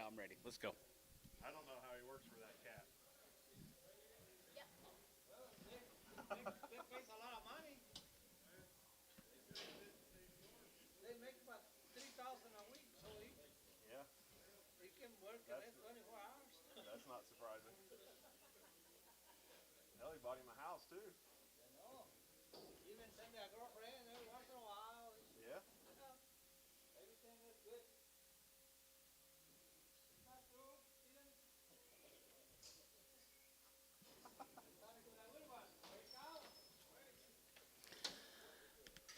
I'm ready. Let's go. I don't know how he works for that cat. They pays a lot of money. They make about 3,000 a week, so Yeah, he can work in that's it 24 hours. that's not surprising. Hell, he bought him a house too. You know, even send their girlfriend every once in a while. Yeah. Everything is good. Not true, Steven?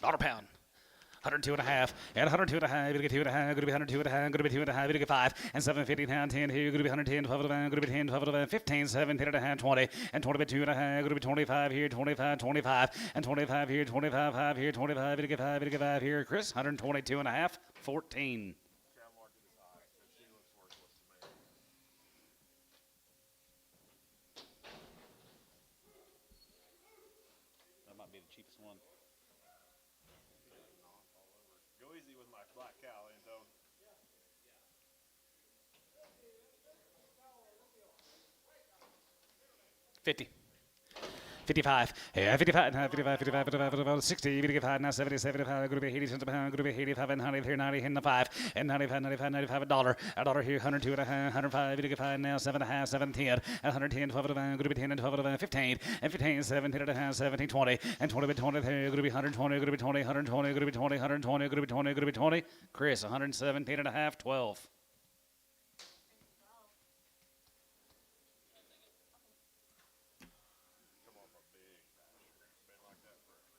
Dollar pound. 102 and a half, and 102 and a half, going to get 2 and a half, going to be 102 and a half, going to be 2 and a half, going to get 5, and 7, 15, 10, here, going to be 110, 12 and a half, going to be 10, 12 and a half, 15, 17 and a half, 20, and 20 by 2 and a half, going to be 25 here, 25, 25, and 25 here, 25, 5 here, 25, going to get 5, going to get 5 here, Chris, 122 and a half, 14. See, I'm marking his eyes because she looks worthless to me. That might be the cheapest one. Go easy with my black cow, Anto. 50. 55, yeah, 55, 55, 55, 55, 55, 60, 55, now 70, 75, going to be 80 cents a pound, going to be 85, and 100, here, 90, in the 5, and 95, 95, 95, a dollar here, 102 and a half, 105, 55, now 7 and a half, 7, 10, 110, 12 and a half, going to be 10 and 12 and a half, 15, and 15, 17 and a half, 17, 20, and 20 by 20, here, going to be 120, going to be 20, 120, going to be 20, 120, going to be 20, going to be 20, Chris, 117 and a half, 12. Come on, my big pasture. Been like that forever.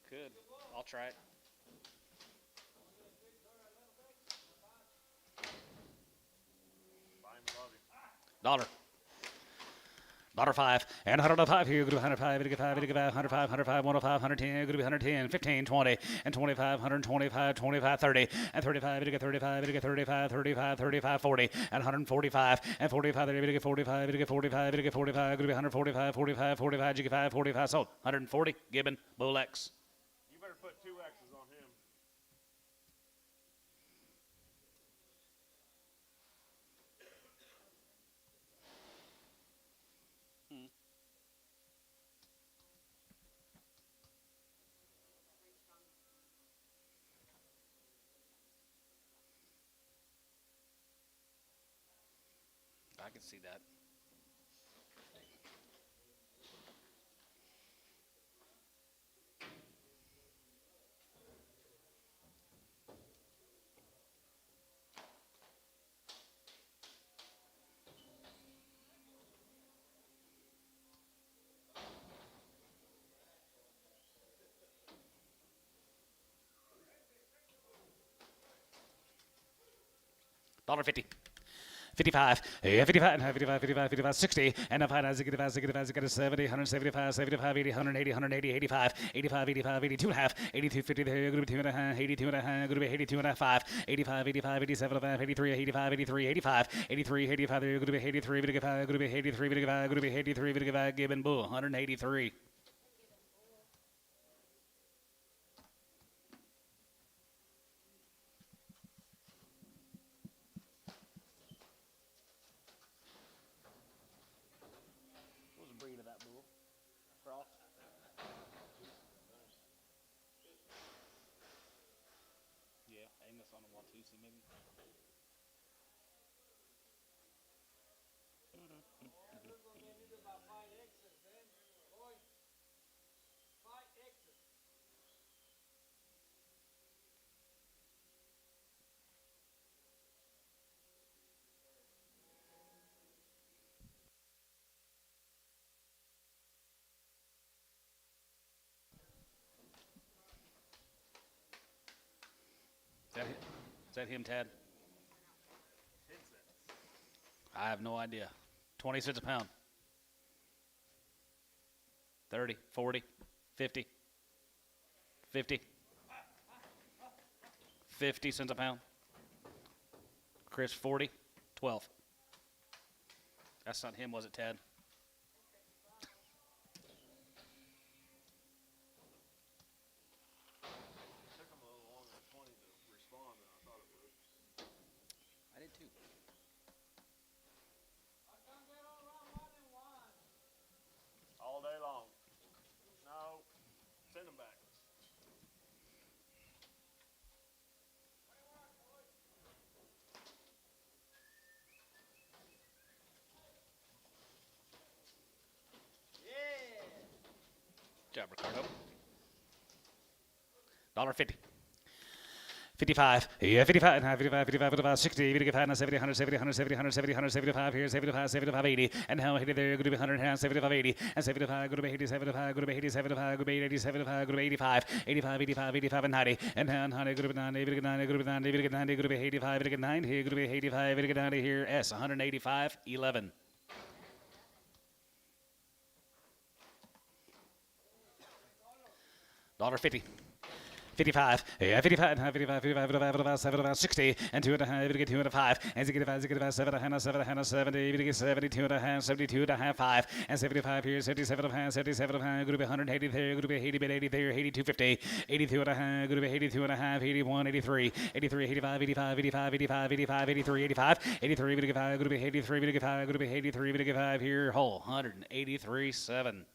Good. I'll try it. Buy him love him. Dollar. Dollar 5, and 105 here, good to 105, 85, 85, 105, 105, 105, 110, good to be 110, 15, 20, and 25, 125, 25, 30, and 35, to get 35, to get 35, 35, 35, 40, and 145, and 45, to get 45, to get 45, to get 45, good to be 145, 45, 45, to get 5, 45, sold. 140, Gibbon, Bull X. You better put 2 X's on him. I can see that. $1.50. 55, yeah, 55, 55, 55, 55, 60, and if I had 65, 65, 70, 175, 75, 80, 180, 180, 85, 85, 85, 82 and a half, 82, 50, there, going to be 2 and a half, 82 and a half, going to be 82 and a half, 5, 85, 85, 87 and a half, 83, 85, 83, 85, 83, 85, there, going to be 83, going to be 83, going to be 83, Gibbon Bull, 183. What was the breed of that bull? Cross? Yeah, Angus on a Watusi maybe. About 5 X's, then, boy. 5 X's. Is that him, Tad? 10 cents. I have no idea. 20 cents a pound. 30, 40, 50, 50. 50 cents a pound. Chris, 40, 12. That's not him, was it, Tad? It took them a little longer than 20 to respond than I thought it would. I did too. All day long. No. Send them back. Good job, Ricardo. $1.50. 55. Yeah, 55. 55, 55, 55, 60, 55, 70, 170, 170, 170, 175 here, 75, 75, 80. And how hit it there, going to be 100, 75, 80. And 75, going to be 80, 75, going to be 80, 75, going to be 80, 75, going to be 85, 85, 85, 85, and 90. And now 90, going to be 90, going to be 90, going to be 90, going to be 90, going to be 85, going to be 90 here, going to be 85, going to be 90 here. S, 185, 11. $1.50. 55, yeah, 55, 55, 55, 55, 75, 60, and 2 and a half, you get 2 and a 5, and 65, 7 and a half, 7 and a 70, you get 72 and a half, 72 and a half, 5, and 75 here, 77 and a half, 77 and a half, going to be 180 there, going to be 80, but 80 there, 82, 50, 82 and a half, going to be 82 and a half, 81, 83, 83, 85, 85, 85, 85, 85, 83, 85, 83, going to be 83, going to be 83, going to be 5 here, whole, 183, 7.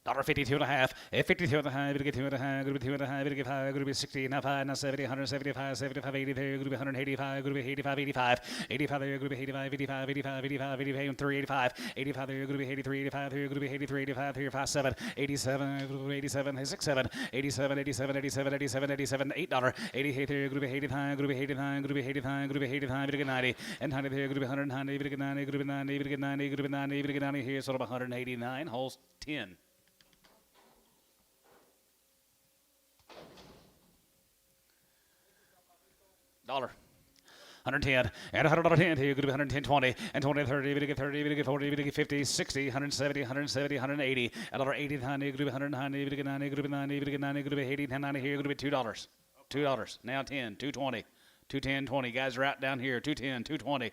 $1.52 and a half, 52 and a half, going to get 2 and a half, going to be 2 and a half, going to get 5, going to be 60, now 5, now 70, 175, 75, 80 there, going to be 185, going to be 85, 85, 85 there, going to be 85, 85, 85, 85, 85, 385, 85 there, going to be 83, 85 there, going to be 83, 85 here, 5, 7, 87, 87, 6, 7, 87, 87, 87, 87, 87, $8, 88 there, going to be 85, going to be 85, going to be 85, going to be 85, going to get 90, and 90 there, going to be 190, going to get 90, going to be 90, going to get 90, going to be 90, going to get 90 here, sort of 189, holes 10. $1. 110 and $110 here, going to be 110, 20 and 20, 30, we get 30, we get 40, we get 50, 60, 170, 170, 180, $180, 90, going to be 190, we get 90, going to be 90, we get 90, going to be 80, 10, 90 here, going to be $2. $2. Now 10, 220, 210, 20. Guys are out down here. 210, 220,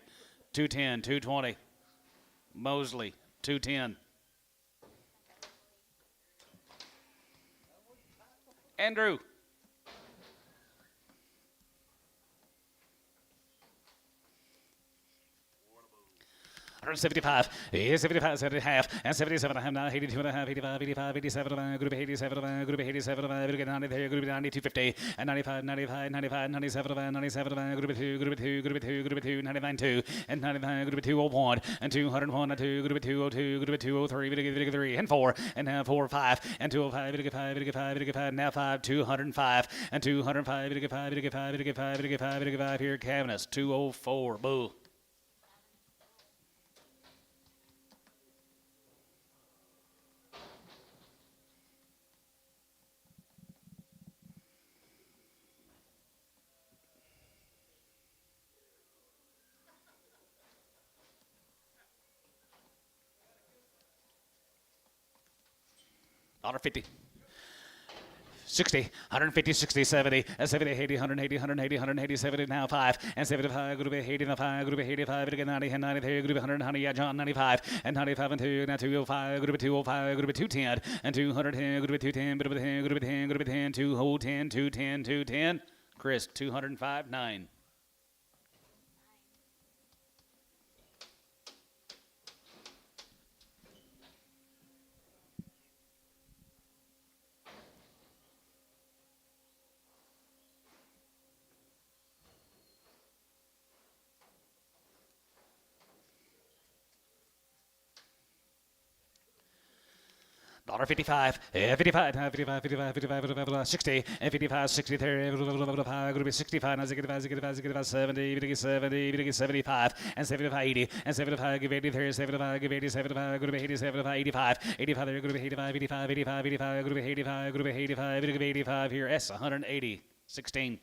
210, 220. Mosley, 210. Andrew. 175, 75, 70 half, and 77 and a half now, 82 and a half, 85, 85, 87, group 87, group 87, group 90 there, group 92, 50, and 95, 95, 95, 97, 97, group 2, group 2, group 2, group 2, 99, 2, and 99, group 201, and 201, and 2, group 202, group 203, group 3, and 4, and now 4, 5, and 205, group 5, group 5, group 5, now 5, 205, and 205, group 5, group 5, group 5, group 5, group 5, here, Cavness, 204, boo. $150. 60, 150, 60, 70, 70, 80, 180, 180, 180, 70, now 5, and 75, group 80, now 5, group 85, again 90, and 90, group 100, 90, yeah, John, 95, and 95, and 2, now 205, group 205, group 210, and 210, group 210, group 10, group 10, group 10, 210, 210, 210, Chris, 205, 9. $55, 55, 55, 55, 55, 60, and 55, 60, 30, going to be 65, 65, 70, 70, 75, and 75, 80, and 75, give 80, 30, 75, give 80, 75, going to be 80, 75, 85, 85, going to be 85, 85, 85, 85, going to be 85, going to be 85, going to be 85 here, S, 180, 16.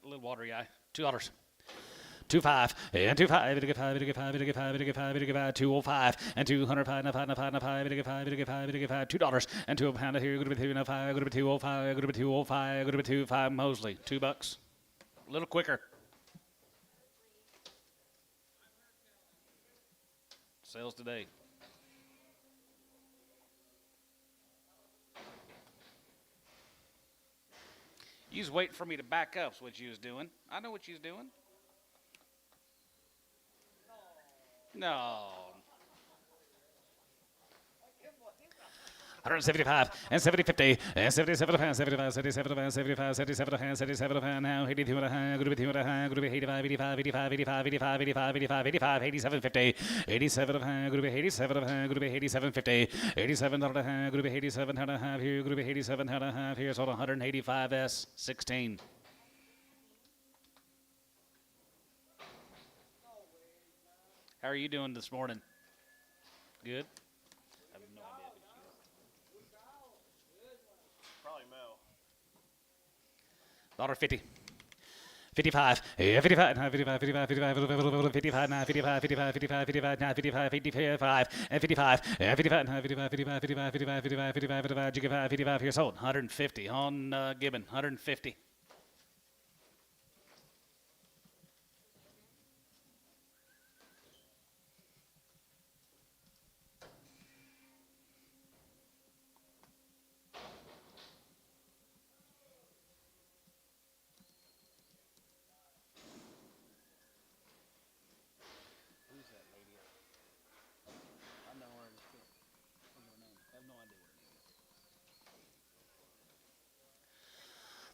A little watery guy. $2. 25 and 25 and 5 and 5 and 5 and 5 and 5 205 and 205 and 5 and 5 and 5 and 5 and 5 and 5 $2 and 2 pound here going to be 2 and 5 going to be 205 going to be 205 going to be 25 Mosley $2 a little quicker sales today. You was waiting for me to back up. Is what you was doing. I know what you was doing. No. 175 and 70 50 and 77 pounds 75 77 pounds 75 77 pounds 77 pounds now 82 and a half going to be 2 and a half going to be 85 85 85 85 85 85 85 85 87 50 87 and a half going to be 87 and a half going to be 87 50 87 and a half going to be 87 and a half here going to be 87 and a half here so 185 S 16. How are you doing this morning? Good. $50. 55, 55, 55, 55, 55, 55, 55, 55, 55, 55, 55, 55, and 55, 55, 55, 55, 55, 55, 55, 55, 55, here sold. 150 on Gibbon, 150.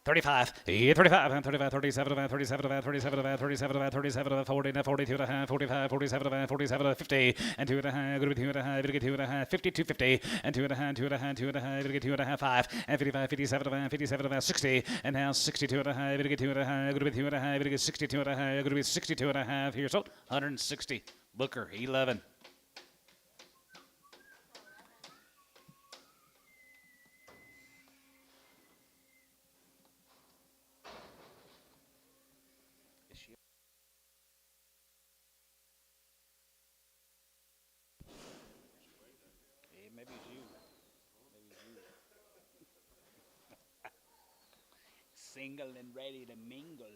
$35, 35, 35, 37, 37, 37, 37, 37, 40, 42 and a half, 45, 47, 47, 50, and 2 and a half, going to be 2 and a half, 2 and a half, 52, 50, and 2 and a half, 2 and a half, 2 and a half, 2 and a half, 5, and 55, 57, 57, 60, and now 62 and a half, 2 and a half, going to be 2 and a half, 62 and a half, going to be 62 and a half here, so 160. Booker, 11. Maybe it's you. Maybe it's you. Single and ready to mingle.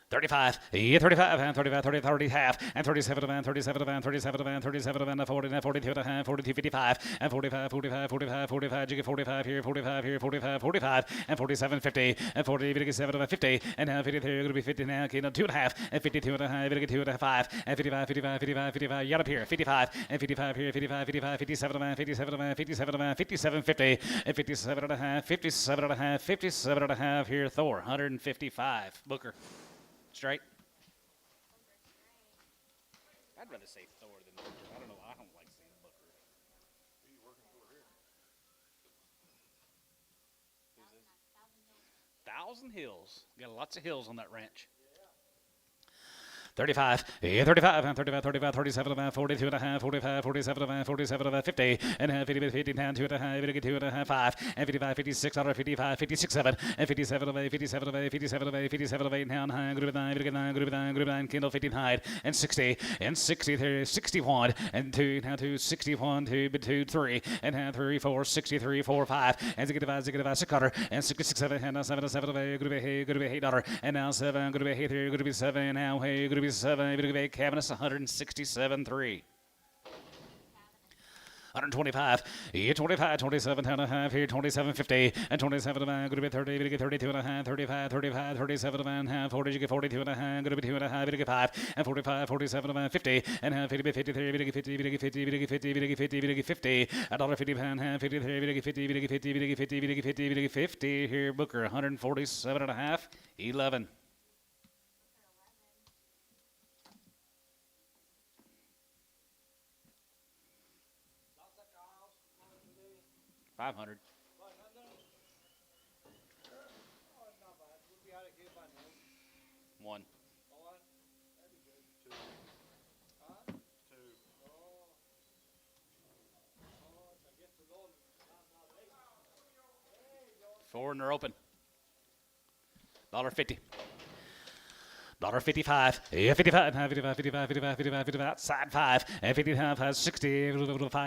35, 35, and 35, 30, 30, half, and 37, and 37, and 37, and 37, and 40, and 42, and a half, 42, 55, and 45, 45, 45, 45, you get 45 here, 45 here, 45, 45, and 47, 50, and 40, 57, 50, and now 53, you're going to be 50 now, okay, now 2 and a half, and 52 and a half, you get 2 and a half, 5, and 55, 55, 55, 55, you up here, 55, and 55 here, 55, 55, 57, and 57, and 57, and 57, 50, and 57 and a half, 57 and a half, 57 and a half here, Thor, 155, Booker. Straight? I'd rather say Thor than Booker. I don't know. I don't like saying Booker. Who are you working for here? Who's this? Thousand Hills. Got lots of hills on that ranch. 35, 35, 35, 35, 37, 42 and a half, 45, 47, 47, 50, and a half, 50, 50, 10, 2 and a half, 2 and a half, 5, and 55, 56, 55, 56, 7, and 57, 57, 57, 57, 8, now, 9, group 9, group 9, group 9, group 9, Kindle 59, and 60, and 60, 61, and 2, now 2, 61, 2, 2, 3, and now 3, 4, 63, 4, 5, and 65, 600, and 66, 7, and 7, 7, group 8, and now 7, group 8, group 7, now, hey, group 7, cabinet 167.3. 125. Here 25, 27 and a half. Here 27.50 and 27 and a half. Going to be 30. Going to get 32 and a half. 35, 35, 37 and a half. 40. You get 42 and a half. Going to be 2 and a half. Going to get 5 and 45, 47 and a half. 50 and a half. 50, 53. Going to get 50. Going to get 50. Going to get 50. Going to get 50. Going to get 50. $1.50 and a half. 53. Going to get 50. Going to get 50. Going to get 50. Going to get 50. Going to get 50. Here Booker 147 and a half. 11. Lots of cows. 500. Oh, not bad. We'll be out of here by noon. 1. Oh, that'd be good. Huh? 2. Oh. Oh, I guess the Lord not late. Hey, Lord. 4 and they're open. $1.50. $1.55. Yeah, 55. 55, 55, 55, 55, 55. Outside 5. And 55 has 60. 5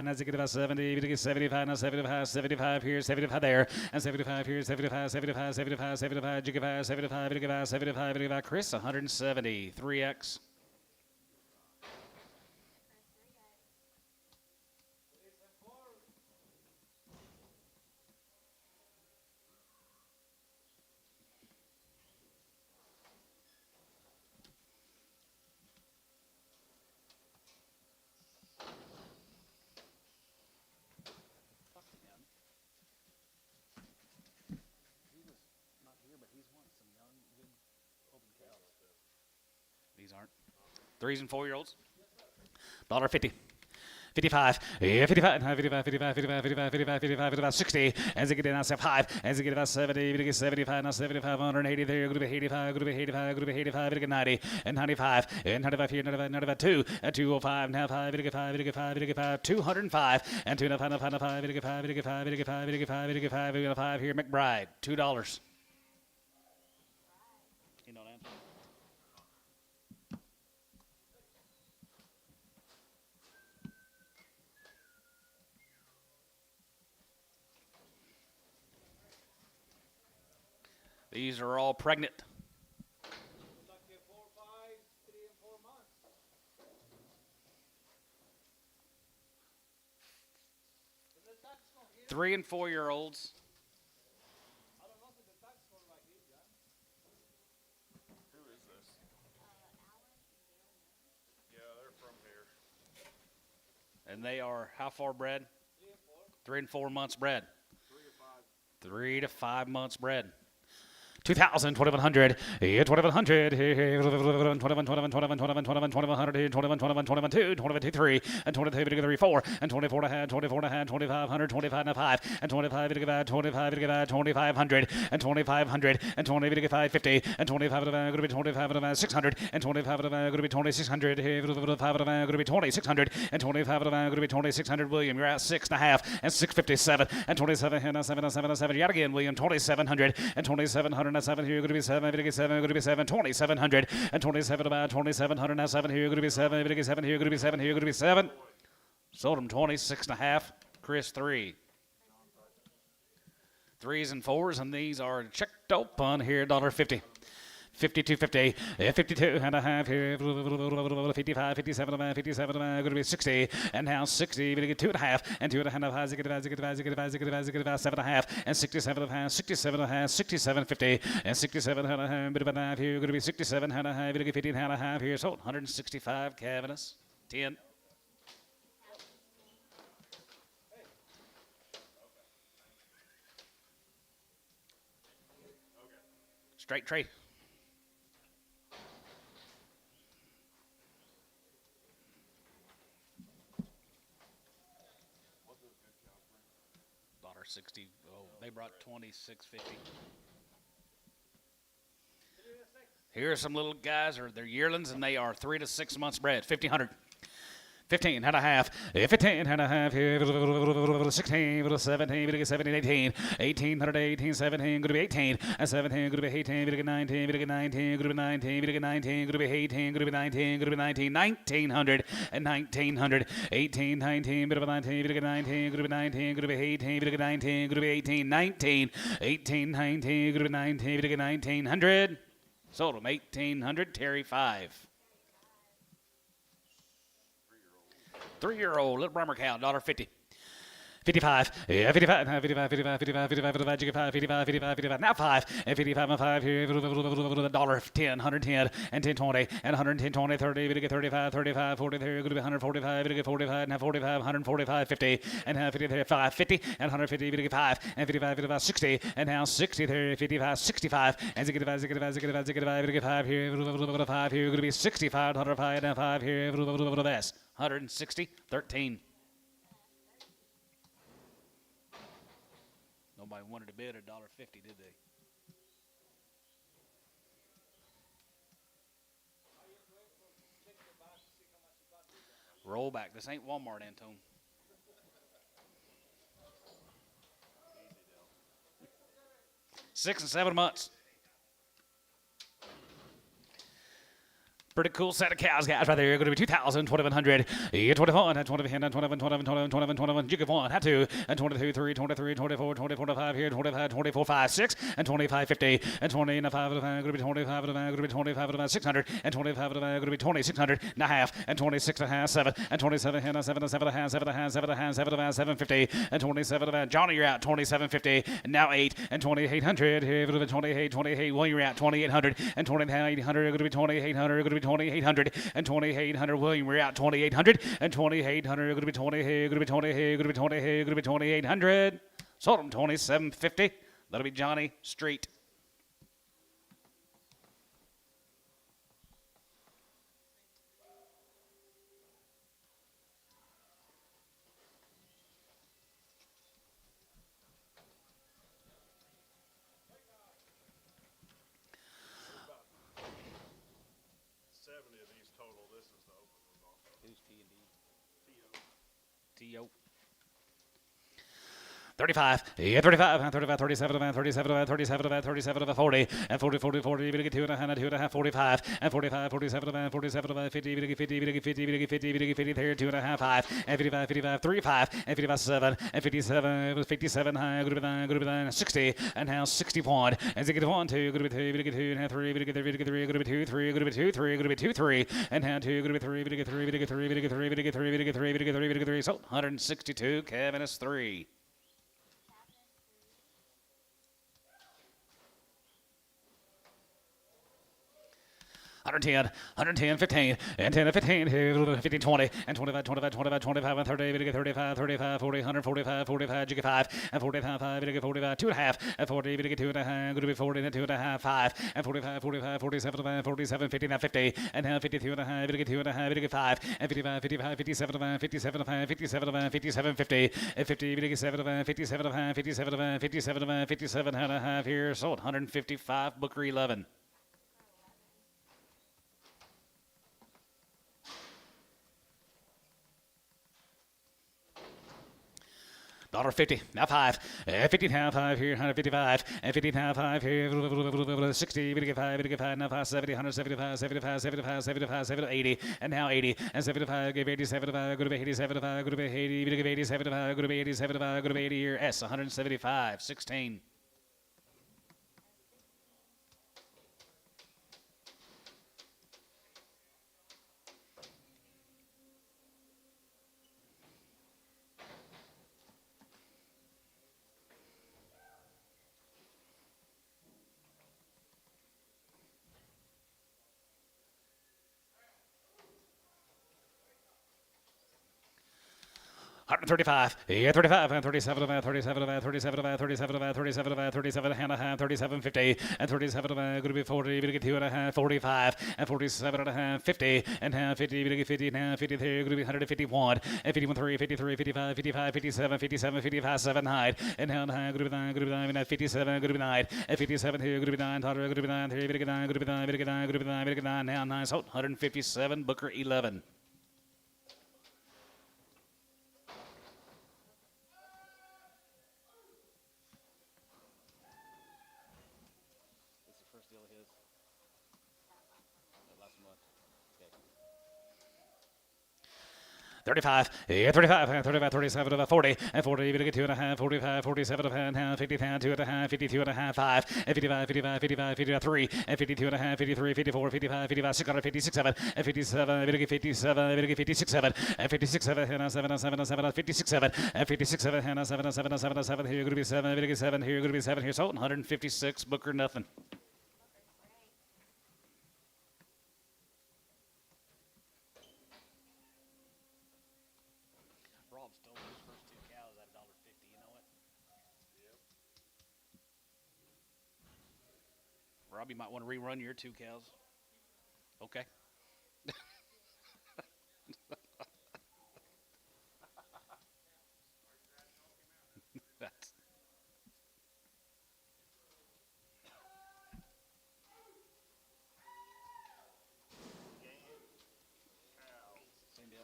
now, 70. 75 now, 75. 75 here, 75 there. And 75 here, 75, 75, 75, 75. 75, 75, 75, 75, 75. Chris, 170. 3X. These aren't. 3s and 4-year-olds. $1.50. 55. Yeah, 55. 55, 55, 55, 55, 55, 55, 55, 60. And they get in now 5. And they get about 70. They get 75 now 75. 180 there. Going to be 85. Going to be 85. Going to be 85. They get 90. And 95. And 95 here. 95, 95, 2. And 205. Now 5. They get 5. They get 5. They get 5. 205. And 2 now 5. Now 5. Now 5. They get 5. They get 5. They get 5. They get 5. They get 5. They get 5 here. McBride. $2. You know that? These are all pregnant. Like 4, 5, 3 and 4 months. But the tax not here. 3 and 4-year-olds. I don't know if the tax not like here, John. Who is this? Yeah, they're from here. And they are how far bred? 3 and 4. 3 and 4 months bred. 3 to 5. 3 to 5 months bred. 2,000, 2,100, 2,100, 21, 21, 21, 21, 21, 2,100, 21, 21, 21, 2, 22, 3, and 22, 3, 4, and 24 to had, 24 to had, 2,500, 25 to 5, and 25 to give 25 to give 2,500, and 2,500, and 20 to give 550, and 25 to going to be 25 to 600, and 25 to going to be 2,600, 5 to going to be 2,600, and 25 to going to be 2,600. William, you're at 6.5, and 657, and 27, and 7, 7, 7. Yet again, William, 2,700, and 2,700. 7 here, going to be 7, going to 7, going to be 7, 2,700, and 27 about 2,700. Now 7 here, going to be 7, going to 7 here, going to be 7 here, going to be 7. Sold him 26.5. Chris 3. 3s and 4s, and these are checked open here, $1.50. 52.50, 52 and a half here, 55, 57 and a half, 57 and a half, going to be 60, and now 60, going to get 2.5, and 2.5, 7.5, and 67 and a half, 67 and a half, 67.50, and 67 and a half, bit of a half here, going to be 67 and a half, going to get 15 and a half here, so 165, Cavanis, 10. Straight trade. $60. Oh, they brought 26.50. Here are some little guys, or they're yearlings, and they are 3 to 6 months bred. 1,500. 15 and a half, 15 and a half here, 16, 17, 17, 18, 1800, 18, 17, going to be 18, and 17, going to be 18, going to be 19, going to be 19, going to be 19, going to be 19, going to be 18, going to be 19, going to be 19, 1900, and 1900, 18, 19, bit of a 19, going to be 19, going to be 19, going to be 18, going to be 19, going to be 18, 19, 18, 19, going to be 19, going to be 1900. Sold them 1,800, Terry 5. 3-year-old little Brahma cow, $1.50. 55, yeah, 55, 55, 55, 55, 55, 55, 55, 55, 55, now 5, and 55 and 5 here, dollar, 10, 110, and 10, 20, and 110, 20, 30, we get 35, 35, 40, there, going to be 145, we get 45, and 45, 145, 50, and 55, 50, and 150, we get 5, and 55, 55, 60, and now 60, there, 55, 65, and 65, 65, 65, 65, we get 5 here, 5 here, going to be 65, 105, and 5 here, 160, 13. Nobody wanted to bid $1.50, did they? Roll back. This ain't Walmart, Antone. Six and 7 months. Pretty cool set of cows, guys, right there. Going to be 2,000, 2,100, 21, 21, 21, 21, 21, 21, you get 1, had 2, and 22, 3, 23, 24, 24, 5 here, 25, 24, 5, 6, and 25, 50, and 20, and 5, going to be 25, going to be 25, 600, and 25, going to be 2,600, and a half, and 26 and a half, 7, and 27, and 7, and 7 and a half, 7 and a half, 7 and a half, 7 and a half, 750, and 27 and a half. Johnny, you're out, 2750, and now 8, and 2,800, here, 28, 28, well, you're out, 2,800, and 2,800, going to be 2,800, going to be 2,800 and 2,800. William, we're out 2,800 and 2,800. Going to be 20 here. Going to be 20 here. Going to be 20 here. Going to be 2,800. Sold him 2,750. That'll be Johnny Street. Who's T&D? T.O. 35, yeah, 35, 35, 37, 37, 37, 37, 40, and 40, 40, 40, we get 2 and a half, 2 and a half, 45, and 45, 47, 47, 50, we get 50, we get 50, we get 50, we get 50, there, 2 and a half, 5, and 55, 55, 35, and 55, 7, and 57, 57, high, good to be 9, 60, and now 61, and they get 1, 2, good to be 2, we get 2, and 3, we get 3, we get 3, good to be 2, 3, good to be 2, 3, good to be 2, 3, and now 2, good to be 3, we get 3, we get 3, we get 3, we get 3, we get 3, we get 3, we get 3, so 162, Kevin is 3. 110, 110, 15, and 10 and 15, 15, 20, and 25, 25, 25, 25, and 30, we get 35, 35, 40, 145, 45, you get 5, and 45, 5, we get 45, 2 and a half, and 40, we get 2 and a half, going to be 40, and 2 and a half, 5, and 45, 45, 47, 47, 50, now 50, and now 52 and a half, we get 2 and a half, we get 5, and 55, 55, 57, 57, 57, 57, 50, and 50, we get 7, 57, 57, 57, 57 and a half here, sold 155, Booker 11. $1.50, now 5, 50.5 here, 155, and 50.5 here, 60, we get 5, we get 5, now 5, 70, 175, 75, 75, 75, 70, 80, and now 80, and 75, give 80, 75, go to be 80, 75, go to be 80, we give 80, 75, go to be 80, 75, go to be 80 here, S, 175, 16. $135, yeah, 35, and 37, and 37, and 37, and 37, and 37, and 37, and a half, 37.50, and 37, going to be 40, we get 2 and a half, 45, and 47 and a half, 50, and half 50, we get 50, now 50, there, going to be 151, and 51, 3, 53, 55, 55, 57, 57, 55, 7, high, and now high, going to be 9, going to be 9, and 57, going to be 9, and 57 here, going to be 9, going to be 9, 3, we get 9, going to be 9, we get 9, going to be 9, we get 9, now 9, so 157, Booker 11. 35, yeah, 35, 35, 37, 40, and 40, we get 2.5, 45, 47, and a half, 50, 2.5, 52 and a half, 5, and 55, 55, 55, 55, 3, and 52 and a half, 53, 54, 55, 55, 600, 56, 7, and 57, we get 57, we get 56, 7, and 56, 7, and 7, 7, 7, 56, 7, and 56, 7, and 7, 7, 7, 7, here, you're going to be 7, we get 7, here, you're going to be 7, here, so 156, Booker, nothing. Rob stole his first two cows at $1.50. You know it? Rob, you might want to rerun your two cows. Okay. That's same deal.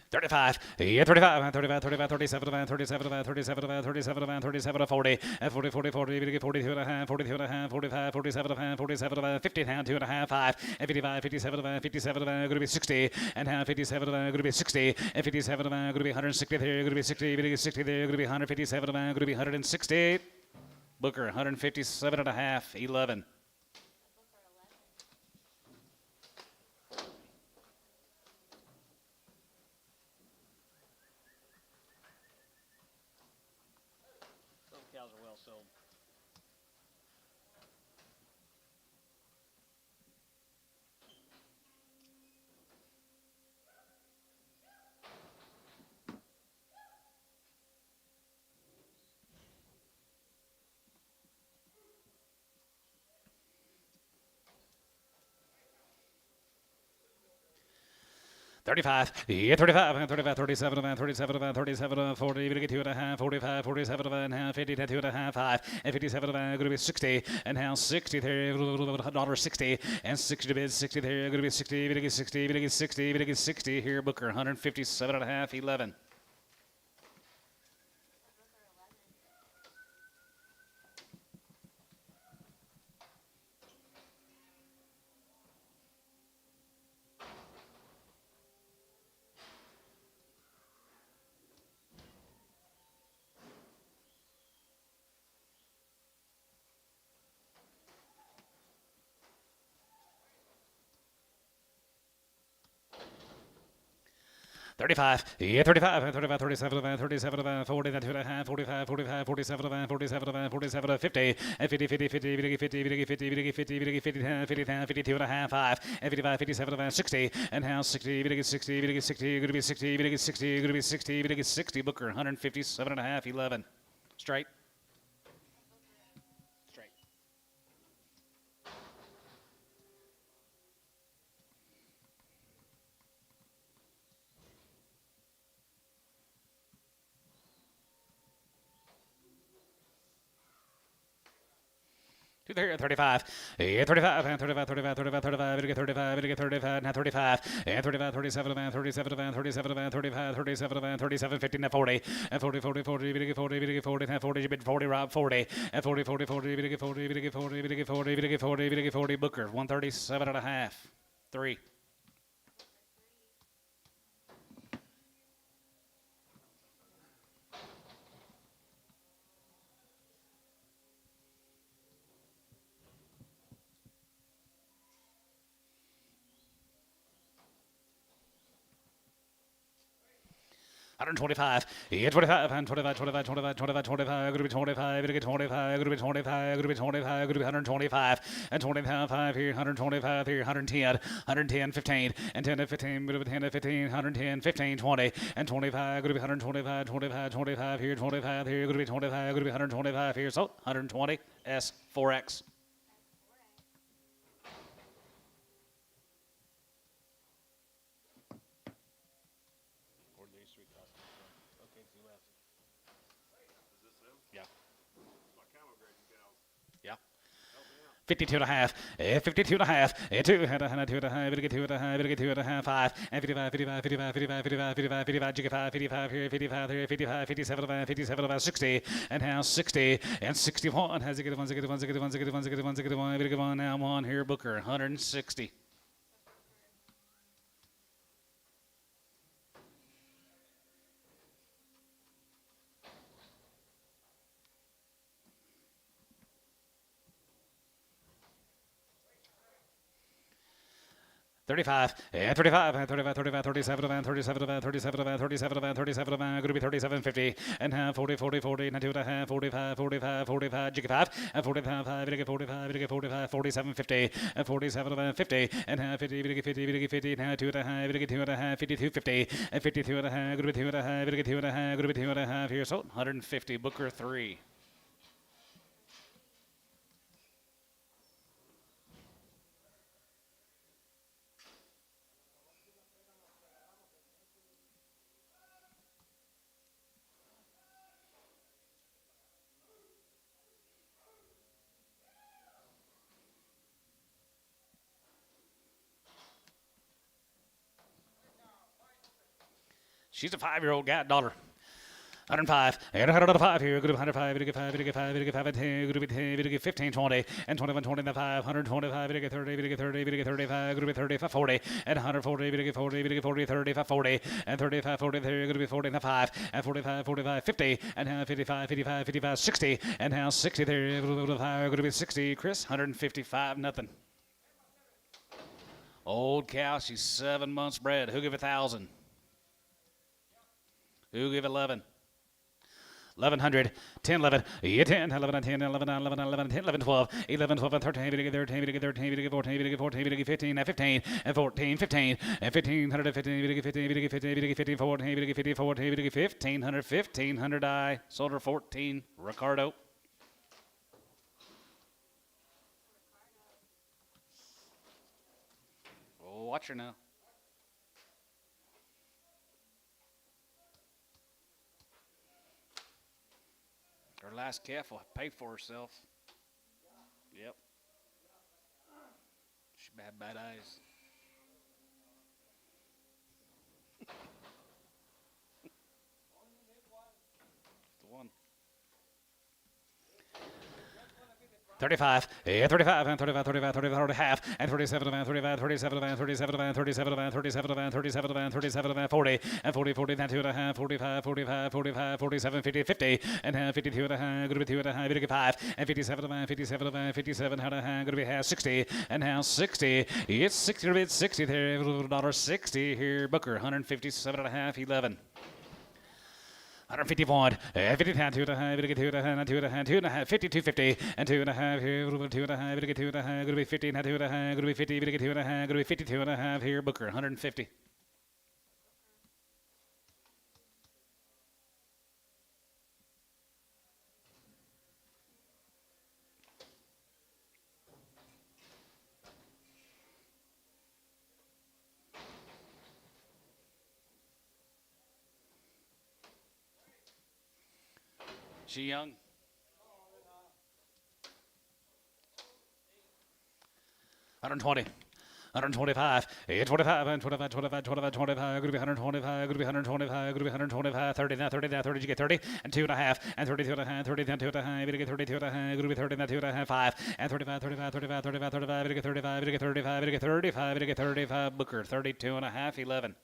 35, yeah, 35, 35, 35, 37, 37, 37, 37, 37, 40, and 40, 40, 40, we get 42 and a half, 42 and a half, 45, 47, 47, 50, 2 and a half, 5, and 55, 57, 57, going to be 60, and half 57, going to be 60, and 57, going to be 160 there, going to be 60, we get 60 there, going to be 157, going to be 160. Booker, 157 and a half, 11. Those cows are well sold. Thirty-five, yeah, 35, 35, 37, 37, 37, 40, we get 2 and a half, 45, 47 and a half, 50, 2 and a half, 5, and 57, going to be 60, and now 60 there, $1.60, and 60 to bid, 60 there, going to be 60, we get 60, we get 60, we get 60, here, Booker, 157 and a half, 11. Thirty-five, yeah, 35, 35, 37, 37, 40, 2 and a half, 45, 45, 47, 47, 47, 50, and 50, 50, 50, 50, 50, 50, 50, 50, 50, 50, 52 and a half, 5, and 55, 57, 60, and now 60, we get 60, we get 60, going to be 60, we get 60, going to be 60, we get 60, Booker, 157 and a half, 11. Straight. Straight. 35, yeah, 35, 35, 35, 35, 35, we get 35, we get 35, now 35, and 35, 37, 37, 37, 35, 37, 37, 50, and 40, and 40, 40, 40, we get 40, we get 40, and 40, you bid 40, Rob, 40, and 40, 40, 40, we get 40, we get 40, we get 40, we get 40, we get 40, Booker, 137 and a half, 3. $125, yeah, 25, and 25, 25, 25, 25, 25, going to be 25, we get 25, going to be 25, going to be 25, going to be 125, and 25 here, 125 here, 110, 110, 15, and 10 to 15, going to be 10 to 15, 110, 15, 20, and 25, going to be 125, 25, 25 here, 25 here, going to be 25, going to be 125 here, so 120, S, 4X. Or these three cows from OKC West. Is this them? Yeah. My camel grading cows. Yeah. Help me out. 52 and a half, 52 and a half, 2, and a 2 and a half, we get 2 and a half, we get 2 and a half, 5, and 55, 55, 55, 55, 55, 55, 55, 55 here, 55 here, 55, 57, 57, 60, and now 60, and 61, has it get 1, 1, 1, 1, 1, 1, 1, 1, 1, we get 1 now, 1 here, Booker, 160. 35, and 35, and 35, 35, 37, and 37, and 37, and 37, and 37, and going to be 37, 50, and half 40, 40, 40, and 2 and a half, 45, 45, 45, jiggy 5, and 45, 5, 45, 45, 47, 50, and 47, and 50, and half 50, 50, 50, now 2 and a half, 2 and a half, 52, 50, and 52 and a half, going to be 2 and a half, 2 and a half, going to be 2 and a half here, so 150, Booker 3. She's a 5-year-old gat daughter. 105, and 105 here, good 105, 5, 5, 10, good 10, 15, 20, and 21, 25, 125, 30, 30, 35, good 35, 40, and 140, 40, 40, 35, 40, and 35, 40, there, good 45, and 45, 45, 50, and now 55, 55, 55, 60, and now 60 there, good be 60, Chris, 155, nothing. Old cow, she's 7 months bred. Who give 1,000? Who give 11? 1100, 10, 11, yeah, 10, 11, 10, 11, 11, 11, 10, 11, 12, 11, 12, 13, 13, 13, 13, 14, 14, 15, 15, and 14, 15, and 1500, 15, 15, 15, 15, 14, 15, 14, 1500, 1500, I sold her 14, Ricardo. Oh, watch her now. Her last calf will pay for herself. Yep. She bad eyes. The one. 35, yeah, 35, and 35, 35, 35, and a half, and 37, and 35, 37, and 37, and 37, and 37, and 37, and 37, and 40, and 40, 40, and 2 and a half, 45, 45, 45, 47, 50, 50, and 52 and a half, going to be 2 and a half, 55, and 57, and 57, and 57, and a half, going to be half 60, and now 60, it's 60, it's 60 there, $60 here, Booker, 157 and a half, 11. 150 point, 50 pound, 2 and a half, 2 and a half, 2 and a half, 2 and a half, 52, 50, and 2 and a half here, 2 and a half, 2 and a half, going to be 50, and 2 and a half, going to be 50, 2 and a half, going to be 52 and a half here, Booker, 150. She young? $120. 125, 25, and 25, 25, 25, 25, going to be 125, going to be 125, going to be 125, 30, now 30, now 30, you get 30, and 2 and a half, and 32 and a half, 30, then 2 and a half, you get 32 and a half, going to be 30, now 2 and a half, 5, and 35, 35, 35, 35, 35, you get 35, you get 35, you get 35, you get 35, Booker, 32 and a half, 11.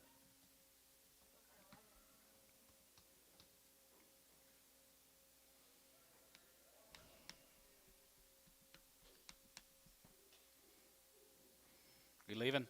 You leaving?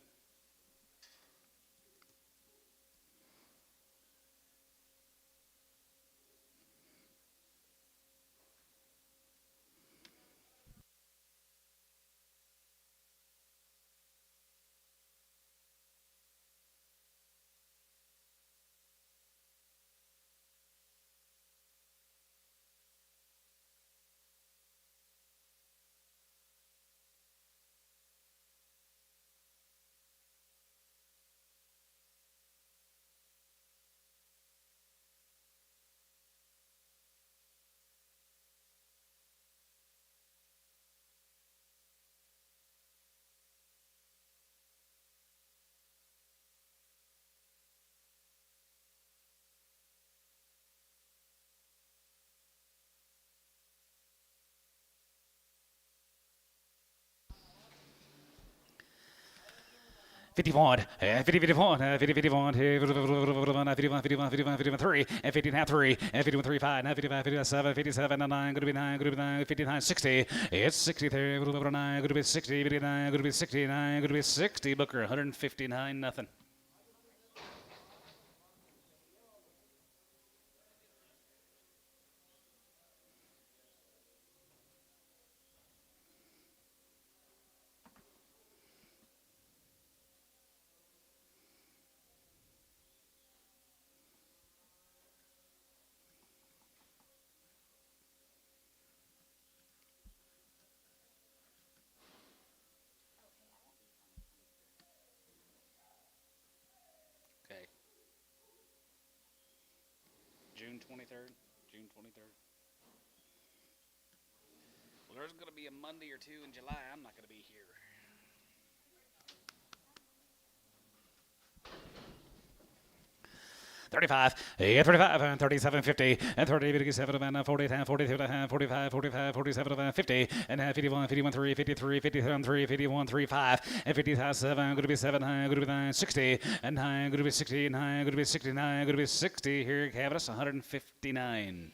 51, 50, 51, 50, 51, 51, 51, 51, 3, and 59, 3, and 51, 3, 5, 55, 57, 57, 9, going to be 9, going to be 9, 59, 60. It's 63, going to be 60, 59, going to be 69, going to be 60. Booker, 159, nothing. Okay. June 23rd. June 23rd. Well, there's going to be a Monday or two in July. I'm not going to be here. 35, 35, and 37, 50, and 30, 57, and 40, 10, 42, 45, 45, 47, 50, and 51, 51, 3, 53, 57, 3, 51, 3, 5, and 57, going to be 7, going to be 9, 60, and 9, going to be 60, 9, going to be 69, going to be 60. Here, Cavus, 159.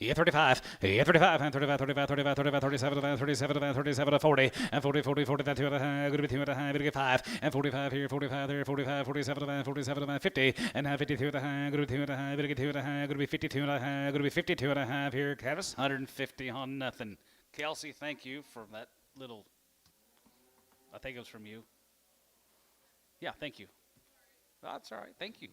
Yeah, 35, yeah, 35, and 35, 35, 35, 35, 37, 37, 37, 40, and 40, 40, 40, that 2 and a half, going to be 2 and a half, going to get 5, and 45 here, 45 there, 45, 47, 47, 50, and 52 and a half, going to be 2 and a half, going to get 2 and a half, going to be 52 and a half, going to be 52 and a half here, Caddis, 150 on nothing. Kelsey, thank you for that little, I think it was from you. Yeah, thank you. That's all right, thank you.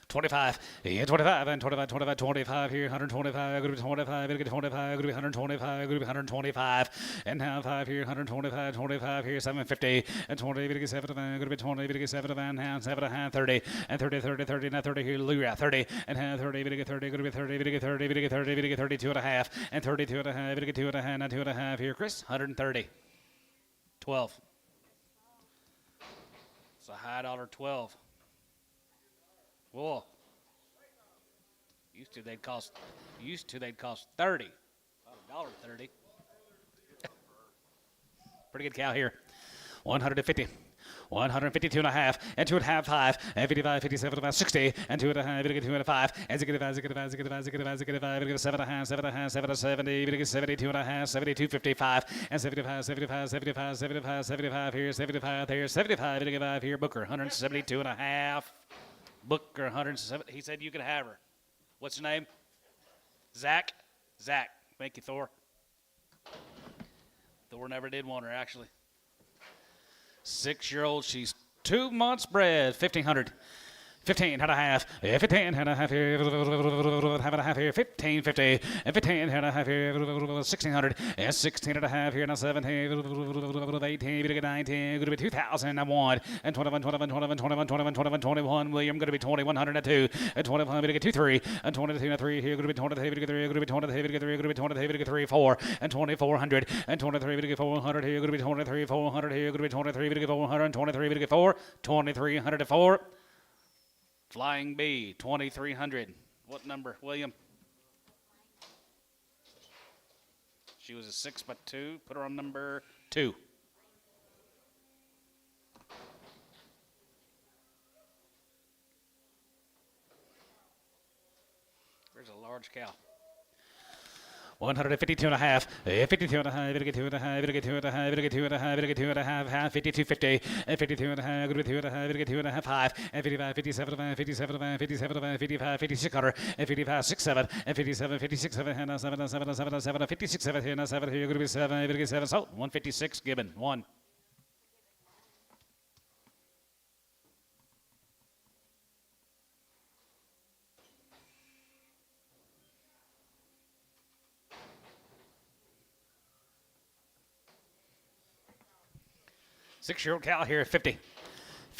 25, yeah, 25, and 25, 25, 25 here, 125, going to be 25, going to get 25, going to be 125, going to be 125, and now 5 here, 125, 25 here, 750, and 20, going to get 7, going to be 20, going to get 7, and now 7, and 30, and 30, 30, 30, now 30 here, Luria, 30, and now 30, going to get 30, going to be 30, going to get 30, going to get 30, going to get 32 and a half, and 32 and a half, going to get 2 and a half, now 2 and a half here, Chris, 130, 12. It's a high dollar 12. Whoa. Used to they'd cost 30. About $1.30. Pretty good cow here. 150. 152 and a half, and 2 and a half, 5, and 55, 57, about 60, and 2 and a half, 2 and a 5, and 65, 65, 65, 65, 65, 7 and a half, 7 and a half, 7 to 70, 72 and a half, 72, 55, and 75, 75, 75, 75, 75 here, 75 there, 75, 5 here, Booker, 172 and a half. Booker, 170. He said you could have her. What's your name? Zach? Zach. Thank you, Thor. Thor never did want her, actually. 6-year-old. She's 2 months bred. 1,500. 15 and a half, 15 and a half here, half and a half here, 1550, and 15 and a half here, 1600, and 16 and a half here, now 17, 18, 19, going to be 2001, and 21, 21, 21, 21, 21, 21, 21, William going to be 2102, and 25, going to get 23, and 22 and 3 here, going to be 23, going to get 3, going to be 23, going to get 3, going to be 23, going to get 3, 4, and 2400, and 23, going to get 400 here, going to be 23, 400 here, going to be 23, going to get 400, and 23, going to get 4, 2300 to 4. Flying B, 2300. What number, William? She was a 6x2. Put her on number 2. There's a large cow. 152 and a half, 52 and a half, 52 and a half, 52 and a half, 52 and a half, 52 and a half, 52, 50, and 52 and a half, 52 and a half, 52 and a half, 5, and 55, 57, 57, 57, 55, 56 hundred, and 55, 6, 7, and 57, 56, 7, and 7, 7, 7, 7, 56, 7, and 7, here, going to be 7, 57, so 156, Gibbon, 1. Six-year-old cow here, 50.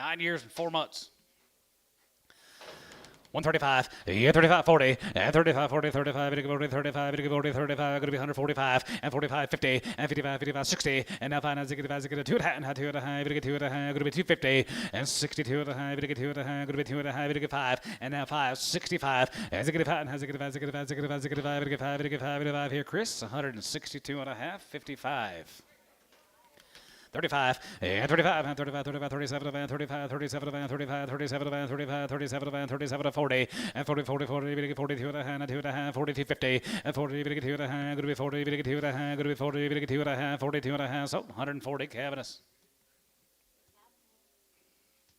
9 years and 4 months. 135, yeah, 35, 40, and 35, 40, 35, 40, 35, 40, 35, going to be 145, and 45, 50, and 55, 55, 60, and now find out 65, 2 at a high, and 2 at a high, 2 at a high, going to be 250, and 62 at a high, 2 at a high, going to be 2 at a high, 5, and now 5, 65, and 65, and 65, 65, 65, 65, 55 here, Chris, 162 and a half, 55. 35, and 35, and 35, 35, 37, and 35, 37, and 35, 37, and 35, 37, and 37, and 40, and 40, 40, 40, 42 and a half, and 2 and a half, 42, 50, and 40, 2 and a half, going to be 40, 2 and a half, going to be 40, 2 and a half, 42 and a half, so 140 cabinets.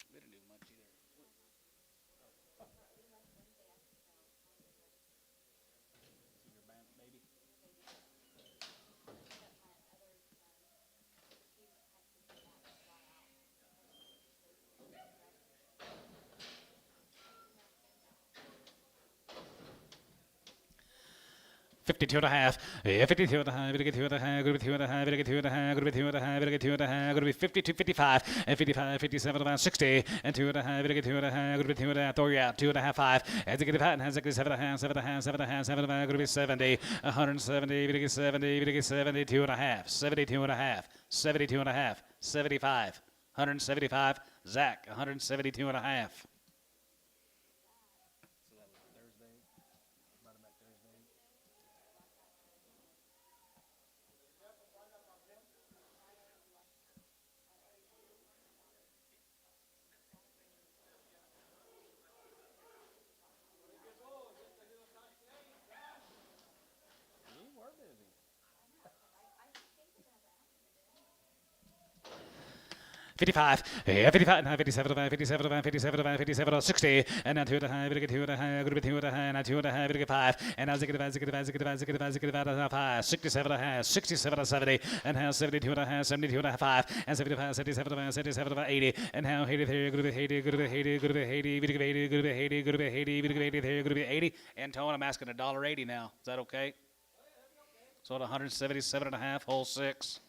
We didn't do much either. 52 and a half, yeah, 52 and a half, 2 and a half, going to be 2 and a half, 2 and a half, going to be 2 and a half, 2 and a half, going to be 52, 55, and 55, 57, about 60, and 2 and a half, 2 and a half, going to be 2 and a half, throw you out, 2 and a half, 5, and to get it hot, and has 7 and a half, 7 and a half, 7 and a half, 7 and a half, going to be 70, 170, 70, 72 and a half, 72 and a half, 72 and a half, 75, 175, Zach, 172 and a half. You were busy. 55, yeah, 55, and 57, 57, 57, 57, 60, and now 2 and a half, 2 and a half, going to be 2 and a half, and 2 and a half, 5, and now 5, 67 and a half, 67 70, and now 72 and a half, 72 and a half, 5, and 75, 77, 77, 80, and now 80 there, going to be 80, going to be 80, going to be 80, going to be 80, going to be 80, going to be 80, going to be 80 there, going to be 80, and Tone, I'm asking $1.80 now. Is that okay? So at 177 and a half, hole 6.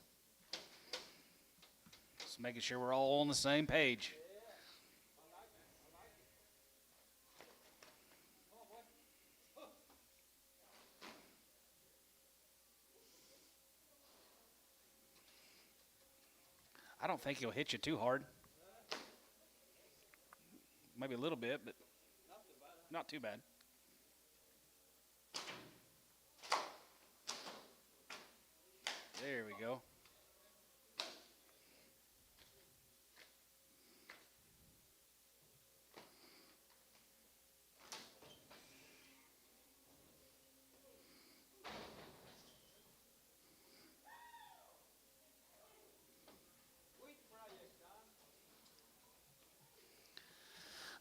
Just making sure we're all on the same page. I don't think he'll hit you too hard. Maybe a little bit, but not too bad. There we go.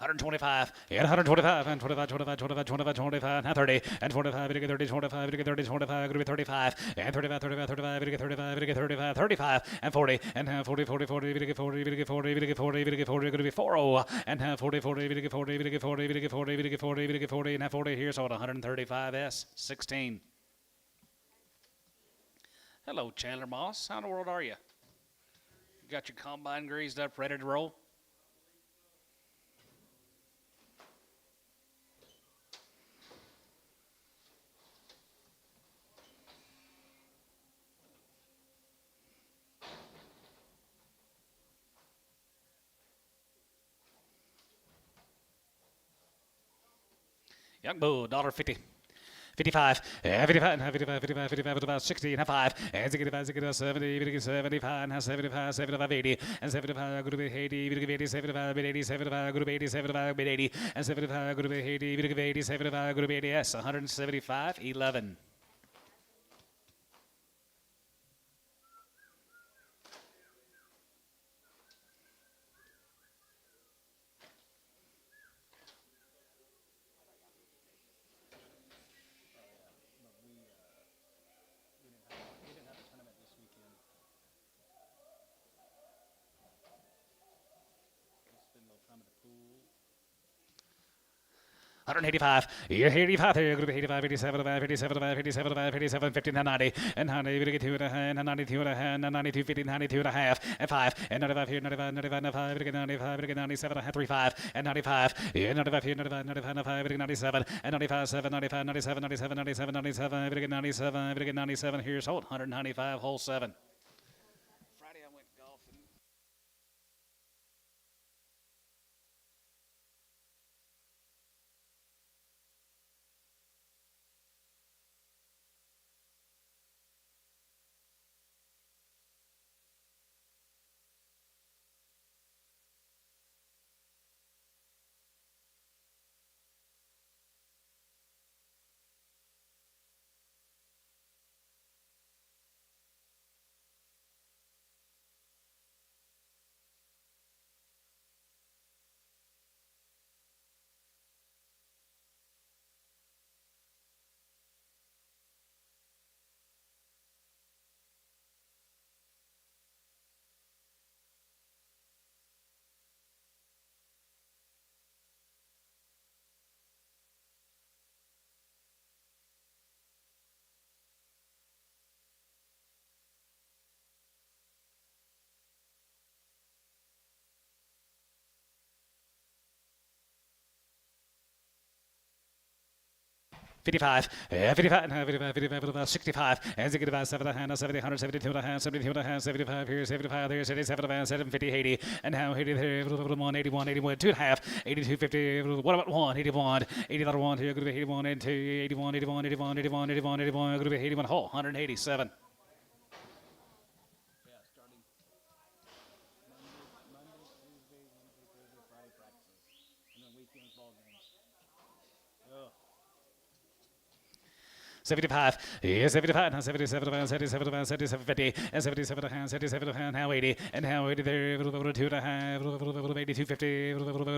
$125, and 125, and 25, 25, 25, 25, 25, and 30, and 25, 30, 25, 30, 25, going to be 35, and 35, 35, 35, 35, 35, 35, and 40, and 40, 40, 40, 40, 40, 40, 40, 40, going to be 40, and 40, 40, 40, 40, 40, 40, 40, 40, and 40 here, so at 135S, 16. Hello, Chandler Moss. How in the world are you? You got your combine greased up, ready to roll? Young Bull, $1.50. 55, 55, 55, 55, 55, about 60, and 5, and 65, 70, 75, and 75, 75, 80, and 75, good to be 80, 80, 75, 80, 75, good to be 80, 75, 80, and 75, good to be 80, 80, 75, good to be 80, yes, 175, 11. 185. You're 85 here. Group 85, 87, 87, 87, 87, 50, 90, and 90, we get 2 and a half, and 92 and a half, and 92, 50, 92 and a half, and 5, and 95 here, 95, 95, 95, we get 95, we get 97, and a half, 35, and 95, yeah, 95 here, 95, 95, 95, we get 97, and 95, 7, 95, 97, 97, 97, 97, we get 97, we get 97, here's hold, 195, hole 7. Friday I went golfing. 55, 55, 55, 55, 65, and 65, 70, 70, 172 and a half, 72 and a half, 75 here, 75 here, 77 and a half, 750, 80, and now 80 there, 1, 81, 81, 2 and a half, 82, 50, what about 1, 81, 80 dollar 1 here, going to be 81 and 2, 81, 81, 81, 81, 81, 81, going to be 81 whole, 187. Yeah, starting Monday, Tuesday, Wednesday, Thursday, Friday practices, and then weekends ball games. Oh. 75, yeah, 75, 77, 77, 77, 50, and 77 and a half, 77 and a half, now 80, and now 80 there, 2 and a half, 82, 50,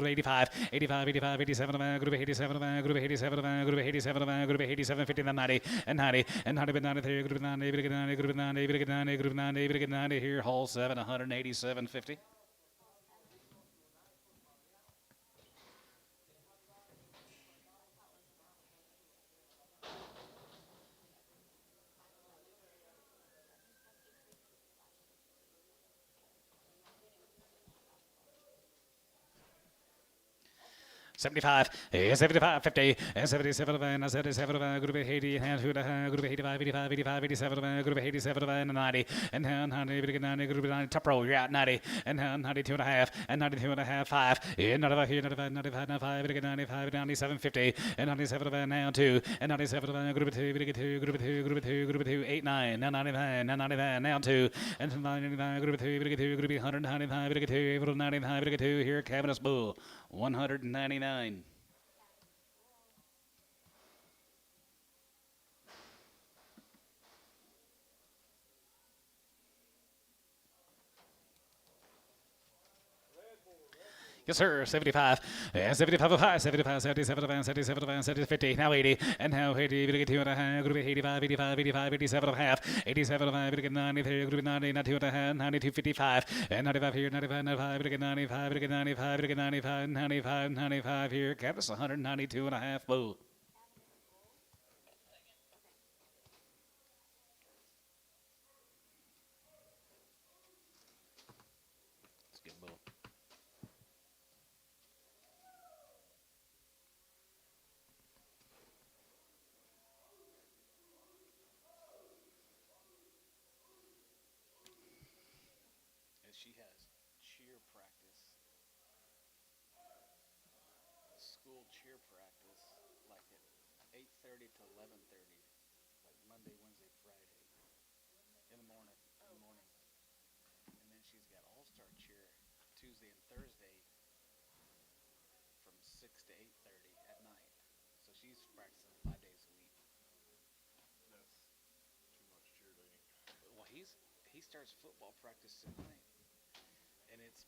85, 85, 85, 87, group 87, group 87, group 87, group 87, 50, and 90, and 90, and 90, 93, group 90, group 90, group 90, group 90, group 90, group 90, here, hole 7, 187, 50. $75, 75, 50, and 77, and 77, group 80, and group 85, 85, 85, 87, group 87, and 90, and 90, 90, group 90, top row, you're out 90, and 92 and a half, and 92 and a half, 5, and 95 here, 95, 95, 95, 95, 97, 50, and 97, and now 2, and 97, group 2, group 2, group 2, group 2, group 2, 8, 9, now 99, now 99, now 2, and 99, group 2, group 2, group 195, group 2, 95, group 2, here, Cabinets Bull, 199. Yes, sir. 75. 75 of high. 75, 77 of 77 of 70, 50. Now 80. And now 80. We get 2 and a half. Group 85, 85, 85, 87 of half. 87 of 5. We get 93. Group 90. Not 2 and a half. 92, 55. And 95 here. 95, 95. We get 95. We get 95. We get 95. 95, 95 here. Campus 192 and a half. Bull. Let's get Bull. She has cheer practice, school cheer practice, like at 8:30 to 11:30, like Monday, Wednesday, Friday, in the morning, and then she's got all-star cheer Tuesday and Thursday from 6 to 8:30 at night. So she's practicing 5 days a week. That's too much cheerleading. Well, he starts football practice tonight, and it's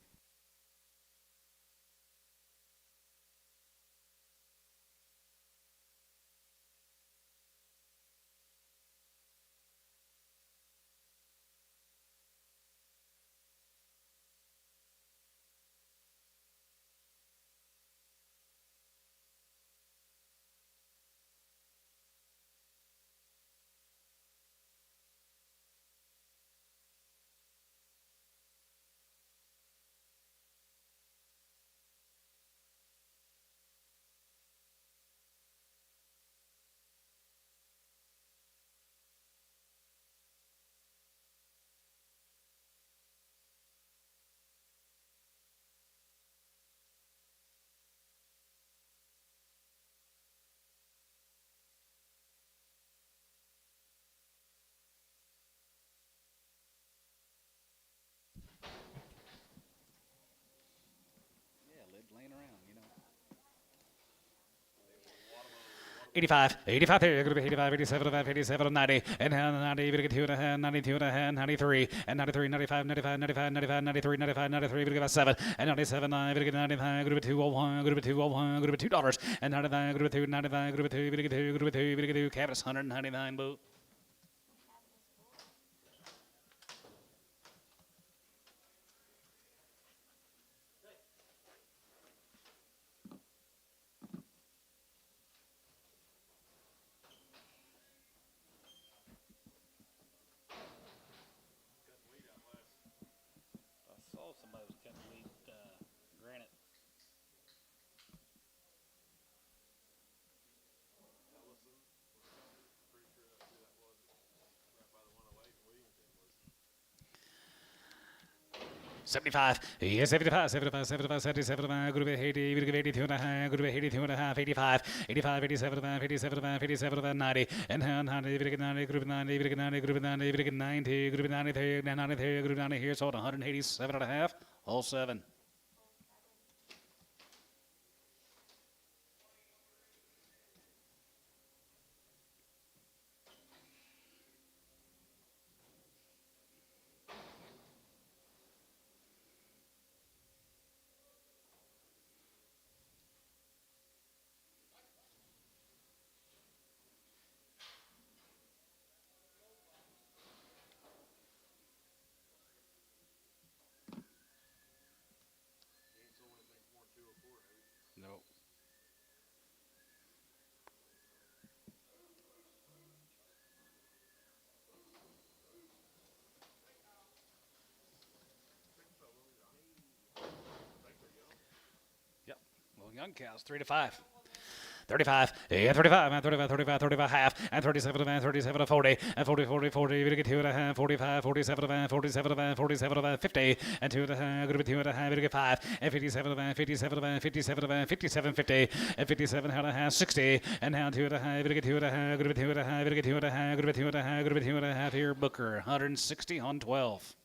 85, 85 there, going to be 85, 87, 87, 90, and 90, we get 2 and a half, 92 and a half, 93, and 93, 95, 95, 95, 95, 93, 95, 93, we get 7, and 97, 9, we get 95, going to be 201, going to be 201, going to be $2, and 99, going to be 2, 95, going to be 2, we get 2, going to be 2, we get 2, Cabot 199, boo. I saw somebody was cutting lead granite. Ellison was coming. Pretty sure that's who that was. Right by the 108 in Williamson was. 75, yes, 75, 75, 75, 77, going to be 80, we get 82 and a half, going to be 82 and a half, 85, 85, 87, 87, 87, 90, and 90, we get 90, group 90, we get 90, group 90, we get 90, group 93, 93, group 90 here, so 187 and a half, all 7. He ain't sold anything more than 204, have you? No. Yep. Well, young cows, 3 to 5. 35, yeah, 35, man, 35, 35, 35, half, and 37, man, 37 to 40, and 40, 40, 40, we get 2 and a half, 45, 47, man, 47, man, 47, man, 50, and 2 and a half, going to be 2 and a half, we get 5, and 57, man, 57, man, 57, man, 57, 50, and 57 and a half, 60, and now 2 and a half, we get 2 and a half, going to be 2 and a half, we get 2 and a half, going to be 2 and a half, going to be 2 and a half here, Booker, 160 on 12.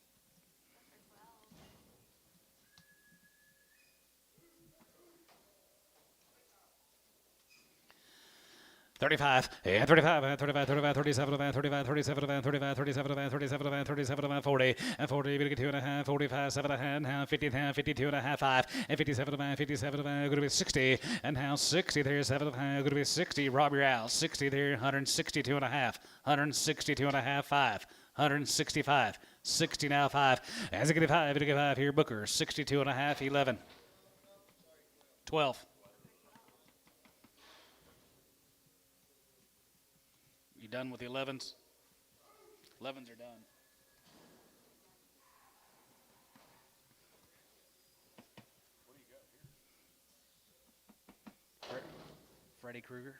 35, yeah, 35, 35, 35, 37, 35, 37, 35, 37, 37, 37, 40, and 40, we get 2 and a half, 45, 7 and a half, 50, 52 and a half, 5, and 57, 57, going to be 60, and now 60 there, 7, going to be 60, Rob your out, 60 there, 162 and a half, 162 and a half, 5, 165, 60 now, 5, as it get 5, we get 5 here, Booker, 62 and a half, 11, 12. You done with the 11s? 11s are done. What do you got here? Freddy Krueger.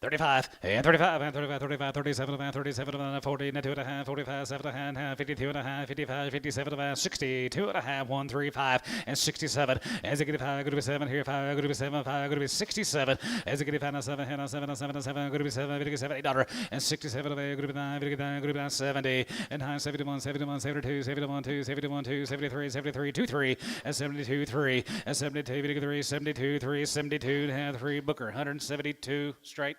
35, and 35, and 35, 35, 37, and 37, and 40, and 2 and a half, 45, 7 and a half, 52 and a half, 55, 57, and 60, 2 and a half, 135, and 67. As it get 5, going to be 7 here, 5, going to be 7, 5, going to be 67. As it get 5, 7, and 7, 7, 7, going to be 7, going to be $70, and 67, going to be 9, going to be 9, going to be 70, and 9, 71, 71, 72, 71, 2, 71, 2, 73, 73, 2, 3, and 72, 3, and 72, 3, 72, 3, 72, and 3, Booker, 172 straight.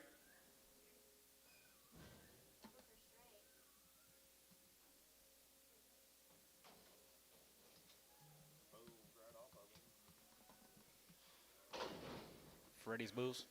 Freddy's Booze.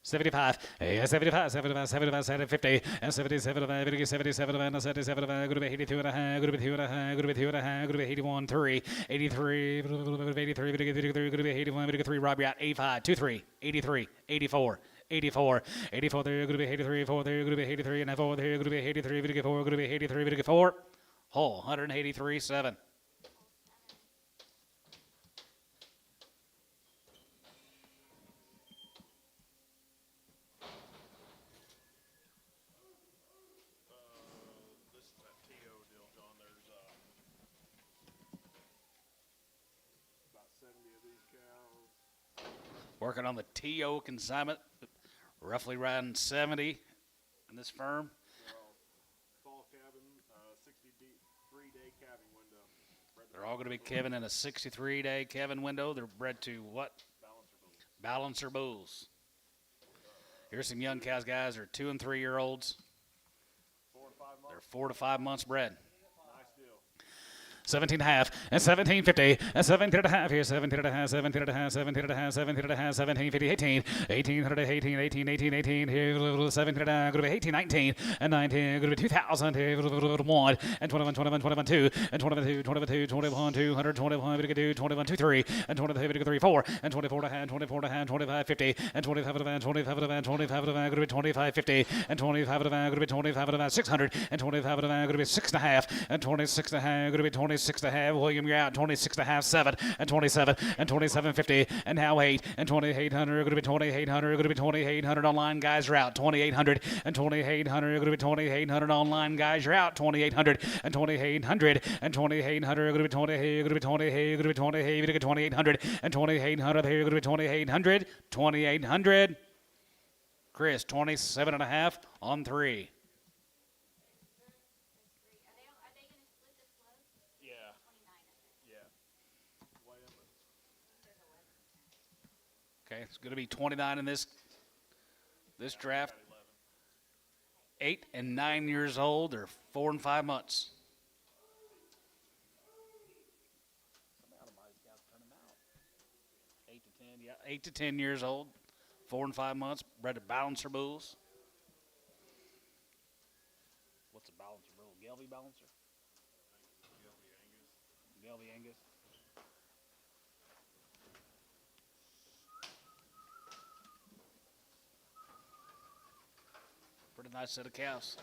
75, yeah, 75, 75, 75, 50, and 77, 77, and 77, going to be 82 and a half, going to be 2 and a half, going to be 2 and a half, going to be 81, 3, 83, 83, going to be 81, going to be 3, Rob, you're out, 85, 2, 3, 83, 84. 84, 84 there, going to be 83, 4 there, going to be 83, and 4 there, going to be 83, going to get 4, going to be 83, going to get 4, whole, 183, 7. This is that TO deal, John. There's about 70 of these cows. Working on the TO consignment, roughly around 70 in this firm. Well, fall cabin, 63-day calving window. They're all going to be calving in a 63-day calving window. They're bred to what? Balancer bulls. Here's some young cows, guys. They're 2 and 3 year olds. 4 to 5 months. They're 4 to 5 months bred. Nice deal. 17 and a half, and 17.50, and 17 and a half here, 17 and a half, 17 and a half, 17 and a half, 17 and a half, 17.50, 18, 18, 18, here, 17 and a half, going to be 18, 19, and 19, going to be 2,000, here, 1, and 21, 21, 21, 2, and 22, 22, 21, 200, 21, 22, 21, 2, 3, and 22, 3, 4, and 24 and a half, 24 and a half, 25, 50, and 25 and a half, 25 and a half, 25 and a half, going to be 25, 50, and 25 and a half, going to be 25 and a half, 600, and 25 and a half, going to be 6 and a half, and 26 and a half, going to be 26 and a half. William, you're out. 26 and a half, 7, and 27, and 27.50, and now 8, and 2,800. Going to be 2,800. Going to be 2,800 online guys are out. 2,800 and 2,800. Going to be 2,800 online guys. You're out. 2,800 and 2,800 and 2,800. Going to be 20. Going to be 20. Going to be 20. Going to be 2,800 and 2,800. Here going to be 2,800. 2,800. Chris, 27 and a half on 3. Okay, it's going to be 29 in this draft. 8 and 9 years old. They're 4 and 5 months. Somehow somebody's got to turn them out. 8 to 10, yeah, 8 to 10 years old, 4 and 5 months. Bred to Balancer bulls. What's a Balancer bull? Gelby Balancer? Gelby Angus. Pretty nice set of cows.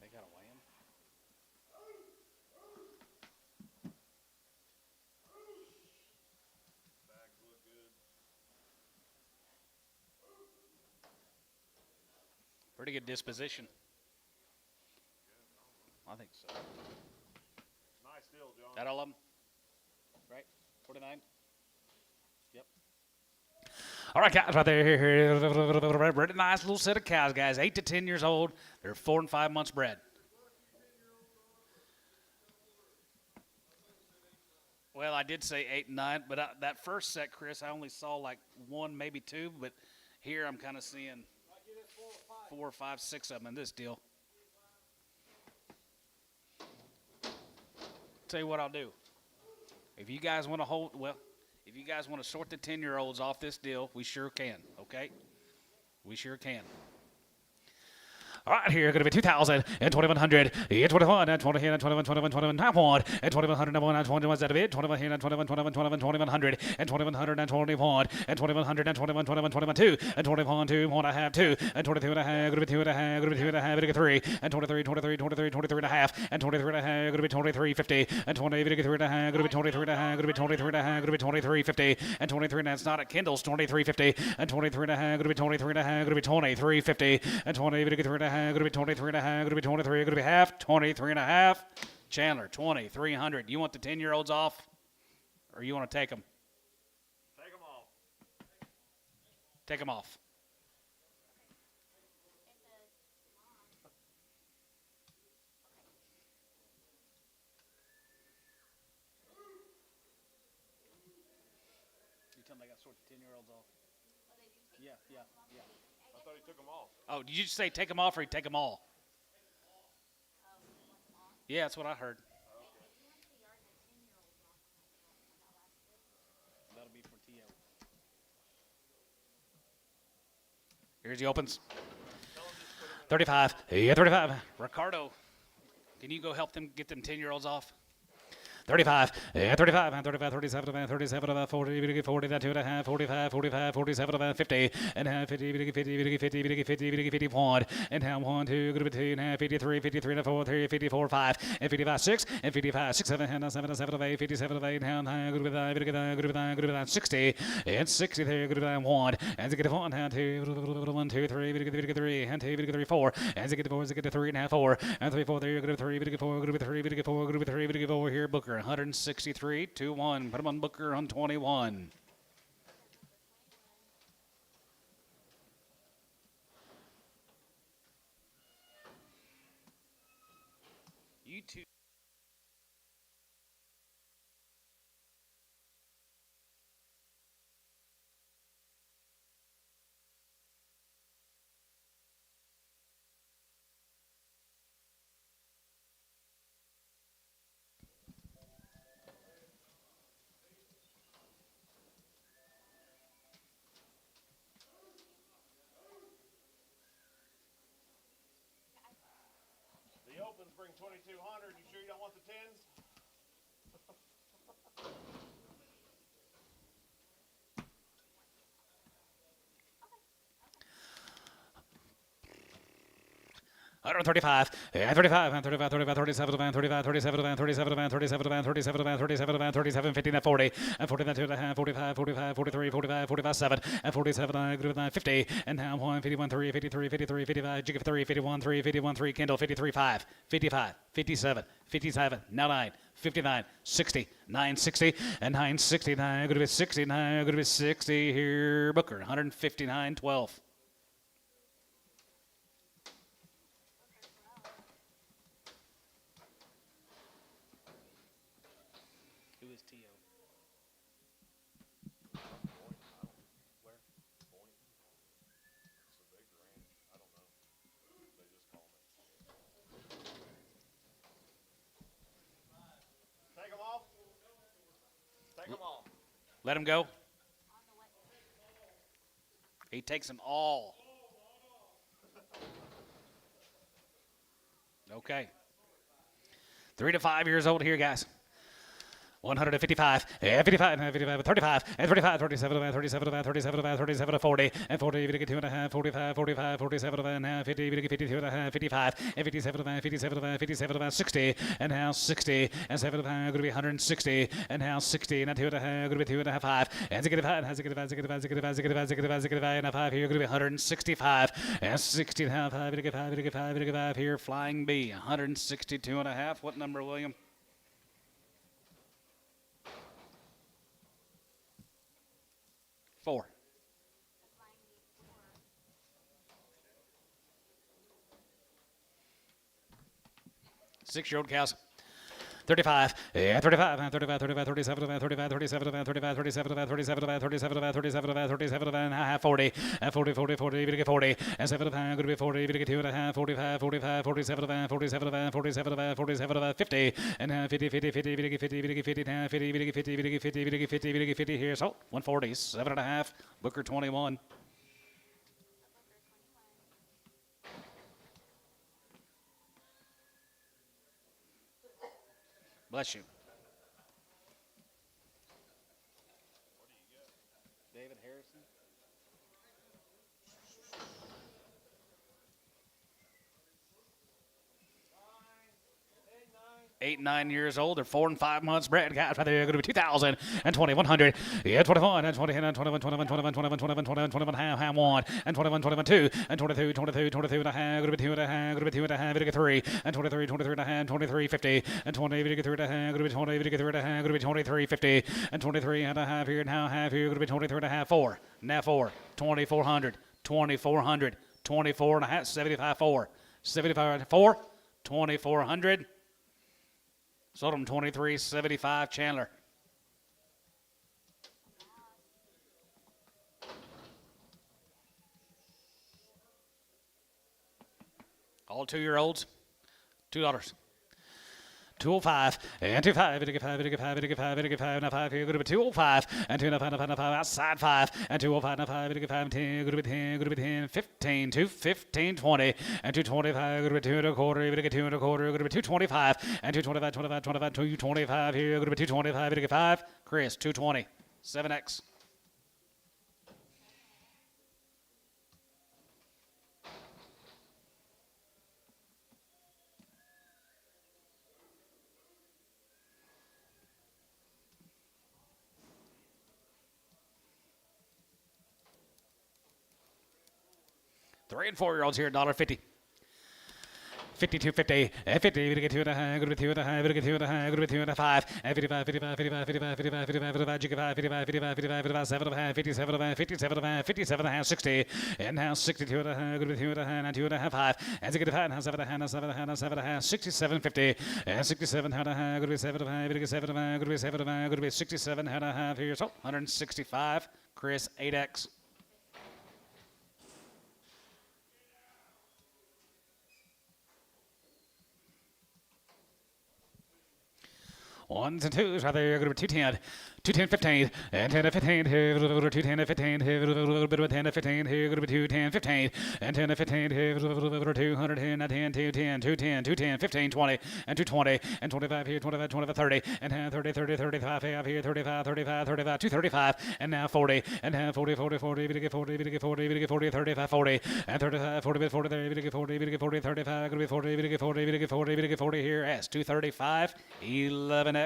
They got a weigh in. Bags look good. Pretty good disposition. I think so. Nice deal, John. That all of them? Right? 49? Yep. All right, guys, right there. Here. Pretty nice little set of cows, guys. 8 to 10 years old. They're 4 and 5 months bred. Well, I did say 8 and 9, but that first set, Chris, I only saw like 1, maybe 2. But here I'm kind of seeing 4, 5, 6 of them in this deal. Tell you what I'll do. If you guys want to if you guys want to sort the 10-year-olds off this deal, we sure can, okay? We sure can. All right, here, going to be 2,000 and 2,100, and 21, and 20, and 21, 21, 21, 21, and 2,100, and 21, is that of it? 21, and 21, 21, 21, 2,100, and 2,100, and 21, and 2,100, and 21, 21, 21, 2, and 21, 2, 1 and a half, 2, and 22 and a half, going to be 2 and a half, going to be 2 and a half, going to be 3, and 23, 23, 23, 23 and a half, and 23 and a half, going to be 23, 50, and 23 and a half, going to be 23 and a half, going to be 23 and a half, going to be 23, 50, and 23 and a half, it's not at Kindle's, 23, 50, and 23 and a half, going to be 23 and a half, going to be 23, 50, and 23 and a half, going to be 23 and a half, going to be 23, going to be half, 23 and a half. Chandler, 2,300. You want the 10-year-olds off, or you want to take them? Take them off. Take them off. You tell them they got to sort the 10-year-olds off. Yeah. I thought he took them off. Oh, did you just say take them off or take them all? Yeah, that's what I heard. That'll be for T.O. Here's the opens. 35. Yeah, 35. Ricardo, can you go help them get them 10-year-olds off? 35, yeah, 35, and 35, 37, 37, 40, 40, that 2.5, 45, 45, 47, 50, and half 50, 50, 50, 50, 50, 51, and half 1, 2, good 2, and half 53, 53, and 4, 3, 54, 5, and 55, 6, and 55, 6, 7, and 7, 7, 8, 57, 8, and good with that, good with that, 60, and 60 there, good with that 1, and get 1, and 2, 1, 2, 3, 3, and 2, 3, 4, and get 4, get 3, and half 4, and 3, 4, there, good 3, good 4, good 3, good 4, good 3, good 4 here, Booker. 163, 2-1. Put him on Booker on 21. You two. The opens bring 2,200. You sure you don't want the tens? Hundred 35, 35, 35, 35, 37, 35, 37, 37, 37, 37, 37, 37, 50, 40, and 49, 2.5, 45, 45, 43, 45, 45, 7, and 47, 50, and now 1, 51, 3, 53, 53, 55, jig of 3, 51, 3, 51, 3, Kindle, 53, 5, 55, 57, 57, now 9, 59, 60, 960, and 969, going to be 69, going to be 60 here, Booker, 159, 12. Who is T.O.? Where? Point. It's a big ranch. I don't know. They just call me. Take them off. Take them off. Let him go. He takes them all. Okay. 3 to 5 years old here, guys. 155, 55, 55, 35, and 35, 37, 37, 37, 37, 40, and 40, you get 2.5, 45, 45, 47, and now 50, you get 52.5, 55, and 57, 57, 57, 60, and now 60, and 75, going to be 160, and now 60, and 2.5, going to be 2.5, 5, and 65, and 65, 65, 65, 65, 65, 65, and 5 here, going to be 165, and 60, and 5, you get 5, you get 5, you get 5 here, flying B, 162.5. What number, William? Four. 6-year-old cows. 35, 35, 35, 35, 37, 35, 37, 35, 37, 37, 37, 37, 37, 40, 40, 40, 40, you get 40, and 75, going to be 40, you get 2.5, 45, 45, 47, 47, 47, 47, 50, and 50, 50, 50, you get 50, you get 50, 50, you get 50, you get 50, you get 50, you get 50 here, so 140, 7.5, Booker 21. Bless you. David Harrison. 8 and 9 years old. They're 4 and 5 months bred. Guys, right there, going to be 2,000 and 2,100. Yeah, 21 and 20 and 21, 21, 21, 21, 21, 21, 21, half 1 and 21, 22 and 22, 22, 22 and a half. Going to be 2 and a half. Going to be 2 and a half. Going to get 3 and 23, 23 and a half. 23, 50 and 20. Going to get 3 and a half. Going to be 20. Going to get 3 and a half. Going to be 23, 50 and 23 and a half here. Now half here. Going to be 23 and a half. 4. Now 4. 2,400. 2,400. 24 and a half. 75 4. 75 4. 2,400. Sold him 23.75 Chandler. All 2-year-olds, $2. 205 and 25, 25, 25, 25, 25, now 5 here, going to be 205 and 205, outside 5 and 205, now 5, 25, 10, going to be 10, going to be 10, 15, 2, 15, 20 and 225, going to be 2 and a quarter, going to get 2 and a quarter, going to be 225 and 225, 25, 25, 225 here, going to be 225, going to get 5, Chris, 220, 7X. Three and 4-year-olds here, $1.50. 52.50, 50, we get 2.5, good with 2.5, we get 2.5, good with 2.5, and 55, 55, 55, 55, 55, 55, 55, 55, 55, 55, 55, 7.5, 57.5, 57.5, 57.5, 60, and now 62.5, good with 2.5, and 2.5, 5, and 6.5, now 7.5, now 7.5, now 7.5, 67.50, and 67.5, good with 7.5, we get 7.5, good with 7.5, good with 67.5 here, so 165, Chris, 8X. Ones and twos right there. Going to be 210, 210, 15, and 10 to 15. Here, 210 to 15. Here, a little bit of 10 to 15. Here, going to be 210, 15, and 10 to 15. Here, 200, 10, 210, 210, 15, 20, and 220, and 25 here, 25, 25, 30, and 30, 30, 35 here, 35, 35, 35, 235, and now 40, and 40, 40, 40. We get 40, we get 40, we get 40, 35, 40, and 35, 40, 40 there. We get 40, we get 40, 35. Going to be 40, we get 40, we get 40, we get 40 here. S 235, 11X.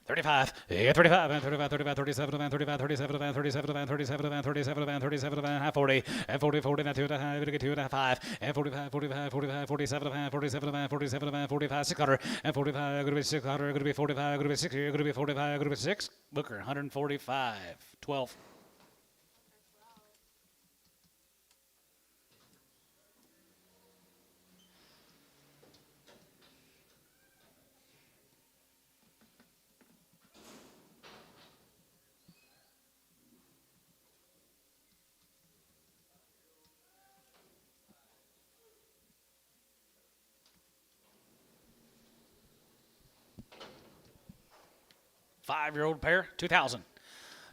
35, yeah, 35, and 35, 35, 37, and 35, 37, and 37, and 37, and 37, and 37, and 40, and 40, 40, and 2.5, we get 2.5, and 45, 45, 45, 47, and 47, and 47, and 45, 600, and 45, going to be 600, going to be 45, going to be 6 here, going to be 45, going to be 6, Booker, 145, 12. Five-year-old pair, 2,000.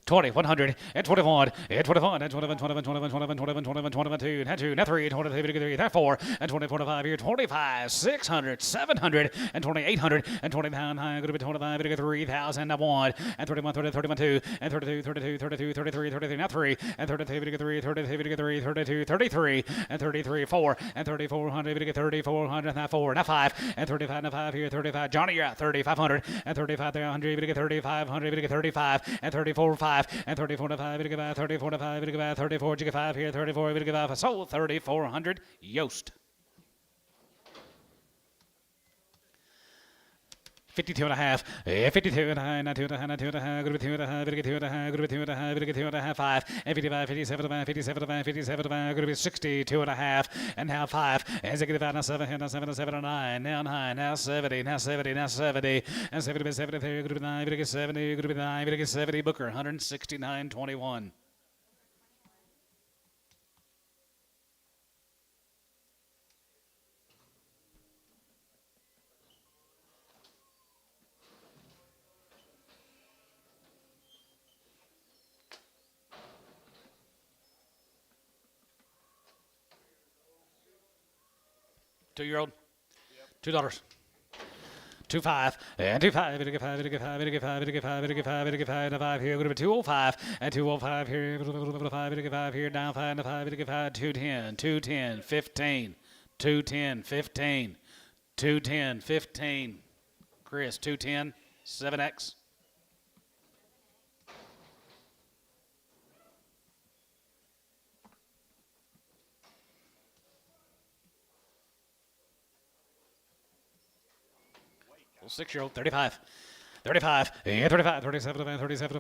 20, 100, and 21, and 21, and 21, 21, 21, 21, 21, 21, 21, 2, and 2, and 3, 23, and 4, and 20, 25 here, 25, 600, 700, and 2,800, and 29, high, going to be 25, and 3,000, and 1, and 31, 30, 31, 2, and 32, 32, 32, 33, 33, now 3, and 33, 3, 33, 3, 32, 33, and 33, 4, and 3,400, 3,400, now 4, now 5, and 35, now 5 here, 35, Johnny, you're at 3,500, and 35, 100, 3,500, 35, and 34, 5, and 34 to 5, 34 to 5, 34, 5 here, 34, 5, so 3,400, Yost. 52 and a half, 52 and a half, 2 and a half, 2 and a half, good with 2 and a half, good with 2 and a half, good with 2 and a half, good with 2 and a half, 5, and 55, 57, 57, 57, good with 62 and a half, and now 5, and 65, now 7, now 7, now 7, and 9, now 9, now 70, now 70, now 70, and 70, 73, good with 9, good with 70, good with 9, good with 70, Booker, 169.21. Two-year-old, $2. 2.5 and 2.5, 5 here, going to be 205 and 205 here, 5 here, down 5 and 5, 210, 210, 15, 210, 15, 210, 15, Chris, 210, 7X. Well, 6-year-old, 35. 35, yeah, 35, 37, 37, 37,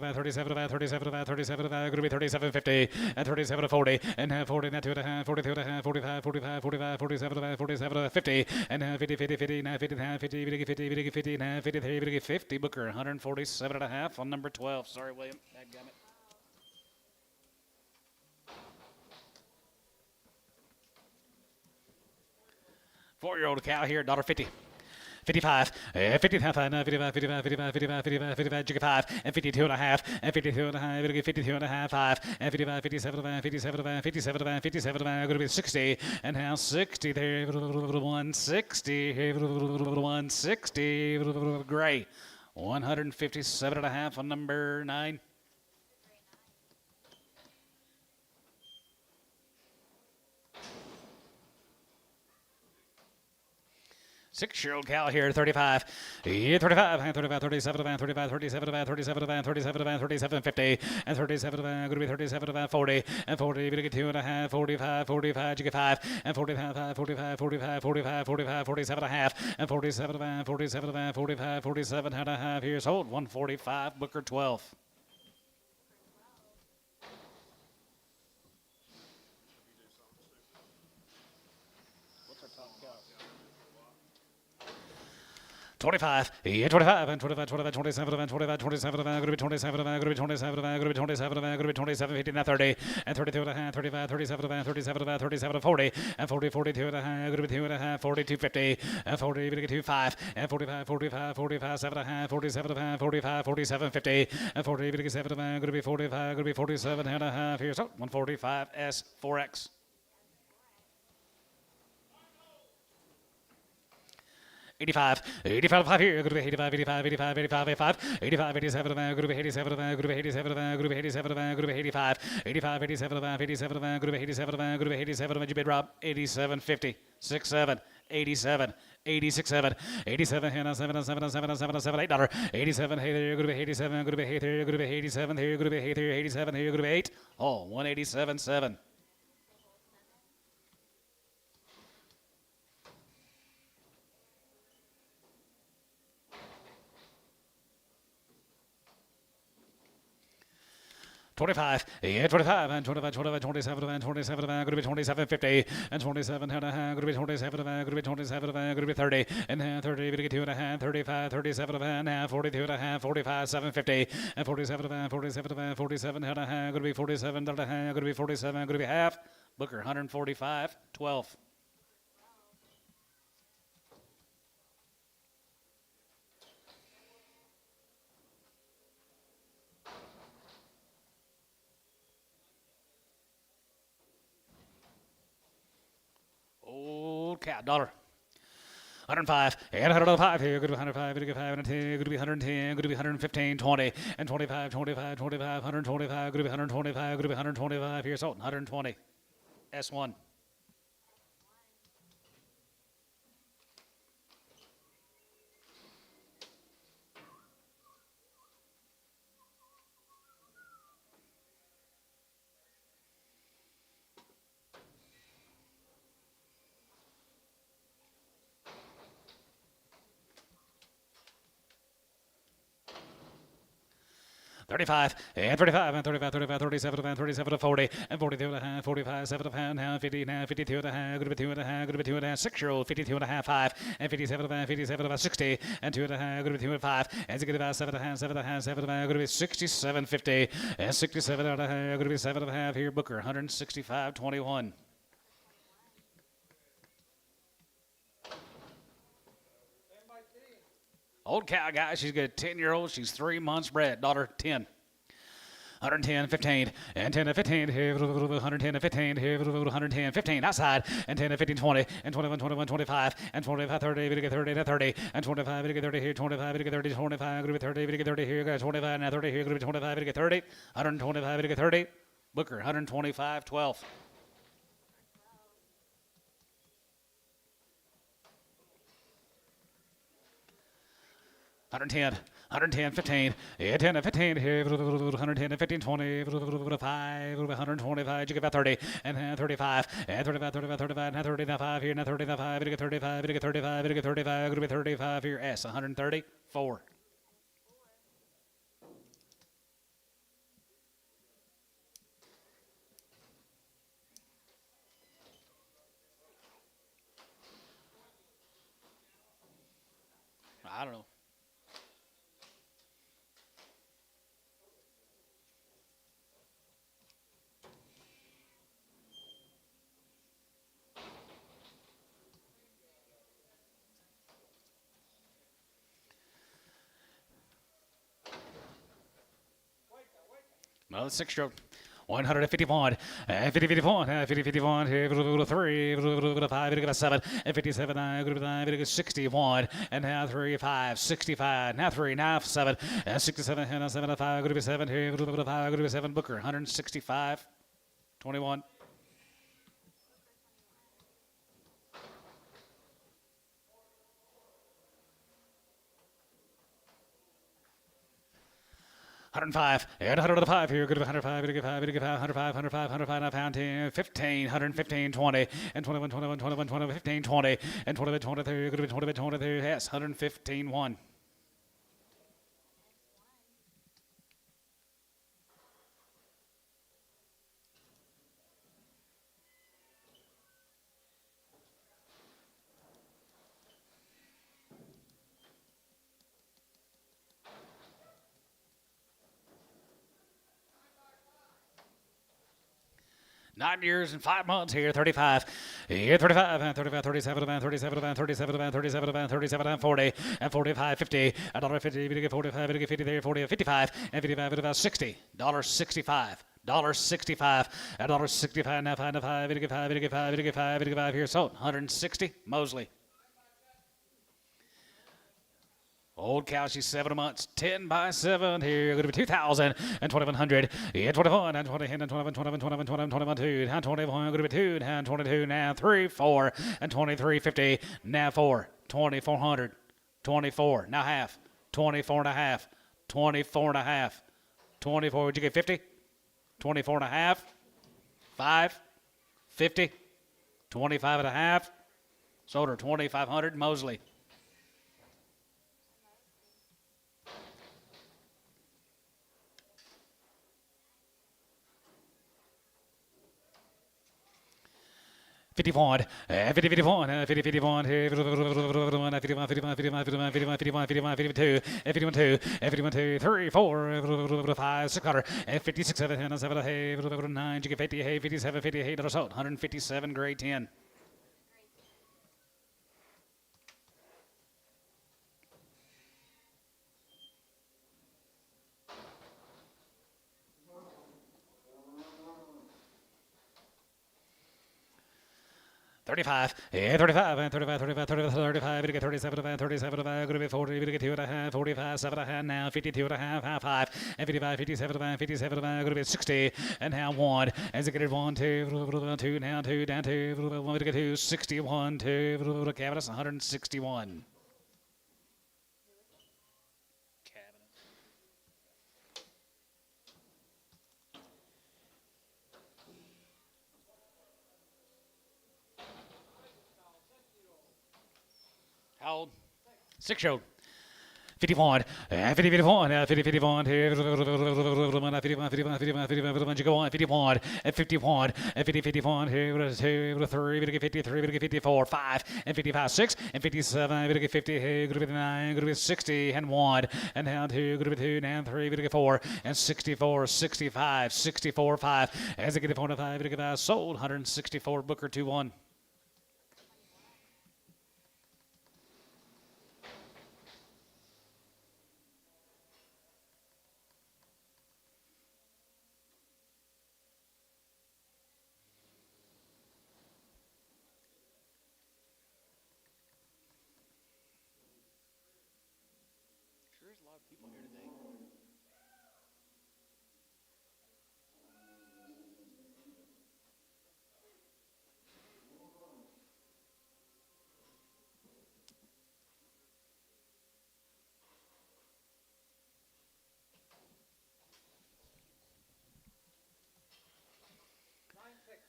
37, 37, going to be 37, 50, and 37 to 40, and 40, now 2 and a half, 42 and a half, 45, 45, 45, 47, 47, 50, and 50, 50, 50, now 50, 50, 50, 50, 50, now 53, 50, Booker, 147 and a half on number 12. Sorry, William. Dadgummit. Four-year-old cow here, $1.50. 55, 55, 55, 55, 55, 55, 55, 55, and 52 and a half, and 52 and a half, 52 and a half, 5, and 55, 57, 57, 57, 57, going to be 60, and now 60 there, 160, 160, gray, 157 and a half on number 9. 6-year-old cow here, 35. Yeah, 35, 35, 37, 35, 37, 37, 37, 37, 50, and 37, going to be 37, 40, and 40, you get 2.5, 45, 45, you get 5, and 45, 45, 45, 45, 45, 47 and a half, and 47, 47, 45, 47 and a half. Here's hold, 145, Booker 12. What's our top cow? 25, yeah, 25, and 25, 25, 27, and 25, 27, going to be 27, going to be 27, going to be 27, going to be 27, 50, and 30, and 32 and a half, 35, 37, 37, 37, 40, and 40, 42 and a half, going to be 2 and a half, 42, 50, and 40, going to get 2, 5, and 45, 45, 45, 7 and a half, 47 and a half, 45, 47, 50, and 40, going to get 7, going to be 45, going to be 47 and a half. Here's 145 S 4X. 85, 85, 5 here, good to be 85, 85, 85, 85, 85, 85, 87, good to be 87, good to be 87, good to be 87, good to be 85, 85, 87, 87, good to be 87, good to be 87, did you bid Rob? 87, 50, 6, 7, 87, 86, 7, 87, 7, 7, 7, 7, 7, $8, 87, hey there, good to be 87, good to be hey there, good to be 87, here, good to be hey there, 87, here, good to be 8, 187, 7. $25, yeah, 25, and 25, 25, 27, and 27, going to be 27, 50, and 27, and going to be 27, going to be 27, going to be 30, and 30, going to get 2 and a half, 35, 37, and a half, 42 and a half, 45, 750, and 47, 47, 47, and a half, going to be 47, and a half, going to be 47, going to be half. Booker, 145, 12. Old cow, $1. 105, and 105 here, good to be 105, good to be 5 and 10, good to be 110, good to be 115, 20, and 25, 25, 25, 125, good to be 125, good to be 125, here's Sultan, 120, S1. $35, and 35, and 35, 35, 37, and 37 to 40, and 42 and a half, 45, 7 and a half, now 50, now 52 and a half, good to be 2 and a half, good to be 2 and a half, 6-year-old, 52 and a half, 5, and 57 and a half, 57 about 60, and 2 and a half, good to be 2 and 5, and it's good about 7 and a half, 7 and a half, 7 and a half, good to be 67, 50, and 67 and a half, good to be 7 and a half here, Booker, 165, 21. Old cow guy, she's got a 10-year-old, she's 3 months bred, daughter 10. 110, 15, and 10 and 15, 110 and 15, 110, 15, outside, and 10 and 15, 20, and 21, 21, 25, and 25, 30, we get 30, and 30, and 25, we get 30 here, 25, we get 30, 25, we get 30, we get 30 here, 25, now 30 here, 25, we get 30, 125, we get 30, Booker, 125, 12. $110, 15, yeah, 10 and 15, 110 and 15, 20, 5, 125, you get about 30, and 35, and 35, 35, 35, now 35 here, now 35, we get 35, we get 35, we get 35, going to be 35 here, S, 134. I don't know. Well, 6-stroke. 151, 50, 51, 50, 51, 3, 5, 7, and 57, 9, 61, and now 3, 5, 65, now 3, now 7, and 67, and 7, 5, going to be 7, 5, going to be 7, Booker, 165, 21. 105, and 105 here, good 105, good 5, good 5, 105, 105, 105, now pound 10, 15, 115, 20, and 21, 21, 21, 21, 15, 20, and 20, 23, good 20, 23, yes, 115, 1. Nine years and 5 months here, 35. Here, 35, and 35, 37, and 37, and 37, and 37, and 37, and 40, and 45, 50, $1.50, we get 45, we get 50, 40, 55, and 55, about 60, $65. $65, $65 now, 5 to 5, we get 5, we get 5, we get 5, we get 5 here, so 160, Mosley. Old cow, she's 7 months, 10 by 7 here, going to be 2,000 and 2,100, yeah, 21 and 20, and 21, 21, 21, 21, 21, 2, and 21, going to be 2, and 22, now 3, 4, and 23, 50, now 4, 2,400, 24, now half, 24 and a half, 24 and a half, 24, would you get 50? 24 and a half, 5, 50, 25 and a half, sold her 2,500, Mosley. $51, $51, $51, $51, $51, $52, $51, 3, 4, 5, 600, $56, 7, 7, 9, you get 50, 57, 58, $157, grade 10. $35, yeah, 35, and 35, 35, 35, 35, we get 37, and 37, going to be 40, we get 2 and a half, 45, 7 and a half, now 52 and a half, half 5, and 55, 57, and 57, going to be 60, and now 1, as it get 1, 2, 2, now 2, down 2, 1, we get 2, 61, 2, cabinet, 161. How old? 6-year-old. 51, 50, 51, 50, 51, 51, 51, you go on, 51, 51, 50, 51, 2, 3, we get 53, we get 54, 5, and 55, 6, and 57, we get 50, going to be 9, going to be 60, and 1, and down 2, going to be 2, down 3, we get 4, and 64, 65, 64, 5, as they get 4 to 5, we get 5, sold, 164, Booker 2-1. There's a lot of people here today.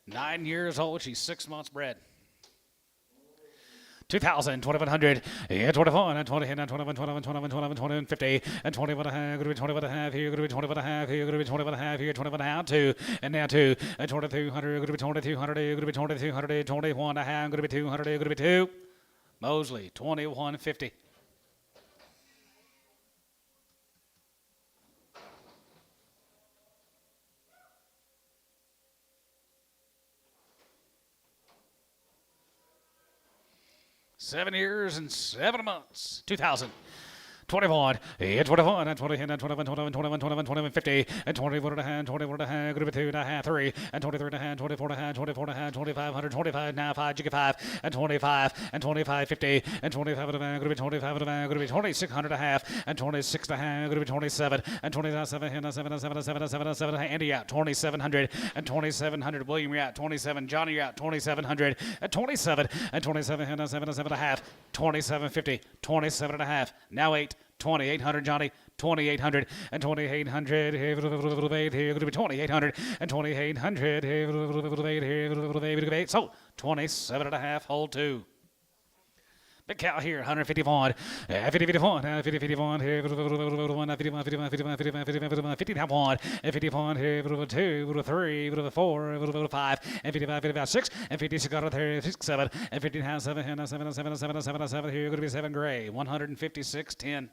Nine years old, she's 6 months bred. 2,000, 2,100, yeah, 21, and 20, and 21, 21, 21, 21, 21, 50, and 21 and a half, going to be 21 and a half here, going to be 21 and a half here, going to be 21 and a half here, 21 and a half, 2, and now 2, and 2,200, going to be 2,200, going to be 2,200, 21 and a half, going to be 200, going to be 2. Mosley, 2150. Seven years and 7 months. 2,000. 21, and 21, and 20, and 21, 21, 21, 21, 21, 50, and 21 and a half, 21 and a half, going to be 2 and a half, 3, and 23 and a half, 24 and a half, 24 and a half, 2,500, 25, now 5, you get 5, and 25, and 25, 50, and 25 and a half, going to be 25 and a half, going to be 2,600 and a half, and 26 and a half, going to be 27, and 27, and 7, and 7, and 7, and 7, and 7, Andy out, 2,700, and 2,700, William, you're out, 27, Johnny, you're out, 2,700, and 27, and 27, and 7, and 7 and a half, 2,750, 27 and a half, now 8, 2,800, Johnny, 2,800 and 2,800 here, here, going to be 2,800 and 2,800 here, so 27 and a half, hold 2. Big cow here, 151, 51, 51 here, 51, 51, 51, 51, 51, 51, 51 here, 2, 3, 4, 5, and 55, 55, 6, and 56, got it there, 6, 7, and 15, 7, 7, 7, 7, 7, 7, here, going to be 7 gray, 156, 10.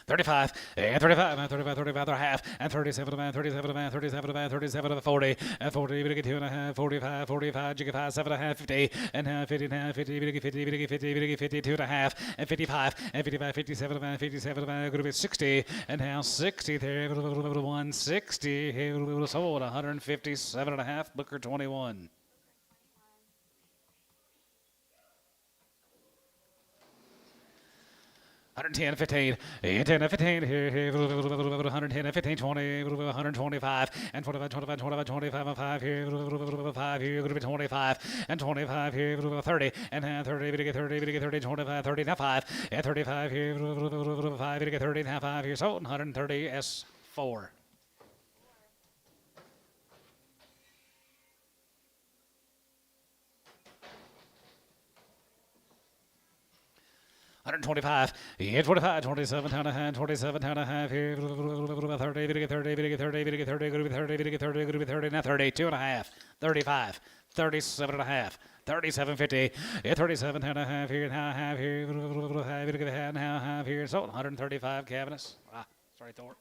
$35 and 35 and 35, 35 and a half and 37 and 37 and 37 and 37 and 40 and 40, you get 2.5, 45, 45, you get 5, 7.5, 50 and 50 and 50, you get 50, you get 50, you get 52 and a half and 55 and 55, 57 and 57 and going to be 60 and now 60 there, 160 sold 157 and a half, Booker 21. $110, 15, 10, 15, here, 110, 15, 20, 125, and 25, 25, 25, 25, and 5 here, 5 here, going to be 25, and 25 here, 30, and 30, we get 30, we get 30, 25, 30, now 5, and 35 here, 5, we get 30, now 5 here, so 130, S4. $125, 25, 27 and a half, 27 and a half here, 30, we get 30, we get 30, we get 30, going to be 30, we get 30, going to be 30, now 32 and a half, 35, 37 and a half, 37.50, 37 and a half here, now half here, we get now half here, so 135 cabinets. Sorry, Thor.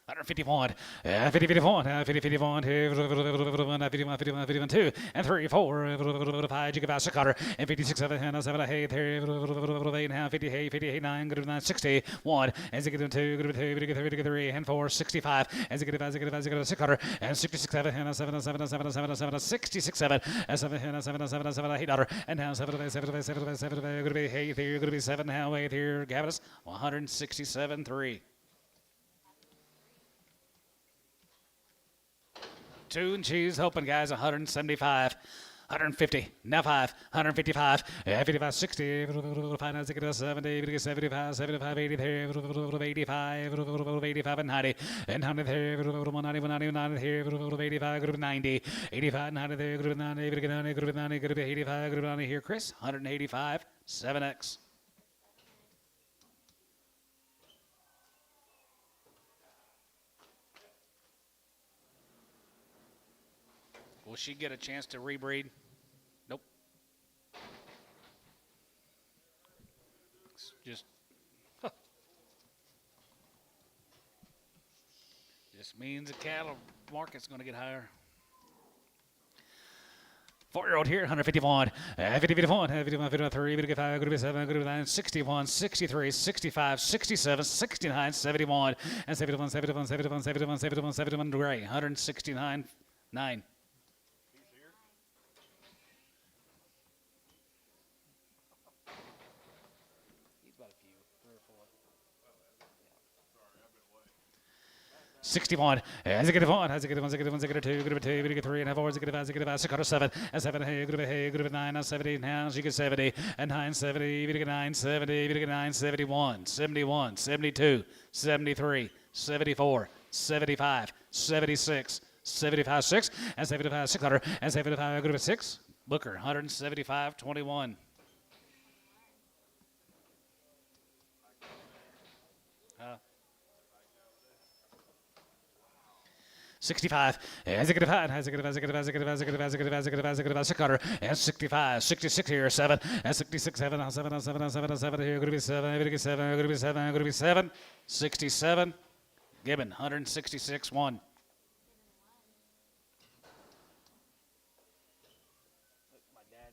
$151, 50, 51, 50, 51, 51, 51, 51, 2, and 3, 4, 5, you get about 600, and 56, 7, 7, 8, 8, now 58, 58, 9, good 9, 60, 1, and 2, good 2, good 3, and 4, 65, and 600, and 66, 7, 7, 7, 7, 7, 7, 66, 7, and 7, 7, 7, 7, $8, and now 7, 7, 7, 7, going to be 8 here, going to be 7, now 8 here, cabinets, 167, 3. 2 and cheese, hoping guys, 175, 150, now 5, 155, 55, 60, 70, 75, 75, 80, 85, 85, and 90, and 100 there, 190, 90 here, 85, 90, 85, 90 there, 90, 90, 85, 90 here, Chris, 185, 7X. Will she get a chance to rebreed? Nope. It's just means the cattle market's going to get higher. 4-year-old here, 151, 50, 51, 51, 53, 55, 57, 59, 61, 63, 65, 67, 69, 71, and 71, 71, 71, 71, 71, 71, gray, 169, 9. $61, as a good one, as a good one, as a good one, as a good two, good two, good 3 and 4, as a good 5, as a good 5, 607, and 7, hey, good 9, 70, now she gets 70, and 970, you get 970, you get 971, 71, 72, 73, 74, 75, 76, 75, 6, and 75, 600, and 75, good 6, Booker, 175, 21. 65, as a good as a good as a good as a good as a good as a good as a good as a good as a cutter, and 65, 66 here, 7, and 66, 7, 7, 7, 7, 7 here, going to be 7, going to be 7, going to be 7, going to be 7, 67, Gibbon, 166, 1. My dad.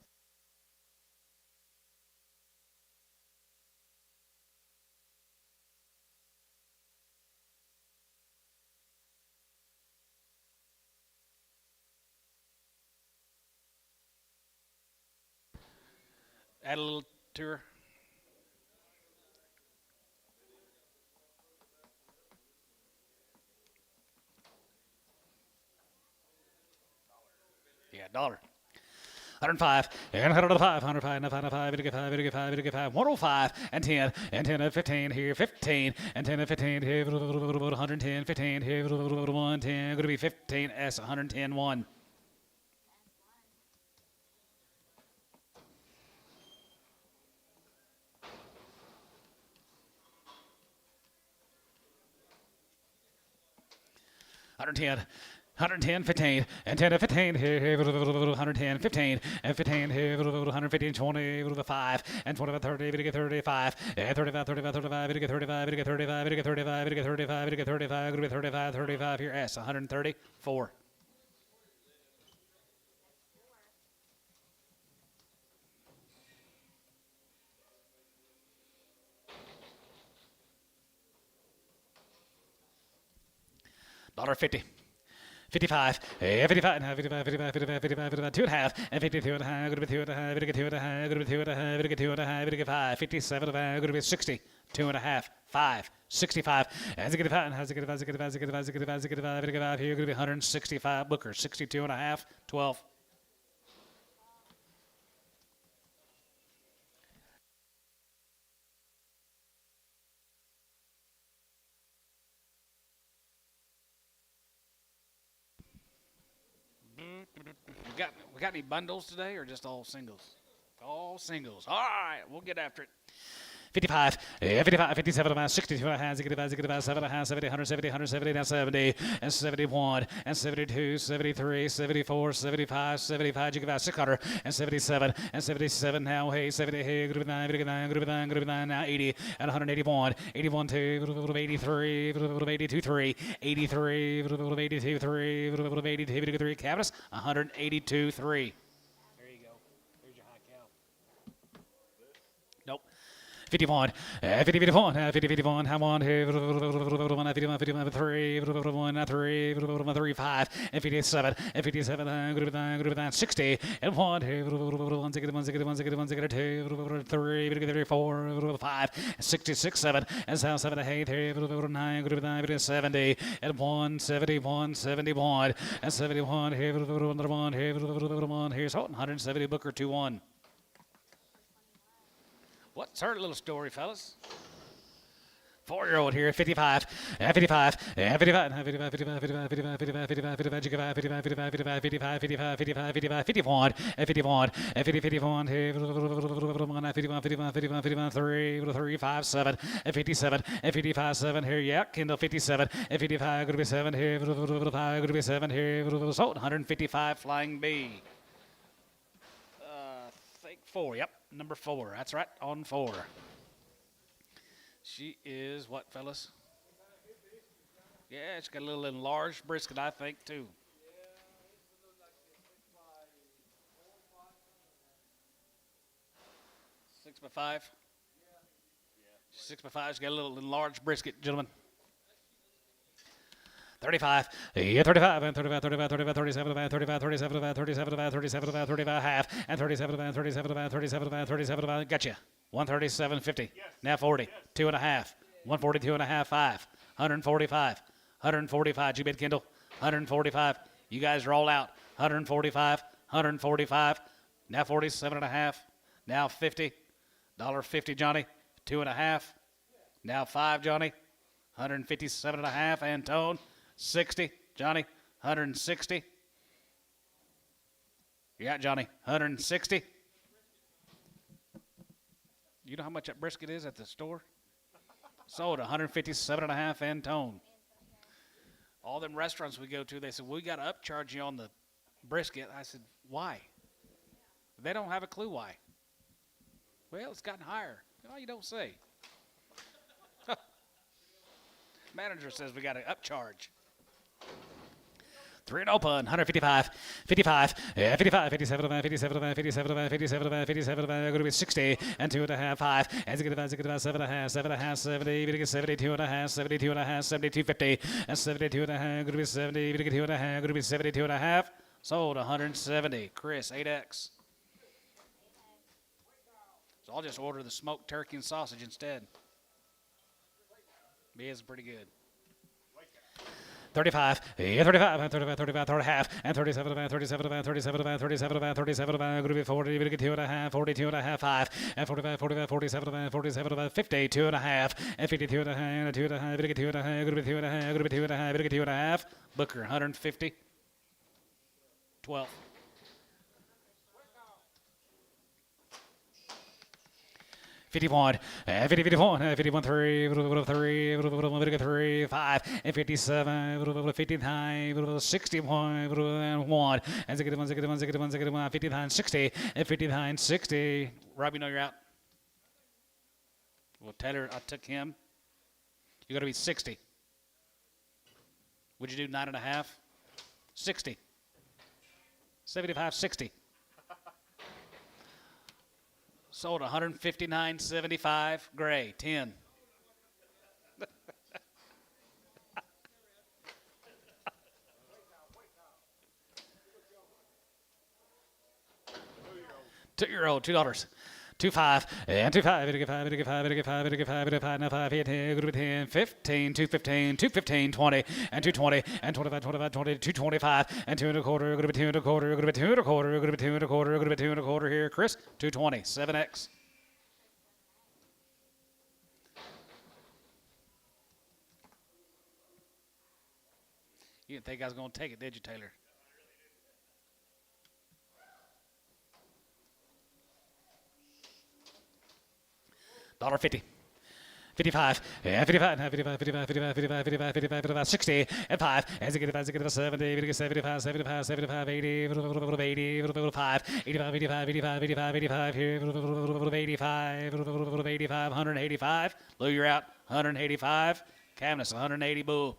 Add a little tour. Yeah, dollar. 105, and 105, 105, 105, 105, and 10, and 10, and 15, here, 15, and 10, and 15, here, 110, 15, here, 110, going to be 15, S, 110, 1. $110, 110, 15, and 10 and 15, here, 110, 15, and 15, here, 115, 20, 5, and 25, 30, 35, and 35, 35, 35, 35, 35, 35, 35, 35, 35, 35, 35, here, S, 134. $1.50. 55, 55, 55, 55, 55, 55, 2 and a half, and 52 and a half, going to be 2 and a half, going to be 2 and a half, going to be 2 and a half, going to be 2 and a half, going to be 5, 57 and a half, going to be 60, 2 and a half, 5, 65, as a good 5, as a good 5, as a good 5, as a good 5, as a good 5, as a good 5, as a good 5, here, going to be 165, Booker, 62 and a half, 12. We got any bundles today or just all singles? All singles. All right, we'll get after it. 55, 55, 57, 62 and a half, 65, 7 and a half, 70, 170, 170, now 70, and 71, and 72, 73, 74, 75, 75, you give out 600, and 77, and 77, now, hey, 70, hey, group 9, group 9, group 9, group 9, now 80, and 181, 81, 2, 83, 82, 3, 83, 82, 3, 82, 3, Cavus, 182, 3. There you go. There's your high cow. Nope. 51, 50, 51, 50, 51, how on here, 51, 51, 3, 1, 3, 3, 5, and 57, and 57, group 9, 60, and 1, 1, 2, 3, 4, 5, 66, 7, and 7, 8, 9, group 9, 70, and 1, 71, 71, and 71, here, 1, here's 170, Booker, 2, 1. What's her little story, fellas? 4-year-old here, 55, 55, 55, 55, 55, 55, 55, 55, 55, 55, 55, 55, 55, 55, 55, 51, 51, 50, 51, 51, 51, 51, 51, 3, 5, 7, 57, 55, 7 here, yeah, Kindle 57, 55, going to be 7 here, 5, going to be 7 here, so 155 Flying B. I think 4, yep. Number 4. That's right, on 4. She is what, fellas? Yeah, she's got a little enlarged brisket, I think, too. 6 by 5? 6 by 5. She's got a little enlarged brisket, gentlemen. 35, yeah, 35, and 35, 35, 35, 37, 35, 37, 37, 37, 35, half, and 37, 37, 37, 37, gotcha. 137.50. Now 40, 2 and a half, 142 and a half, 5, 145, 145. You bid, Kindle, 145. You guys roll out, 145, 145. Now 47 and a half. Now 50, $1.50, Johnny, 2 and a half. Now 5, Johnny, 157 and a half, Antone. 60, Johnny, 160. You got Johnny, 160. You know how much that brisket is at the store? Sold 157 and a half Antone. All them restaurants we go to, they said, we got to upcharge you on the brisket. I said, why? They don't have a clue why. Well, it's gotten higher. Oh, you don't say. Manager says we got to upcharge. 3 and open, 155, 55, 55, 57, 57, 57, 57, 57, going to be 60, and 2.5, 5, and 7.5, 7.5, 70, 72 and a half, 72 and a half, 72, 50, and 72 and a half, going to be 70, 2 and a half, going to be 72 and a half, Sold 170. Chris, 8X. So I'll just order the smoked turkey and sausage instead. It is pretty good. 35, 35, 35, 35, 35, and 37, 37, 37, 37, 37, going to be 40, 2 and a half, 42 and a half, 5, and 45, 45, 47, 47, 50, 2 and a half, and 52 and a half, and 2 and a half, 2 and a half, going to be 2 and a half, going to be 2 and a half, 2 and a half. Booker, 150. 12. 51, 50, 51, 51, 3, 3, 5, and 57, 59, 61, 1, and 61, 59, 60, and 59, 60. Rob, you know you're out. Well, Taylor, I took him. You're going to be 60. Would you do 9.5? 60. 75, 60. Sold 159.75. Gray, 10. Two-year-old, $2. 2.5 and 2.5, 5, 5, 5, 5, 10, 15, 215, 215, 20 and 220 and 25, 25, 20, 225 and 2 and a quarter. Going to be 2 and a quarter. Going to be 2 and a quarter. Going to be 2 and a quarter. Going to be 2 and a quarter here. Chris, 220, 7X. You didn't think I was going to take it, did you, Taylor? $1.50. 55, and 55, 55, 55, 55, 55, 55, 55, 55, 60, and 5, and 75, 70, 75, 75, 75, 80, 80, 85, 85, 85, 85, 85, 85, here, 85, 85, 185. Lou, you're out. 185. Cavness, 180. Bull.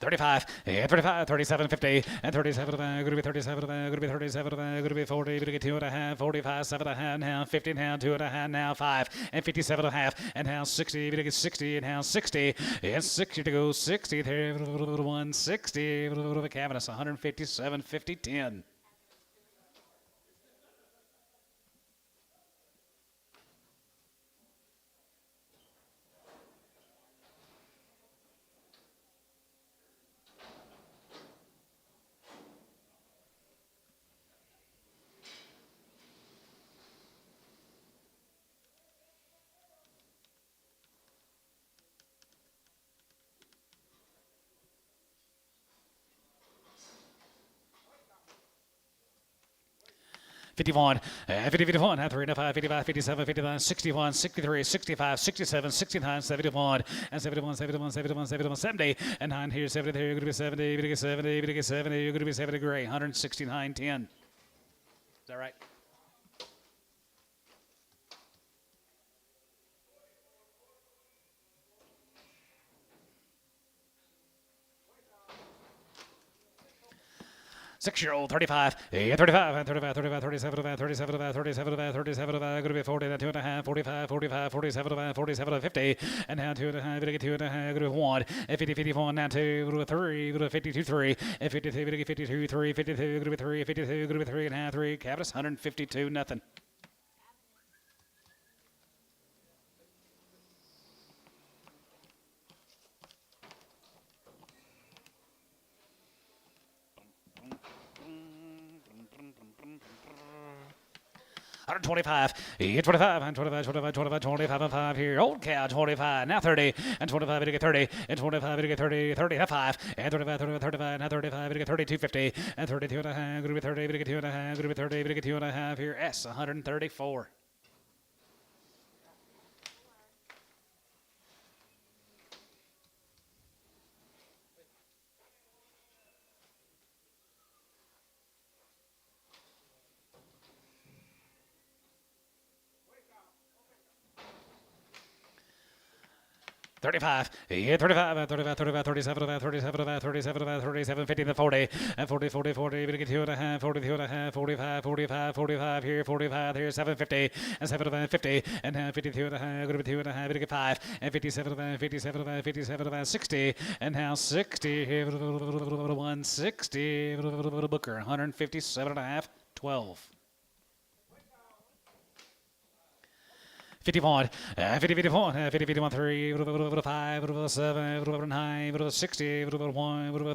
35, and 35, 37, 50, and 37, going to be 37, going to be 37, going to be 40, going to get 2 and a half, 45, 7 and a half, now 50 and a half, 2 and a half, now 5, and 57 and a half, and now 60, going to get 60, and now 60, and 60 to go, 60, there, 160, Cavness, 157, 50, 10. $51, 50, 51, 3 and 5, 55, 57, 59, 61, 63, 65, 67, 69, 71, and 71, 71, 71, 71, 70, and 9 here, 70 there, you're going to be 70, you're going to get 70, you're going to get 70, you're going to be 70 gray, 169.10. Is that right? Six-year-old, 35, 35, 35, 35, 37, 37, 37, 37, going to be 40, 2 and a half, 45, 45, 47, 47, 50, and now 2 and a half, going to get 2 and a half, going to be 1, and 50, 51, now 2, going to be 3, going to be 52, 3, and 52, going to get 52, 3, 52, going to be 3, 52, going to be 3 and a half, 3, Cavness, 152, nothing. 125. 25. 125. 25. 25. 25 and 5 here. Old cow. 25. Now 30. And 25. It'll get 30. And 25. It'll get 30. 30 and 5. And 35. 35. 35. Now 35. It'll get 32. 50. And 32 and a half. Going to be 30. It'll get 2 and a half. Going to be 30. It'll get 2 and a half here. S. 134. $35. Yeah, 35, 35, 35, 37, 37, 37, 37, 50, 40, and 40, 40, 40, we get 2 and a half, 42 and a half, 45, 45, 45 here, 45 here, 750, and 75, 50, and 52 and a half, going to be 2 and a half, we get 5, and 57, 57, 57, 60, and now 60 here, 160, Booker, 157 and a half, 12. 51, 50, 51, 50, 51, 3, 5, 7, 9, 60, 1,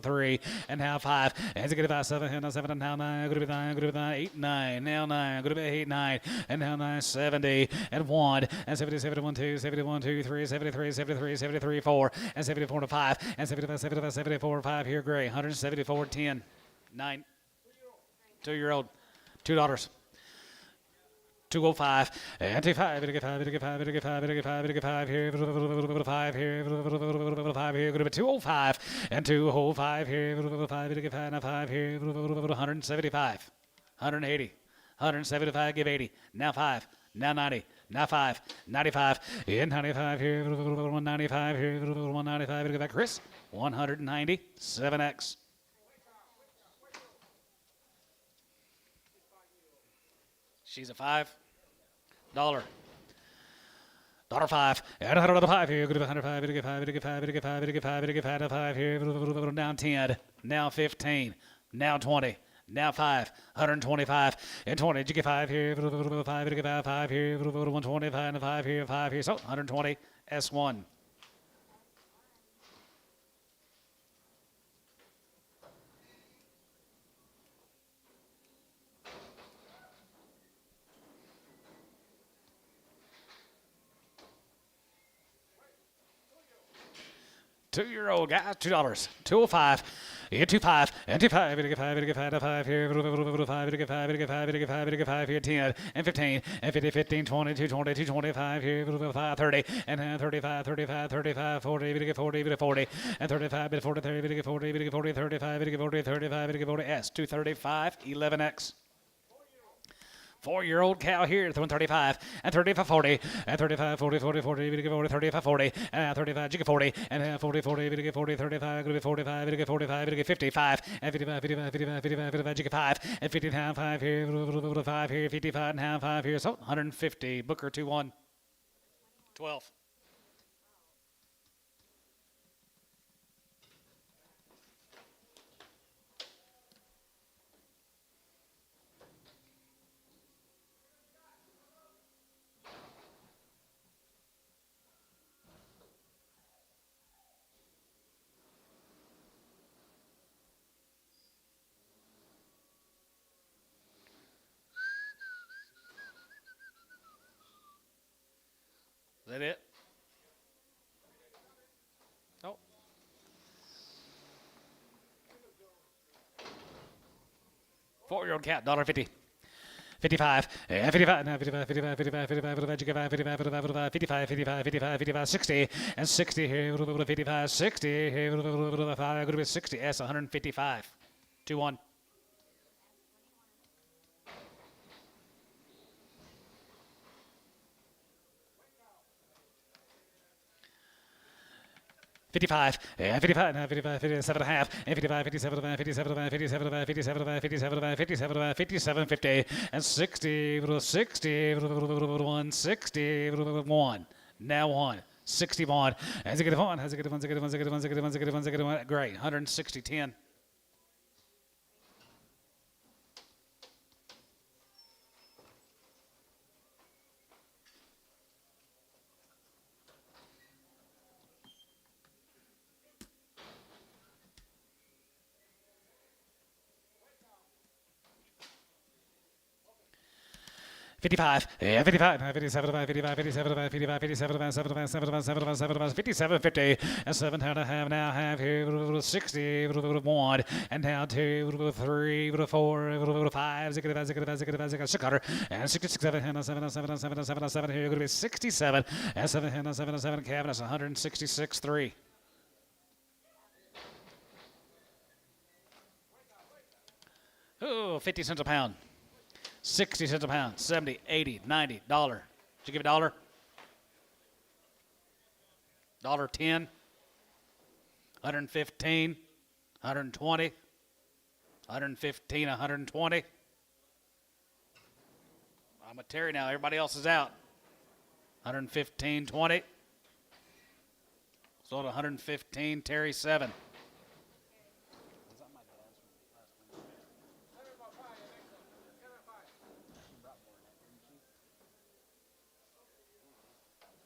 3, and now 5, and to get about 7, and now 7, and now 9, going to be 9, going to be 9, 8, 9, now 9, going to be 8, 9, and now 9, 70, and 1, and 70, 71, 2, 71, 2, 3, 73, 73, 73, 4, and 74 to 5, and 75, 75, 74, 5 here, Gray, 174, 10, 9, 2-year-old, $2. 205, and 5, it'll get 5, it'll get 5, it'll get 5, it'll get 5, it'll get 5 here, 5 here, 5 here, going to be 205, and 205 here, 5, it'll get 5, now 5 here, 175, 180, 175, give 80, now 5, now 90, now 5, 95, and 95 here, 195 here, 195, it'll get back, Chris, 190, 7X. She's a $5. $5, and $105 here, go to 105, it'll get 5, it'll get 5, it'll get 5, it'll get 5, it'll get 5, now 5 here, down 10, now 15, now 20, now 5, 125, and 20, did you get 5 here, 5, it'll get 5 here, 125, and 5 here, so 120, S1. Two-year-old guy, $2. 205. Yeah, 25 and 25. It'll get 5. It'll get 5 to 5 here. 5. It'll get 5. It'll get 5. It'll get 5. It'll get 5 here. 10 and 15 and 50, 15, 20, 220, 225 here. 5, 30 and 35, 35, 35, 40. It'll get 40. It'll get 40 and 35. It'll 40, 30. It'll get 40. It'll get 40, 35. It'll get 40, 35. It'll get 40. S 235, 11X. 4-year-old cow here, 135, and 35, 40, and 35, 40, 40, 40, we get 40, 35, 40, and 35, you get 40, and 40, 40, we get 40, 35, going to be 45, we get 45, we get 55, and 55, 55, 55, 55, 55, you get 5, and 55, 5 here, 5 here, 55, and half 5 here, so 150, Booker 2-1, 12. Is that it? Oh. Four-year-old cat, $1.50. 55, 55, 55, 55, 55, 55, 55, 55, 55, 55, 55, 55, 55, 60, and 60 here, 55, 60 here, 5, going to be 60, S, 155, 2-1. 55, 55, 55, 57 and a half, and 55, 57, 57, 57, 57, 57, 57, 57, 50, and 60, 60, 160, 1. Now 1. 61. Has it get 1? Has it get 1? Has it get 1? Has it get 1? Has it get 1? Has it get 1? Has it get 1? Great. 160, 10. 55, yeah, 55, 57, 55, 57, 55, 57, 75, 75, 75, 75, 57, 50, and 7 and a half, now half here, 60, 1, and now 2, 3, 4, 5, 600, and 66, 7, and 7, 7, 7, 7, 7, here, going to be 67, and 7, and 7, 7, cabinets, 166, 3. Oh, 50 cents a pound. 60 cents a pound, 70, 80, 90, dollar. Did you give a dollar? $1.10, 115, 120, 115, 120. I'm a Terry now. Everybody else is out. 115, 20. Sold 115, Terry 7.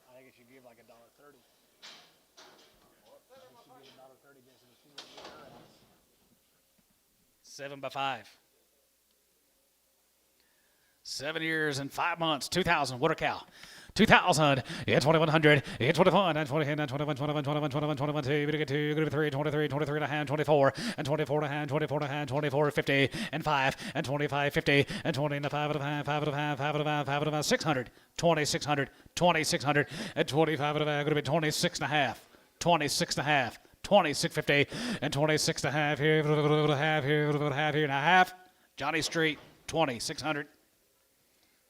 I think it should give like $1.30. $7 by 5. 7 years and 5 months. 2,000. What a cow. 2,000. Yeah, 2,100. Yeah, 21. And 20. And 21. 21. 21. 21. 21. 2. Gonna get 2. Gonna be 3. 23. 23 and a half. 24. And 24 and a half. 24 and a half. 24. 50. And 5. And 25. 50. And 20 and a 5 and a half. 5 and a half. 5 and a half. 5 and a half. 600. 2,600. 2,600. And 25 and a half. Gonna be 26 and a half. 26 and a half. 26.50 and 26 and a half here. Half here. Half here and a half. Johnny Street. 2,600.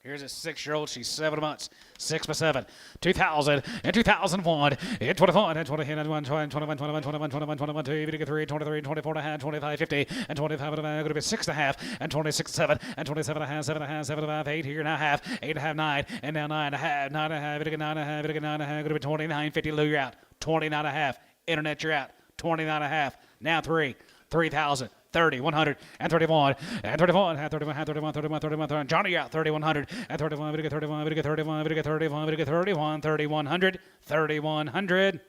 Here's a 6-year-old. She's 7 months. 6 by 7. 2,000 and 2001. And 21 and 20 and 21, 21, 21, 21, 21, 21, 2, 23, 23, 24 and a half, 25, 50, and 25 and a half. Going to be 6 and a half, and 26, 7, and 27 and a half, 7 and a half, 7 and a half, 8 here and a half, 8 and a half, 9, and now 9 and a half, 9 and a half, 9 and a half, 9 and a half. Going to be 29, 50. Lou, you're out. 29 and a half. Internet, you're out. 29 and a half. Now 3. 3,000. 30, 100, and 31, and 31, and 31, and 31, 31, 31, 31. Johnny out, 3,100, and 31, we get 31, we get 31, we get 31, we get 31, 3,100, 3,100.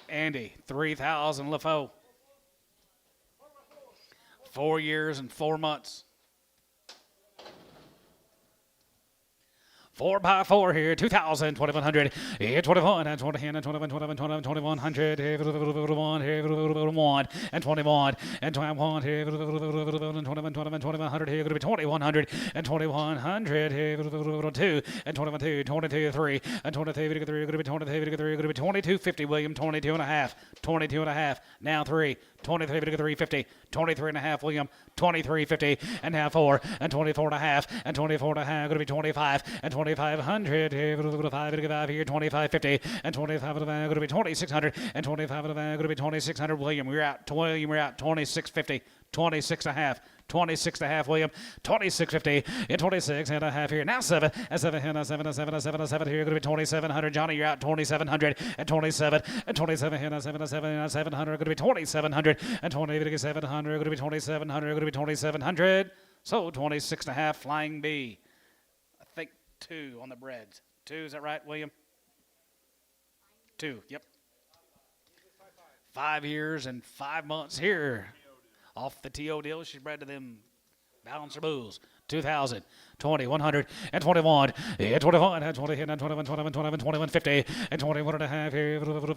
Andy, 3,000, LaFoe. 4 years and 4 months. 4 by 4 here, 2,000, 2,100, 21, and 20, and 21, 21, 21, 2,100, 1, and 21, and 21, 21, 21, 2,100, here, going to be 2,100, and 2,100, 2, and 22, 22, 3, and 22, 3, going to be 22, 3, going to be 22.50, William, 22 and a half, 22 and a half, now 3, 23, 350, 23 and a half, William, 23.50, and now 4, and 24 and a half, and 24 and a half, going to be 25, and 2,500, 5 here, 25.50, and 25 and a half, going to be 2,600, and 25 and a half, going to be 2,600, William, we're out, 26.50, 26 and a half, 26 and a half, William, 26.50, and 26 and a half here, now 7, and 7, and 7, and 7, and 7, and 7 here, going to be 2,700, Johnny, you're out, 2,700, and 27, and 27, and 7, and 7, and 700, going to be 2,700, and 2700, going to be 2,700, going to be 2,700, so 26 and a half, Flying B, I think 2 on the breads, 2, is that right, William? 2, yep. 5 years and 5 months here. Off the TO deal, she's bred to them balancer bulls. 2,000, 20, 100, and 21, and 21, and 20, and 21, 21, 21, 21, 50, and 21 and a half,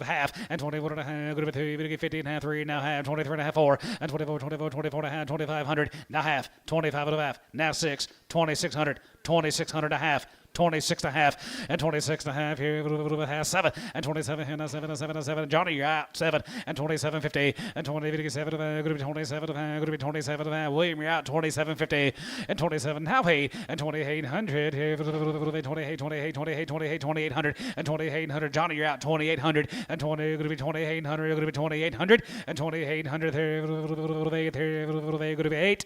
half, and 21 and a half, going to be 2, 50 and a half, 3, now half, 23 and a half, 4, and 24, 24, 24 and a half, 2,500, now half, 25 and a half, now 6, 2,600, 2,600 and a half, 26 and a half, and 26 and a half here, half, 7, and 27, and 7, and 7, and 7, Johnny, you're out, 7, and 27.50, and 20.57, going to be 27, going to be 27, William, you're out, 27.50, and 27, now 8, and 2,800, 28, 28, 28, 28, 2,800, and 2,800, Johnny, you're out, 2,800, and 20, going to be 2,800, going to be 2,800, and 2,800, going to be 8,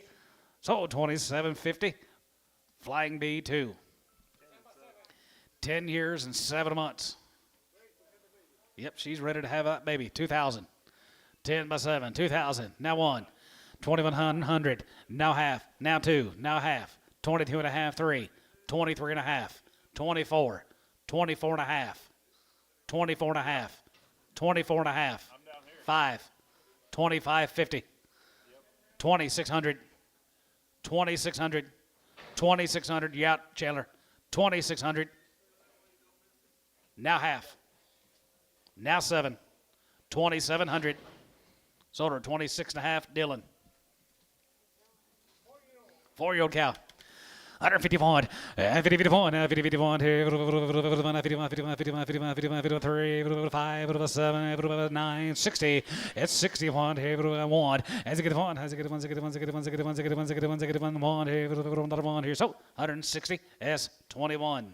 so 27.50, Flying B 2. 10 years and 7 months. Yep, she's ready to have that baby. 2,000. 10 by 7. 2,000. Now 1. 2,100. Now half. Now 2. Now half. 22 and a half. 3. 23 and a half. 24. 24 and a half. 24 and a half. 24 and a half. 5. 25.50. 2,600. 2,600. 2,600. You out, Chandler. 2,600. Now half. Now 7. 2,700. Sold her 26 and a half. Dylan. 4-year-old cow. 151, 51, 51, 5, 9, 60. It's 61, 1. As it gets one, as it gets one, here. So 160 S21.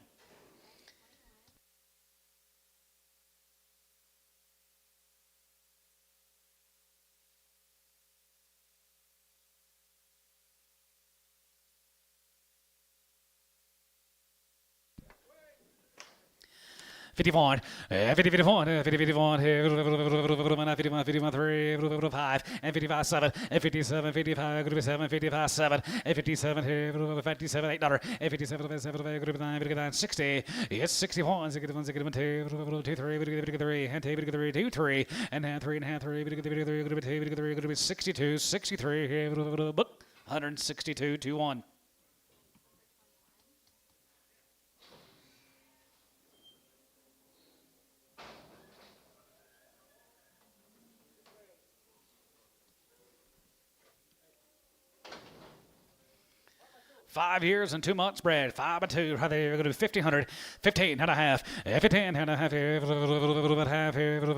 $51, $51, $51, $51, 3, $5, and 55, 7, and 57, 55, 7, 55, 7, and 57, $57, $8, and 57, 7, 9, 60. It's 61, 61, 2, 3, 3, and 2, 3, and 3, and 3, 62, 63, 162, 2, 1. Five years and 2 months bred. 5 by 2. Right there. You're going to be 1,500. 15 and a half. 15 and a half. Half. Half here. You're going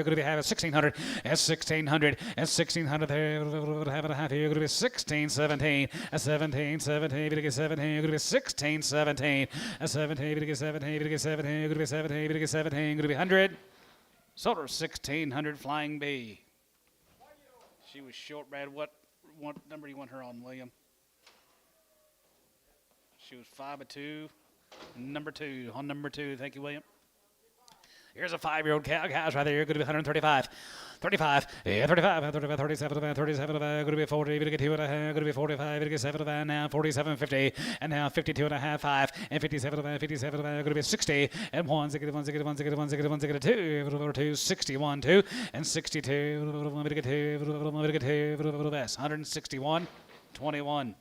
to be having 1,600. And 1,600. And 1,600 there. Half and a half here. You're going to be 16, 17. 17, 17. You're going to get 17. You're going to be 16, 17. 17. You're going to get 17. You're going to get 17. You're going to be 17. You're going to get 17. You're going to be 100. Sold her 1,600 Flying Bee. She was short bred. What number do you want her on, William? She was 5 by 2. Number 2. On number 2. Thank you, William. Here's a 5-year-old cow. Cows right there. You're going to be 135. 35. Yeah, 35. 35. 37. 37. Going to be 40. You're going to get 2 and a half. Going to be 45. You're going to get 7. Now 47. 50. And now 52 and a half. 5. And 57. 57. Going to be 60. And 1. 1. 2. 2. 61. 2. And 62. 161. 21.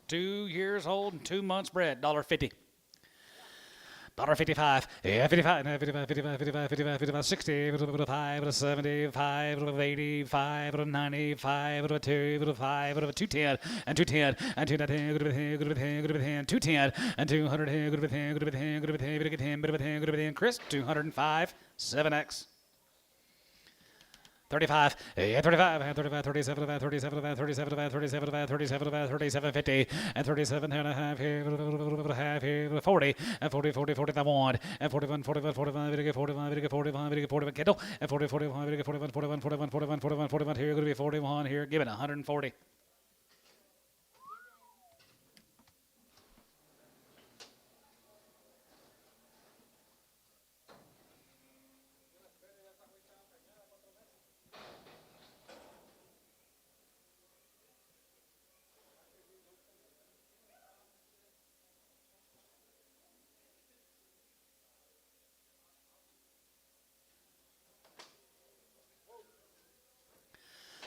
$2 years old and 2 months bred. $1.50. $1.55. Yeah, 55. 55. 55. 55. 55. 55. 60. 5. 75. 85. 95. 2. 5. 210. And 210. And 210. 210. And 200. 10. Chris. 205. 7X. 35, yeah, 35, 35, 37, 37, 37, 37, 37, 37, 50, and 37 and a half here, 40, and 40, 40, 41, and 41, 41, 45, 45, 45, 45, Kendall, and 40, 41, 41, 41, 41, 41, 41, 41, here, going to be 41 here, give it 140.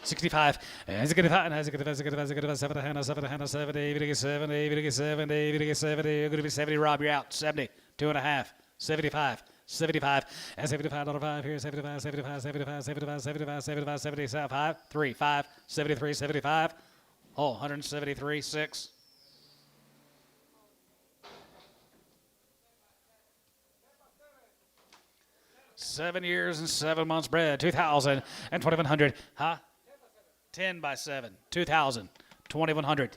$65. As it gets hot, as it gets 70, 70, 70, 70, 70, you're going to be 70, Rob, you're out. 70, 2.5, 75, 75, and $75 here, 75, 75, 75, 75, 75, 75, 75, 3, 5, 73, 75, oh, 173, 6. Seven years and 7 months bred, 2,000 and 2,100, huh? 10 by 7, 2,000, 2,100,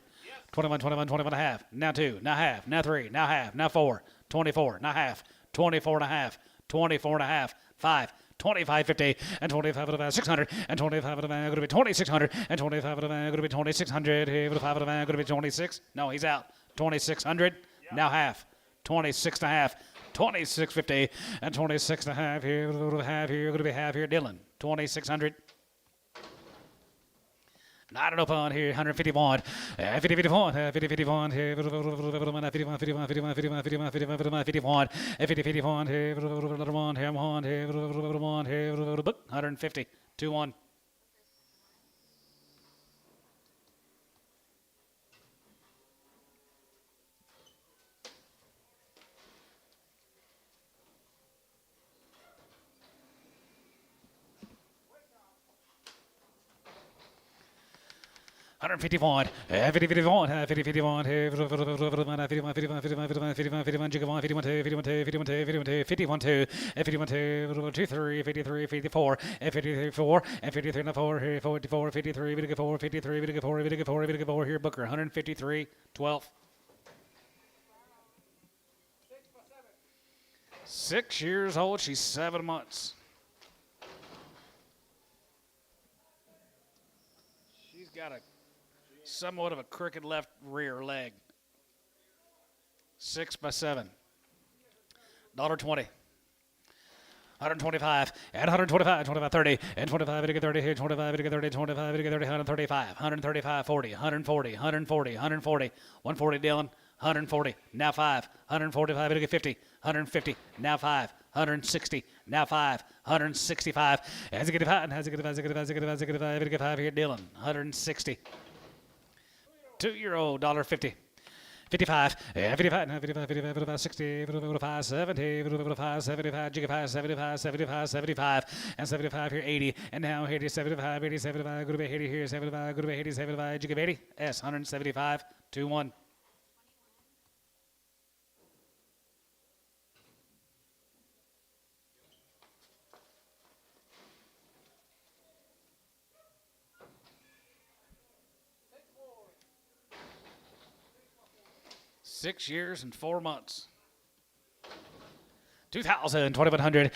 21, 21, 21 and a half, now 2, now half, now 3, now half, now 4, 24, now half, 24 and a half, 24 and a half, 5, 25, 50, and 25 of the 600, and 25 of the man, going to be 2,600, and 25 of the man, going to be 2,600, here, 5 of the man, going to be 26, no, he's out, 2,600, now half, 26 and a half, 26.50 and 26 and a half here, going to be half here, Dylan, 2,600. Not an open here, 151. 50, 51, 50, 51 here, 51, 51, 51, 51, 51, 51, 51, 50, 51 here, 1 here, 1 here, 1 here, 150, 2-1. $151, 50, 51, 50, 51, 51, 51, 51, 51, 51, jig of 1, 51, 2, 51, 2, 51, 2, 51, 2, 51, 2, 51, 2, 23, 53, 54, 53, 4, 53, 4, 44, 53, 54, 53, 54, 54, 54, here, Booker, 153, 12. 6 years old, she's 7 months. She's got a somewhat of a crooked left rear leg. 6 by 7. $1.20. 125 and 125, 25, 30 and 25, 30 here, 25, 30, 25, 30, 135, 135, 40, 140, 140, 140, 140, Dylan, 140, now 5, 145, 50, 150, now 5, 160, now 5, 165, as it get 5, as it get 5, as it get 5, as it get 5, as it get 5, as it get 5 here, Dylan, 160. 2-year-old, $1.50. 55, 55, 55, 55, 55, 60, 55, 70, 55, 75, jig 5, 75, 75, 75, and 75 here, 80, and now here it is 75, 80, 75, go to be 80 here, 75, go to be 80, 75, jig 80, S, 175, 2-1. Six years and 4 months. 2,000, 2,100,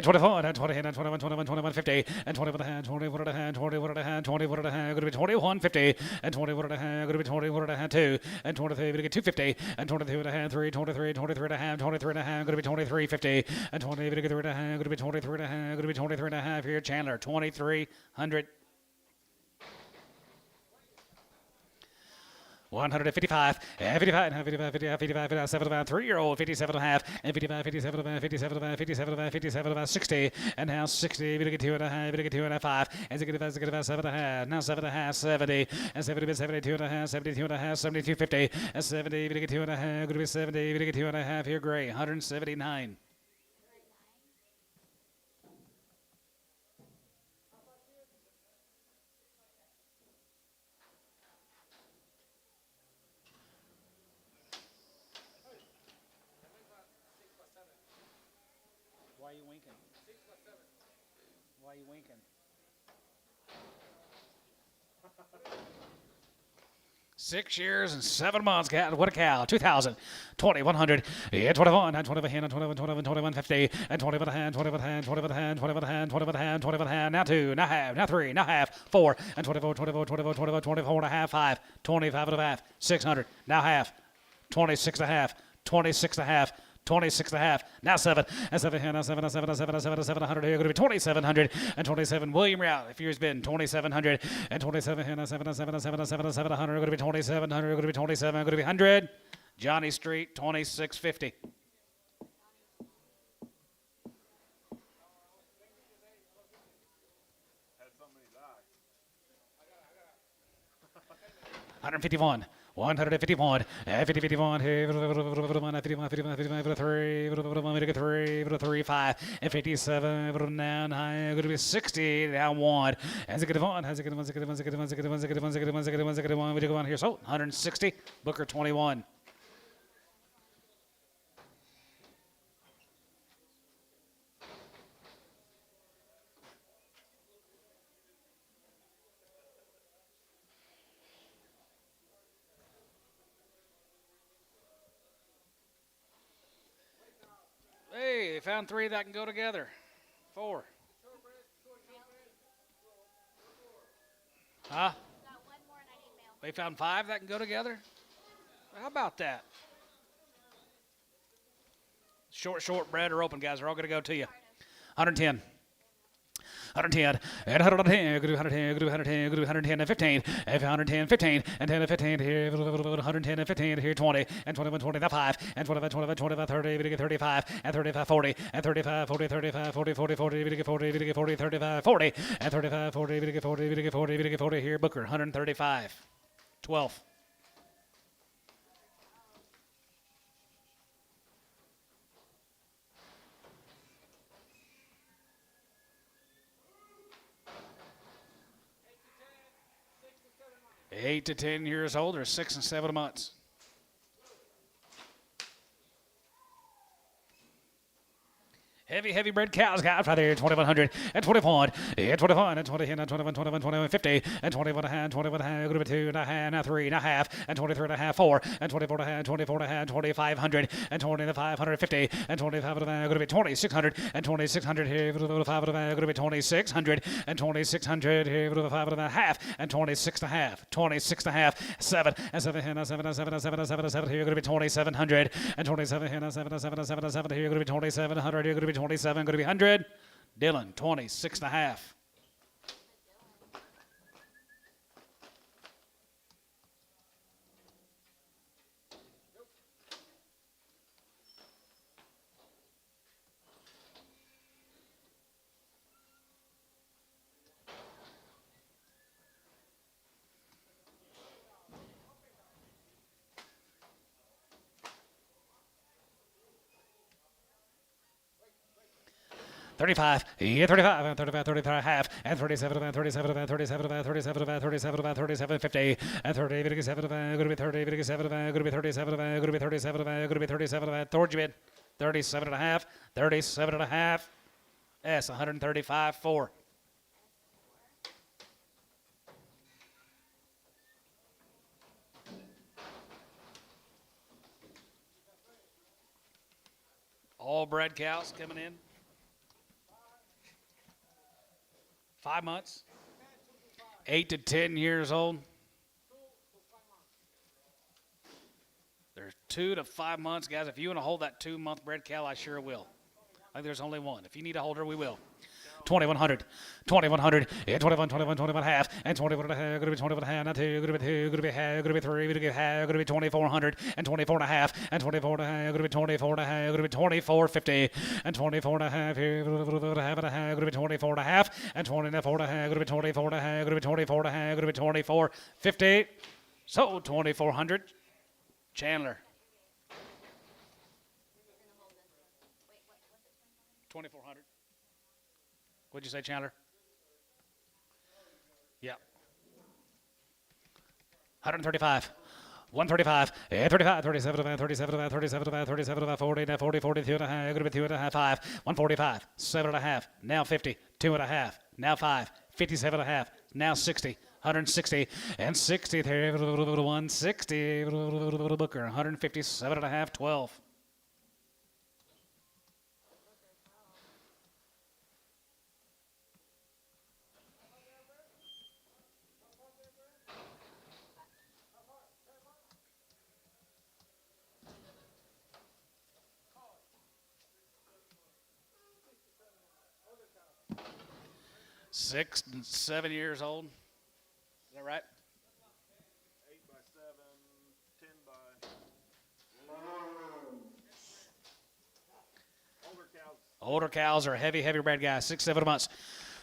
24, and 20, and 21, 21, 21, 50, and 21 and a half, 21 and a half, 21 and a half, 21 and a half, going to be 21, 50, and 21 and a half, going to be 21 and a half, 2, and 23, going to get 250, and 22 and a half, 3, 23, 23 and a half, 23 and a half, going to be 23, 50, and 20, going to get 3 and a half, going to be 23 and a half, going to be 23 and a half here, Chandler, 2,300. 155, 55, 55, 55, 55, 75, 3-year-old, 57 and a half, and 55, 57 and a half, 57 and a half, 57 and a half, 57 and a half, 60, and now 60, we get 2 and a half, we get 2 and a half, 5, and we get 7 and a half, now 7 and a half, 70, and 70, 72 and a half, 72 and a half, 72, 50, and 70, we get 2 and a half, going to be 70, we get 2 and a half here, Gray, 179. Why are you winking? Why are you winking? 6 years and 7 months, cat. What a cow. 2,000, 20, 100, 21, 21, 21, 21, 50, and 21 hand, 21 hand, 21 hand, 21 hand, 21 hand, 21 hand, now 2, now half, now 3, now half, 4, and 24, 24, 24, 24, 24 and a half, 5, 25 and a half, 600, now half, 26 and a half, 26 and a half, 26 and a half, now 7, and 7 here, now 7, and 7, and 7, and 7, and 700 here, going to be 2,700, and 27, William Rout, if yours been 2,700, and 27 here, now 7, and 7, and 7, and 7, and 700, going to be 2,700, going to be 27, going to be 100, Johnny Street, 2,650. $151. 151, 50, 51, 51, 51, 51, 3, 5, and 57, now 9, going to be 60, now 1, as it get 1, as it get 1, as it get 1, as it get 1, as it get 1, as it get 1, as it get 1, as it get 1, as it get 1, we go on here, so 160, Booker 21. Hey, they found 3 that can go together. 4. Huh? They found 5 that can go together? How about that? Short bread or open, guys. They're all going to go to you. 110. 110, and 110, group 110, group 110, group 110 and 15, and 110, 15, and 10 and 15 here, 110 and 15 here, 20, and 21, 25, and 25, 25, 25, 30, 35, and 35, 40, and 35, 40, 35, 40, 40, 40, 40, 40, 35, 40, and 35, 40, 40, 40, 40 here, Booker, 135, 12. Eight to 10 years old or 6 and 7 months. Heavy bred cows, guys, right there, 2,100 and 21, and 21, and 20, and 21, 21, 21, 50, and 21 and a half, 21 and a half, group of 2 and a half, now 3 and a half, and 23 and a half, 4, and 24 and a half, 24 and a half, 2,500, and 2,550, and 25 and a half, group of 2,600, and 2,600 here, group of 5 and a half, group of 2,600, and 2,600 here, group of 5 and a half, and 26 and a half, 26 and a half, 7, and 7, and 7, and 7, and 7, and 7, and 7 here, group of 2,700, and 27, and 7, and 7, and 7, and 7 here, group of 2,700 here, group of 27, going to be 100. Dylan, 26 and a half. $35, yeah, 35, and 35, 35 and a half, and 37, and 37, and 37, and 37, and 37, and 37, 50, and 30, 57, and going to be 30, 57, and going to be 37, and going to be 37, and going to be 37, and towards you bid, 37 and a half, 37 and a half, S, 135, 4. All bred cows coming in. 5 months, 8 to 10 years old. They're 2 to 5 months, guys. If you want to hold that 2-month bred cow, I sure will. I think there's only one. If you need a holder, we will. 2,100, 2,100, and 21, 21, 21 and a half, and 21 and a half, going to be 21 and a half, not 2, going to be 2, going to be half, going to be 3, going to be half, going to be 2,400, and 24 and a half, and 24 and a half, going to be 24 and a half, going to be 2450, and 24 and a half here, going to be 24 and a half, and 24 and a half, going to be 24 and a half, going to be 24 and a half, going to be 2450. So 2,400. Chandler. 2,400. What'd you say, Chandler? Yeah. 135. 135, 35, 37, 37, 37, 37, 40, 40, 42 and a half, going to be 2 and a half, 5, 145, 7 and a half, now 50, 2 and a half, now 5, 57 and a half, now 60, 160, and 60 there, 160, Booker, 157 and a half, 12. Six and 7 years old. Is that right? 8 by 7, 10 by. Older cows. Older cows are heavy bred guys. 6, 7 months.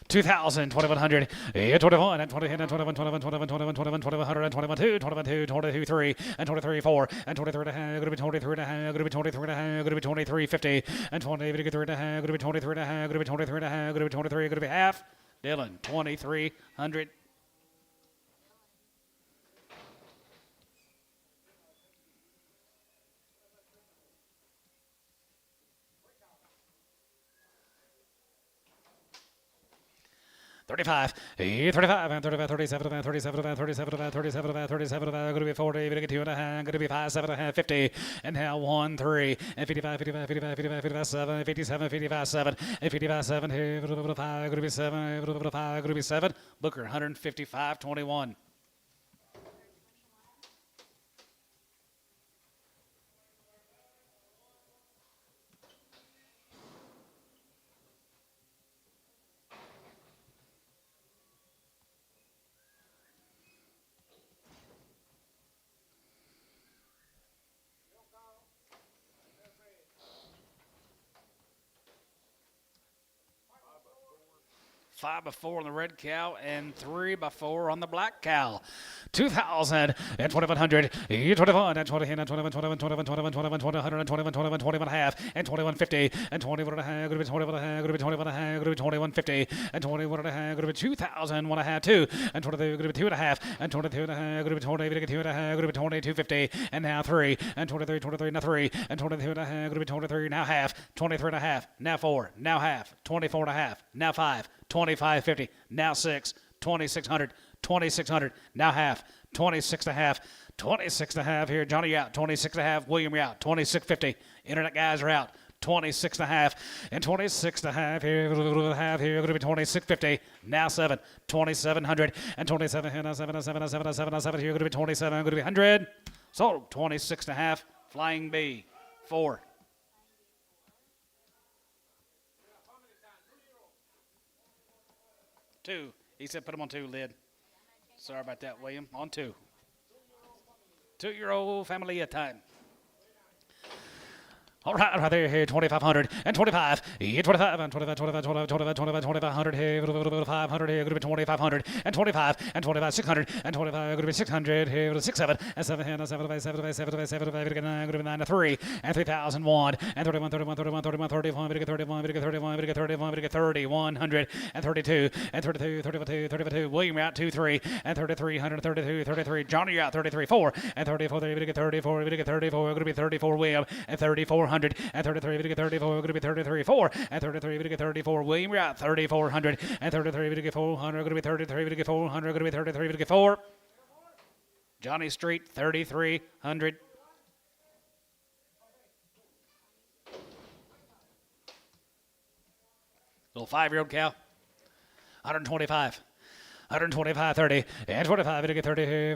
2,000, 2,100, 21, and 20, and 21, 21, 21, 21, 21, 2100, and 21, 2, 21, 2, 22, 3, and 23, 4, and 23 and a half, going to be 23 and a half, going to be 23 and a half, going to be 23, 50, and 23 and a half, going to be 23 and a half, going to be 23 and a half, going to be 23, going to be half. Dylan, 2,300. $35, 35, and 35, 37, and 37, and 37, and 37, and 37, and going to be 40, going to get 2 and a half, going to be 5, 7 and a half, 50, and now 1, 3, and 55, 55, 55, 55, 55, 7, 57, 55, 7, and 55, 7, here, 5, going to be 7, 5, going to be 7, Booker, 155, 21. 5 by 4 on the red cow, and 3 by 4 on the black cow. 2,000 and 2,100. 21 and 20 and 21, 21, 21, 21, 21, 21, 21, 21, 21 and a half, and 21.50 and 21 and a half. Going to be 21 and a half. Going to be 21 and a half. Going to be 21.50 and 21 and a half. Going to be 2,000. 1 and a half. 2 and 22. Going to be 2 and a half and 22 and a half. Going to be 20. Going to be 2 and a half. Going to be 22.50 and now 3 and 23. 23 now 3 and 22 and a half. Going to be 23 now half. 23 and a half. Now 4. Now half. 24 and a half. Now 5. 25.50. Now 6. 2,600. 2,600. Now half. 26 and a half. 26 and a half here. Johnny, you out. 26 and a half. William, you out. 26.50. Internet guys are out. 26 and a half. And 26 and a half here. Half here. Going to be 26.50. Now 7. 2,700. And 27 here. Now 7. Now 7. Now 7. Now 7. Now 7 here. Going to be 27. Going to be 100. So 26 and a half. Flying B. 4. Two. He said put him on 2, Lid. Sorry about that, William. On 2. 2-year-old family at time. All right there, here, 2,500 and 25, 25 and 25, 25, 25, 25, 25, 2,500 here, 500 here, going to be 2,500 and 25 and 25, 600 and 25, going to be 600 here, 6, 7 and 7 here, 7 5, 7 5, 7 5, 7 5, going to be 9 to 3 and 3,001 and 31, 31, 31, 31, 31, 31, 31, 31, 3,100 and 32 and 32, 32, 32, William out 2, 3 and 3,300, 32, 33, Johnny out 33, 4 and 34, 34, 34, going to be 34, William and 3,400. And 33, we get 34, we're going to be 33, 4, and 33, we get 34, William, we're at 3,400, and 33, we get 400, going to be 33, we get 400, going to be 33, we get 4. Johnny Street, 3,300. Little 5-year-old cow, 125. 125, 30, and 25, we get 30,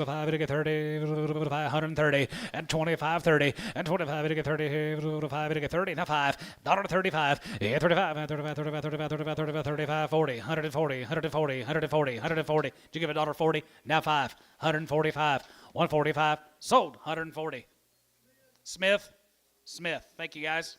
5, we get 30, 130, and 25, 30, and 25, we get 30, 5, we get 30, now 5, $1.35, and 35, and 35, 35, 35, 35, 35, 35, 40, 140, 140, 140, 140. Did you give it $1.40? Now 5, 145, 145, sold, 140. Smith, thank you guys.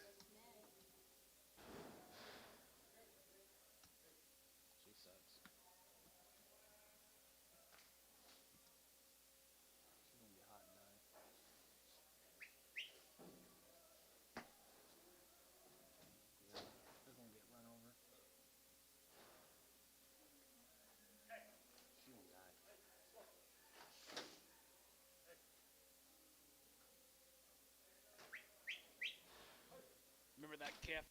Remember that calf?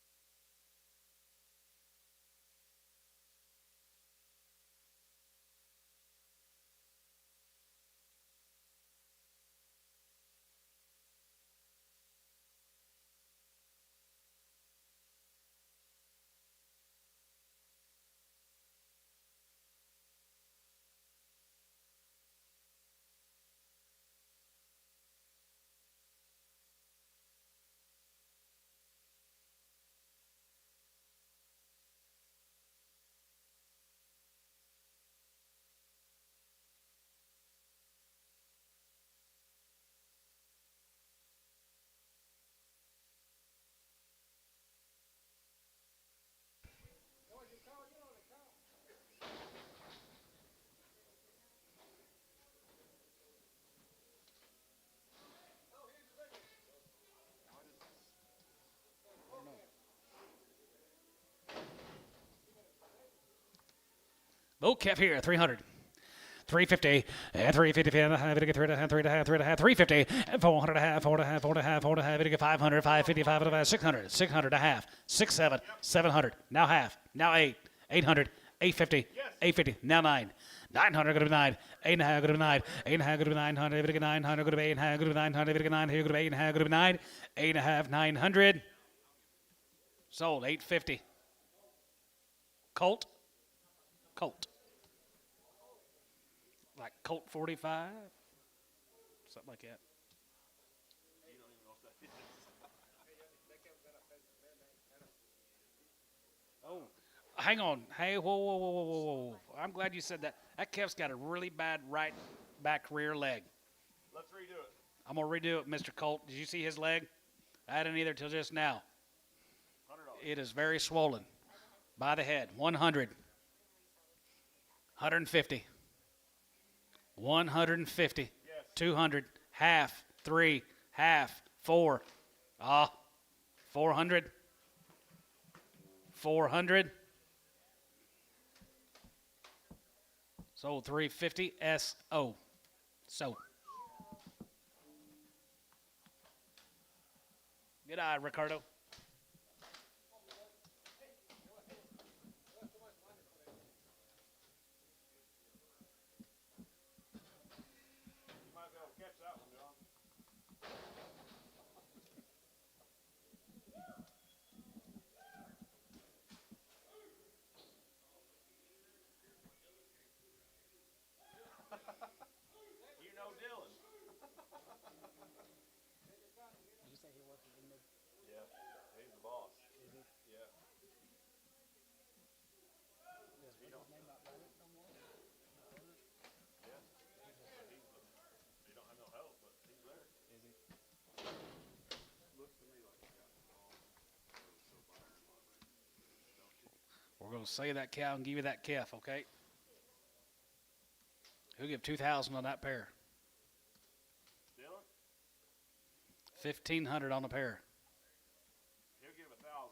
Low cap here, 300. 350 and 350 and a half, it get 3 and a half, 3 and a half, 3 and a half, 350 and 400 and a half, 4 and a half, 4 and a half, 4 and a half, it get 500, 550, 5 and a half, 600, 600 and a half, 6, 7, 700, now half, now 8, 800, 850, 850, now 9. 900 going to be 9, 8 and a half going to be 9, 8 and a half going to be 900, if it get 900 going to be 8 and a half going to be 900, if it get 900 going to be 8 and a half going to be 9, 8 and a half, 900. Sold, 850. Colt. Like Colt 45, something like that. You don't even know if that is. Oh, hang on. Hey, whoa. I'm glad you said that. That calf's got a really bad right back rear leg. Let's redo it. I'm going to redo it, Mr. Colt. Did you see his leg? I didn't either till just now. $100. It is very swollen by the head. 100. 150. 150. Yes. 200. Half. 3. Half. 4. 400. 400. Sold 350. SO. So. Good eye, Ricardo. You might be able to catch that one, John. You know Dylan. Did you say he works in the Yeah, he's the boss. Yeah. his name not Rabbit no more? Yeah. He don't have no help, but he's there. Is he? Looks to me like he got the wrong. So far, don't you? We're going to say that cow and give you that calf, okay? Who'll give 2,000 on that pair? Dylan, 1,500 on the pair. he'll give 1,000.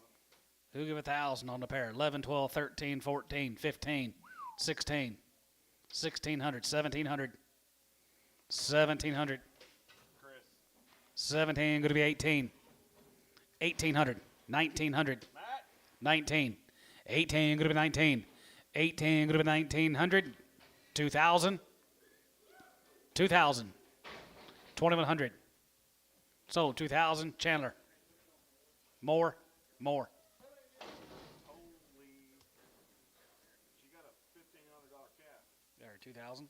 Who'll give 1,000 on the pair? 11, 12, 13, 14, 15, 16, 1,600, 1,700, 1,700, Chris, 17, going to be 18, 1,800, 1,900, Matt, 19, 18, going to be 19, 18, going to be 1,900, 2,000, 2,000, 2,100. Sold 2,000. Chandler. More. holy! She got a $1,500 calf. There, 2,000.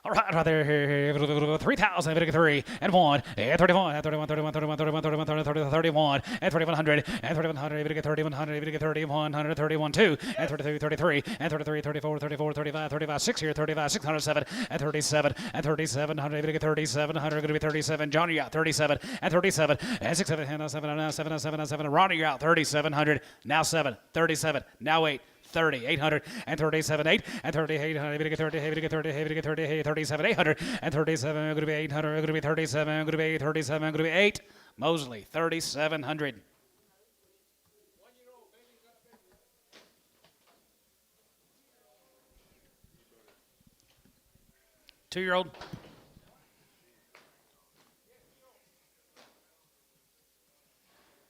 All right there. 3,000, 3, and 1, and 31, and 31, 31, 31, 31, 31, 31, 31, and 3,100, and 3,100, 3,100, 3,100, 31, 2, and 32, 33, and 33, 34, 34, 35, 35, 6 here, 35, 607, and 37, and 3,700, 3,700, going to be 37. Johnny, you're out 37, and 37, and 6, 7, and 7, and 7, and 7, and 7. Ronnie, you're out 3,700, now 7, 37, now 8. 30, 800, and 37, 8, and 3800, we get 30, we get 30, we get 30, 37, 800, and 37, going to be 800, going to be 37, going to be 8, 37, going to be 8. Mosley, 3,700. Two-year-old.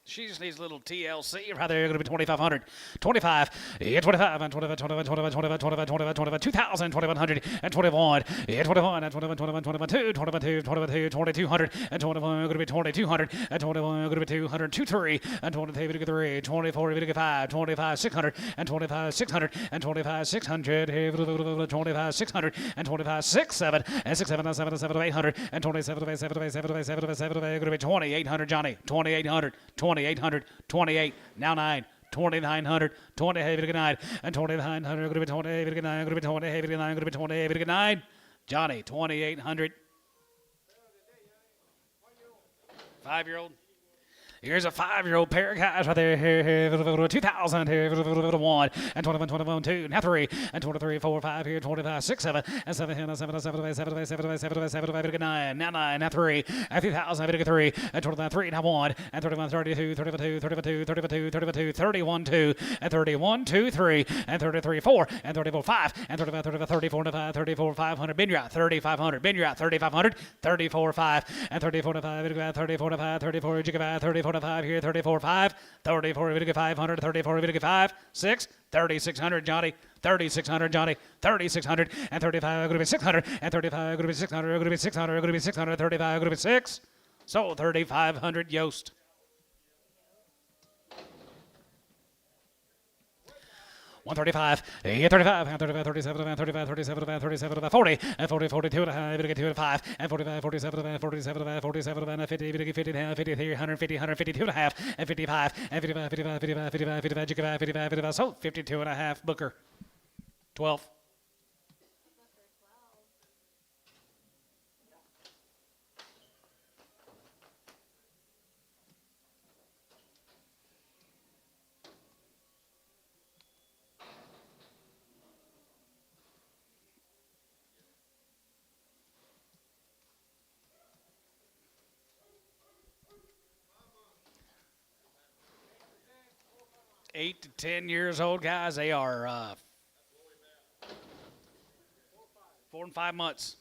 She just needs a little TLC. Right there, going to be 2,500. 25, yeah, 25, and 25, 25, 25, 25, 25, 25, 25, 2,000, 2,100, and 21, yeah, 21, and 21, 21, 21, 2, 22, 22, 2,200, and 21, going to be 2,200, and 21, going to be 200, 23, and 23, going to 3, 24, going to 5, 25, 600, and 25, 600, and 25, 600, 25, 600, and 25, 6, 7, and 6, 7, and 7, and 7, 800, and 27, 7, 7, 7, 7, 7, going to be 2,800, Johnny, 2,800, 2,800, 28, now 9, 2,900, 20, hey, we get 9, and 2,900, going to be 20, hey, we get 9, going to be 20, hey, we get 9, going to be 20, hey, we get 9, Johnny, 2,800. 5-year-old. Here's a 5-year-old pair of guys right there. 2,000 here, 1, and 21, 21, 2, now 3, and 23, 4, 5 here, 25, 6, 7, and 7, and 7, 7, 7, 7, 7, 7, 9, now 9, now 3, and 2,000, 3, and 29, 3, now 1, and 31, 32, 32, 32, 32, 32, 31, 2, and 31, 2, 3, and 33, 4, and 34, 5, and 35, 35, 34, 5, 34, 500, Ben, you're out 3,500, Ben, you're out 3,500, 34, 5, and 34, 5, 34, 5, 34, 34, 5 here, 34, 5, 34, 500, 34, 5, 6, 3,600, Johnny, 3,600, Johnny, 3,600, and 35, going to be 600, and 35, going to be 600, going to be 600, going to be 600, 35, going to be 6, so 3,500, Yost. 135, 35, and 35, 37, and 35, 37, and 37, and 40, and 40, 42, and a half, get 2 and 5, and 45, 47, and 47, and 47, and 50, 50, 50, 53, 150, 152 and a half, and 55, and 55, 55, 55, 55, 55, 55, 55, 55, so 52 and a half, Booker. 12. 8 to 10 years old, guys. They are 4 and 5 months.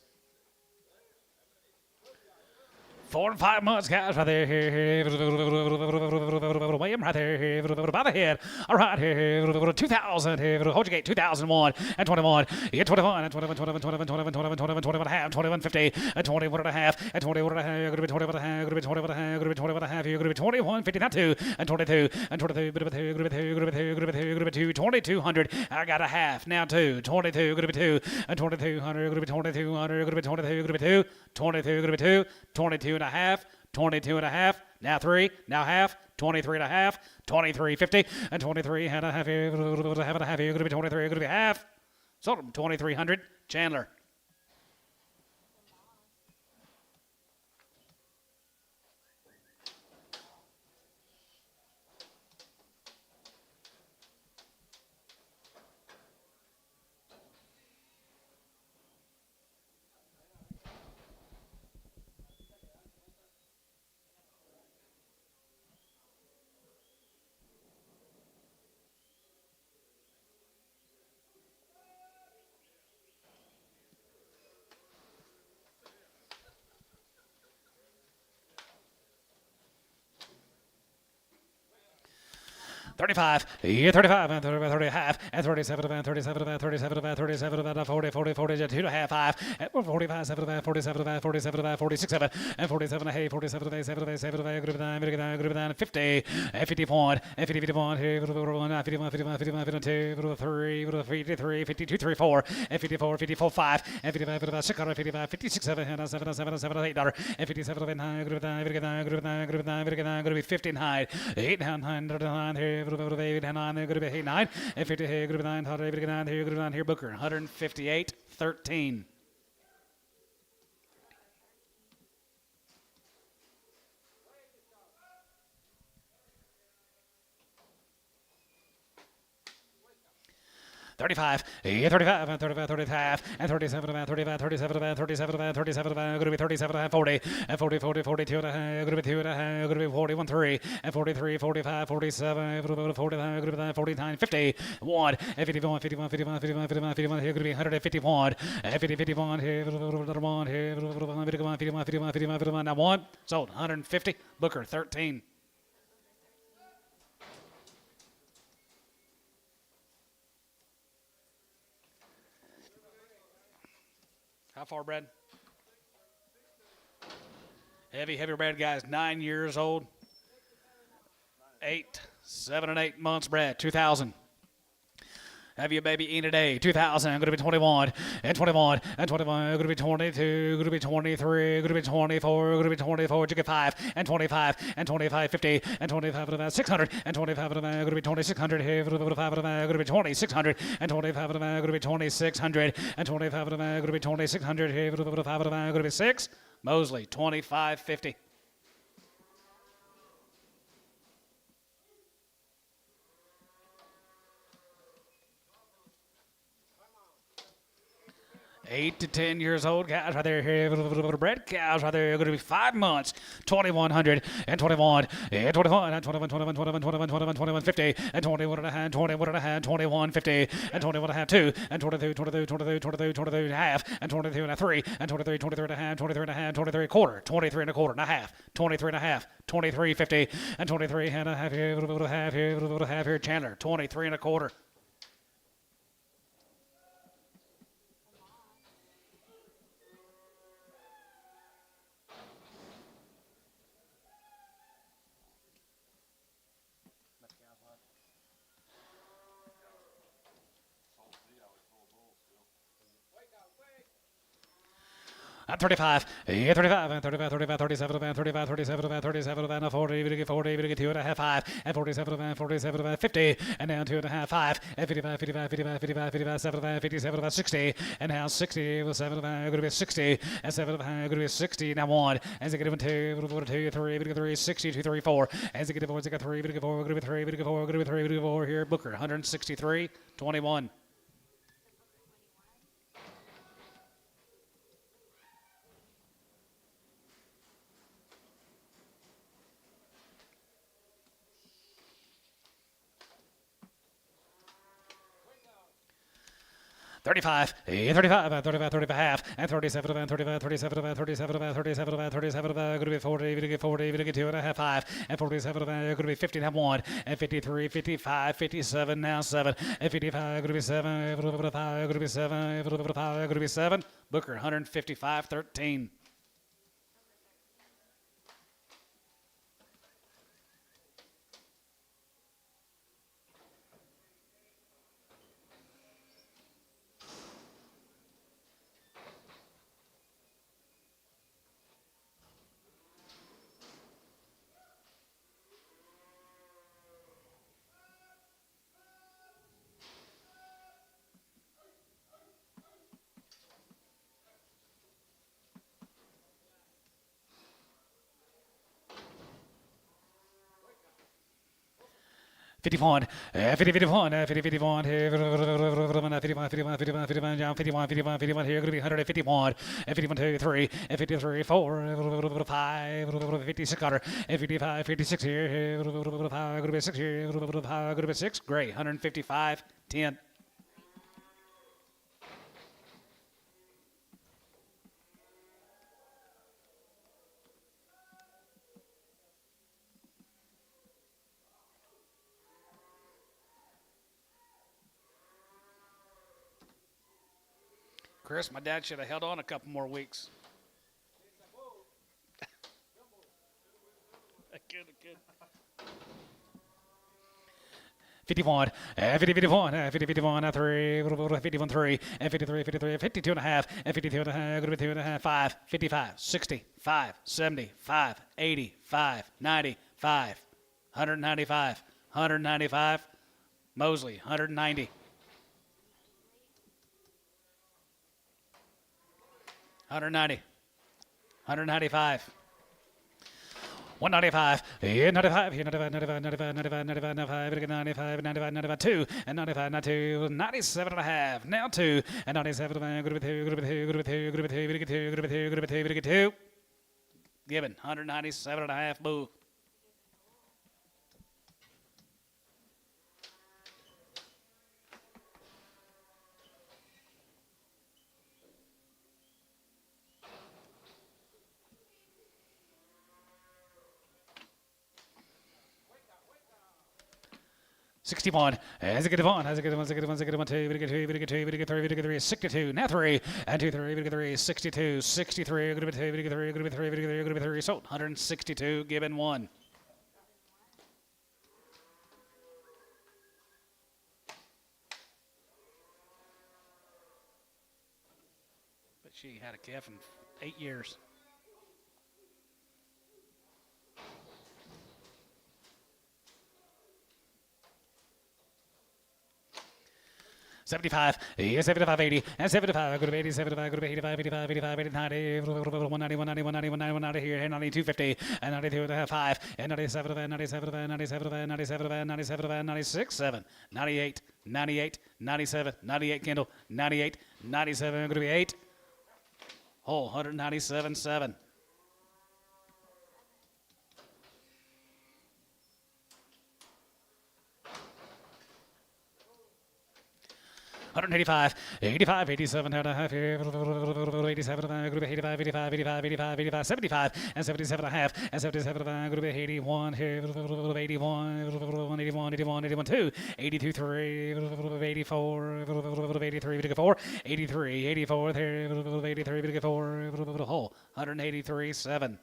4 and 5 months, guys, right there. William, right there. By the head. All right, 2000. Hold your gate. 2001 and 21. Yeah, 21 and 21, 21, 21, 21, 21, 21, 21 and a half, 21, 50, and 21 and a half, and 21 and a half. Going to be 21 and a half. Going to be 21 and a half. Going to be 21 and a half. You're going to be 21, 50, not 2, and 22, and 22, going to be 2, going to be 2, going to be 2, going to be 2, going to be 2, 2200. I got a half. Now 2, 22, going to be 2, and 2200. Going to be 2200. Going to be 22, going to be 2, 22, going to be 2, 22 and a half, 22 and a half, now 3, now half, 23 and a half, 2350, and 23 and a half, half and a half, you're going to be 23, you're going to be half. Sold them 2300. Chandler. $35, yeah, 35, and 35, 30 half, and 37, and 37, and 37, and 37, and 40, 40, 40, 2 and a half, 5, and 45, 75, 47, 47, 46, 7, and 47, hey, 47, 7, 7, group 9, 50, and 51, and 50, 51, 51, 51, 51, 52, 3, 53, 52, 3, 4, and 54, 54, 5, and 55, 55, 6, 55, 56, 7, and 7, 7, 7, $8, and 57, 9, group 9, group 9, group 9, group 9, group 9, going to be 15 high, 8, 9, 9, here, group 8, 9, going to be 9, and 50, here, group 9, 9, here, group 9, here, Booker, 158, 13. $35, yeah, 35, and 35, 35, and 37, and 35, 37, and 37, and 37, going to be 37, and 40, and 40, 40, 42, and a half, going to be 2 and a half, going to be 41, 3, and 43, 45, 47, 45, going to be 49, 50, 1, and 51, 51, 51, 51, 51, 51, here going to be 151, and 50, 51, here, 1, here, 51, 51, 51, 51, now 1, sold, 150, Booker, 13. How far, Brad? Heavy Brad, guys, 9 years old. 7 and 8 months, Brad, 2000. Have your baby in today, 2000, going to be 21, and 21, and 21, going to be 22, going to be 23, going to be 24, going to be 24, you get 5, and 25, and 25, 50, and 25, about 600, and 25, going to be 2600, here, 5, going to be 2600, and 25, going to be 2600, and 25, going to be 2600, here, 5, going to be 6, Mosley, 2550. Eight to 10 years old cows right there. Bred cows right there. Going to be 5 months. 2100 and 21 and 21 and 21, 21, 21, 21, 21, 21, 50 and 21 and a half, 21 and a half, 21, 50 and 21 and a half, 2 and 22, 22, 22, 22, 22 and a half and 22 and a 3 and 23, 23 and a half, 23 and a half, 23 and a quarter, 23 and a quarter and a half, 23 and a half, 23, 50 and 23 and a half here, Chandler, 23 and a quarter. At 35, yeah, 35, and 35, 35, 37, and 35, 37, and 37, and 40, we get 40, we get 2 and a half, 5, and 47, and 47, and 50, and now 2 and a half, 5, and 55, 55, 55, 55, 55, 7, 57, and 60, and now 60, with 7, going to be 60, and 7, going to be 60, now 1, and they get 2, 3, we get 3, 60, 2, 3, 4, and they get 4, they got 3, we get 4, going to be 3, we get 4, going to be 3, we get 4, here, Booker, 163, 21. 35, 35, 35, 35 half, and 37, 35, 37, 37, 37, 37, going to be 40, going to get 40, going to get 2 and a half, 5, and 47, going to be 50 and a half, 1, and 53, 55, 57, now 7, and 55, going to be 7, 55, going to be 7, 55, going to be 7. Booker, 155, 13. $51, $50, $51, $50, $51, $51, $51, $51, down $51, $51, $51 here, going to be $151, and $51, 2, 3, and $53, 4, 5, $56, and $55, $56 here, going to be 6 here, going to be 6, great, $155, 10. Chris, my dad should have held on a couple more weeks. Good. 51, 50, 51, 50, 51, 3, 51, 3, and 53, 53, 52 and a half, and 52 and a half, going to be 2 and a half, 5, 55, 60, 5, 70, 5, 80, 5, 90, 5, 195, 195, Mosley, 190. 190, 195, 195, 95, 95, 95, 95, 95, 95, 95, 95, 95, 2, and 95, 92, 97 and a half, now 2, and 97, going to be 2, going to be 2, going to be 2, going to be 2, going to be 2, going to be 2, going to be 2, going to be 2, Gibbon, 197 and a half, boo. $61, as a good one, as a good one, as a good one, as a good one, 2, we get 2, we get 2, we get 3, we get 3, 62, now 3, and 2, 3, we get 3, 62, 63, going to be 2, we get 3, going to be 3, we get 3, going to be 3, sold, 162, Gibbon 1. But she had a calf in 8 years. $75, 75, 80, and 75, go to 80, 75, go to 85, 85, 85, 80, 90, 190, 190, 190, 190 here, 92, 50, and 92 and a half, 5, and 97, 97, 97, 97, 97, 96, 7, 98, 98, 97, 98, Kendall, 98, 97, going to be 8, whole, 197, 7. $185, 85, 87 and a half here, 87, going to be 85, 85, 85, 85, 85, 75, and 77 and a half, and 77, going to be 81 here, 81, 81, 81, 81, 2, 82, 3, 84, 83, 4, 83, 84 here, 83, 4, whole, 183, 7.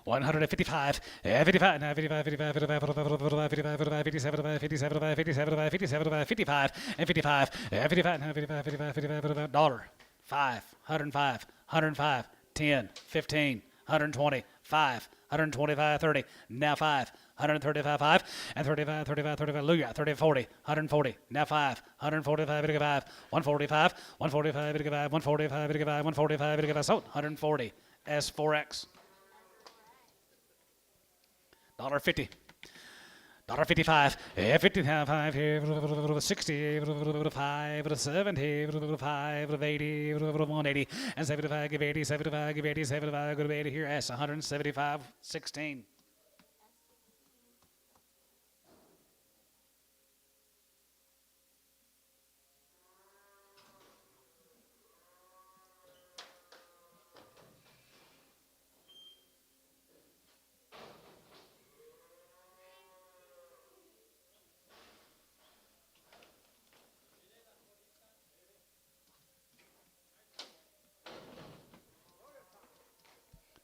$155, 55, 55, 55, 55, 55, 55, 57, 57, 57, 57, 55, and 55, 55, 55, 55, $5, 105, 105, 10, 15, 120, 5, 125, 30. Now 5. 135, 5, and 35, 35, 35, hallelujah, 30, 40, 140, now 5, 145, 5, 145, 145, 5, 145, 5, 145, 5, sold, 140, S4X. $1.50. $1.55, 55 here, 60, 5, 70, 5, 80, 180, and 75, give 80, 75, give 80, 75, go to 80 here, S, 175, 16.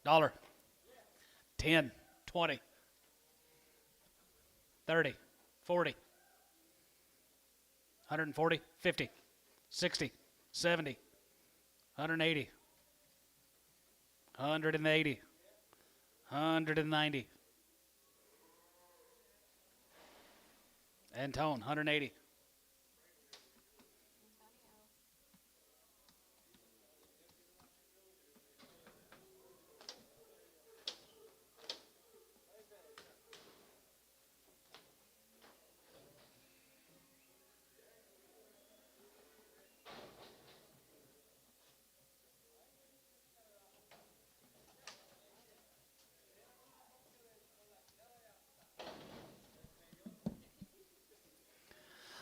$1, 10, 20, 30, 40, 140, 50, 60, 70, 180, 180, 190, and tone, 180.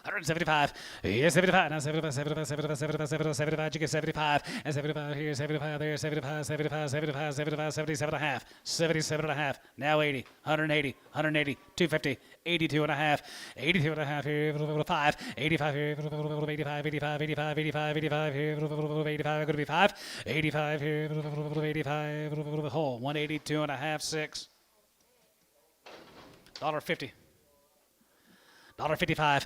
$175. Yes, 75. Now 75, 75, 75, 75, 75, 75. You get 75. And 75 here, 75 there, 75, 75, 75, 75, 77 and a half. 77 and a half. Now 80. 180, 180, 250, 82 and a half. 82 and a half here, 5. 85 here, 85, 85, 85, 85, 85 here, 85, going to be 5. 85 here, 85, whole. 182 and a half, 6. $1.50. $1.55,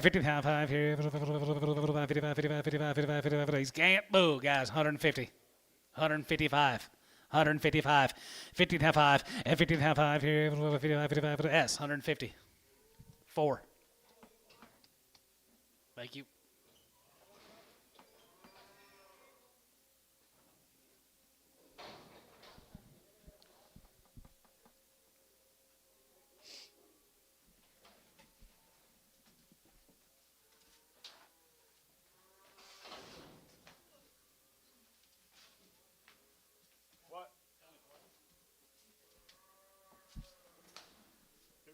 55 here, 55, 55, 55, 55, 55. He's can't boo, guys. 150, 155, 155, 15.5, and 15.5 here, 55, 55, S, 150, 4. Thank you. What? $2?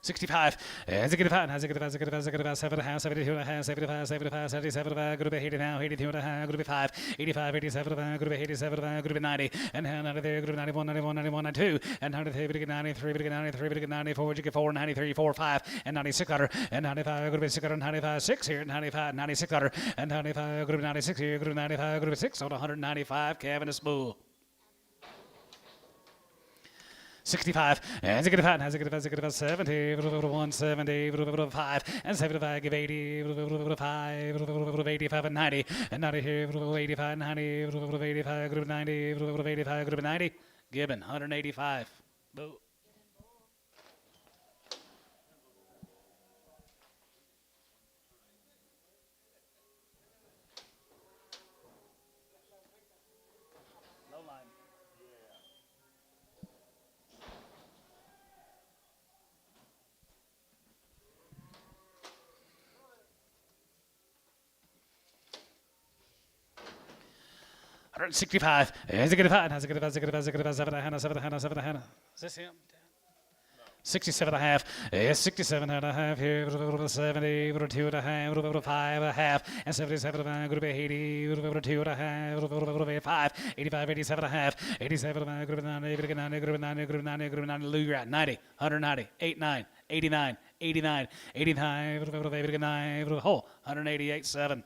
65, 65, 65, 65, 75, 7.5, 72 and a half, 75, 75, 77, go to be 80 now, 82 and a half, go to be 5, 85, 87, go to be 87, go to be 90, and 90 there, go to 91, 91, 91, 92, and 93, we get 93, we get 93, we get 94, you get 4, 93, 4, 5, and 96 under, and 95, go to be 600, 95, 6 here, 95, 96 under, and 95, go to be 96 here, go to 95, go to be 6, on 195, Kevin is Spool. 65, and 65, 65, 70, 170, 5, and 75, give 80, 5, 85, and 90, and 90 here, 85, 90, 85, group 90, 85, group 90, Gibbon, 185. Boo. Low line. $165. Is this him? 67 and a half. Yes, 67 and a half here. 70, 2 and a half, 5 and a half, and 77 and a half. 80, 2 and a half, 5, 85, 87 and a half, 87 and a half, 90, 90, 90, Lou, 90, 190, 89, 89, 89, 89, whole, 188, 7.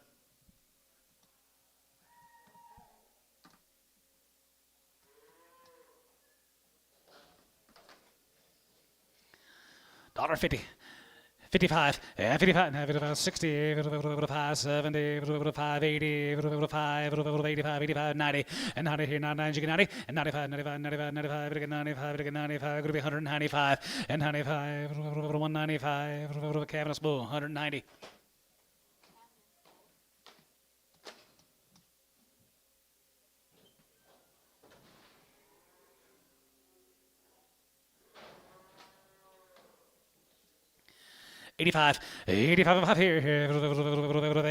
$1.50. 55, 55, 60, 55, 70, 55, 80, 55, 85, 85, 90, and 90 here, 99, you get 90, and 95, 95, 95, 95, you get 95, you get 95, going to be 195, and 95, 195, Cavanagh Bull, 190. $85, $85 here,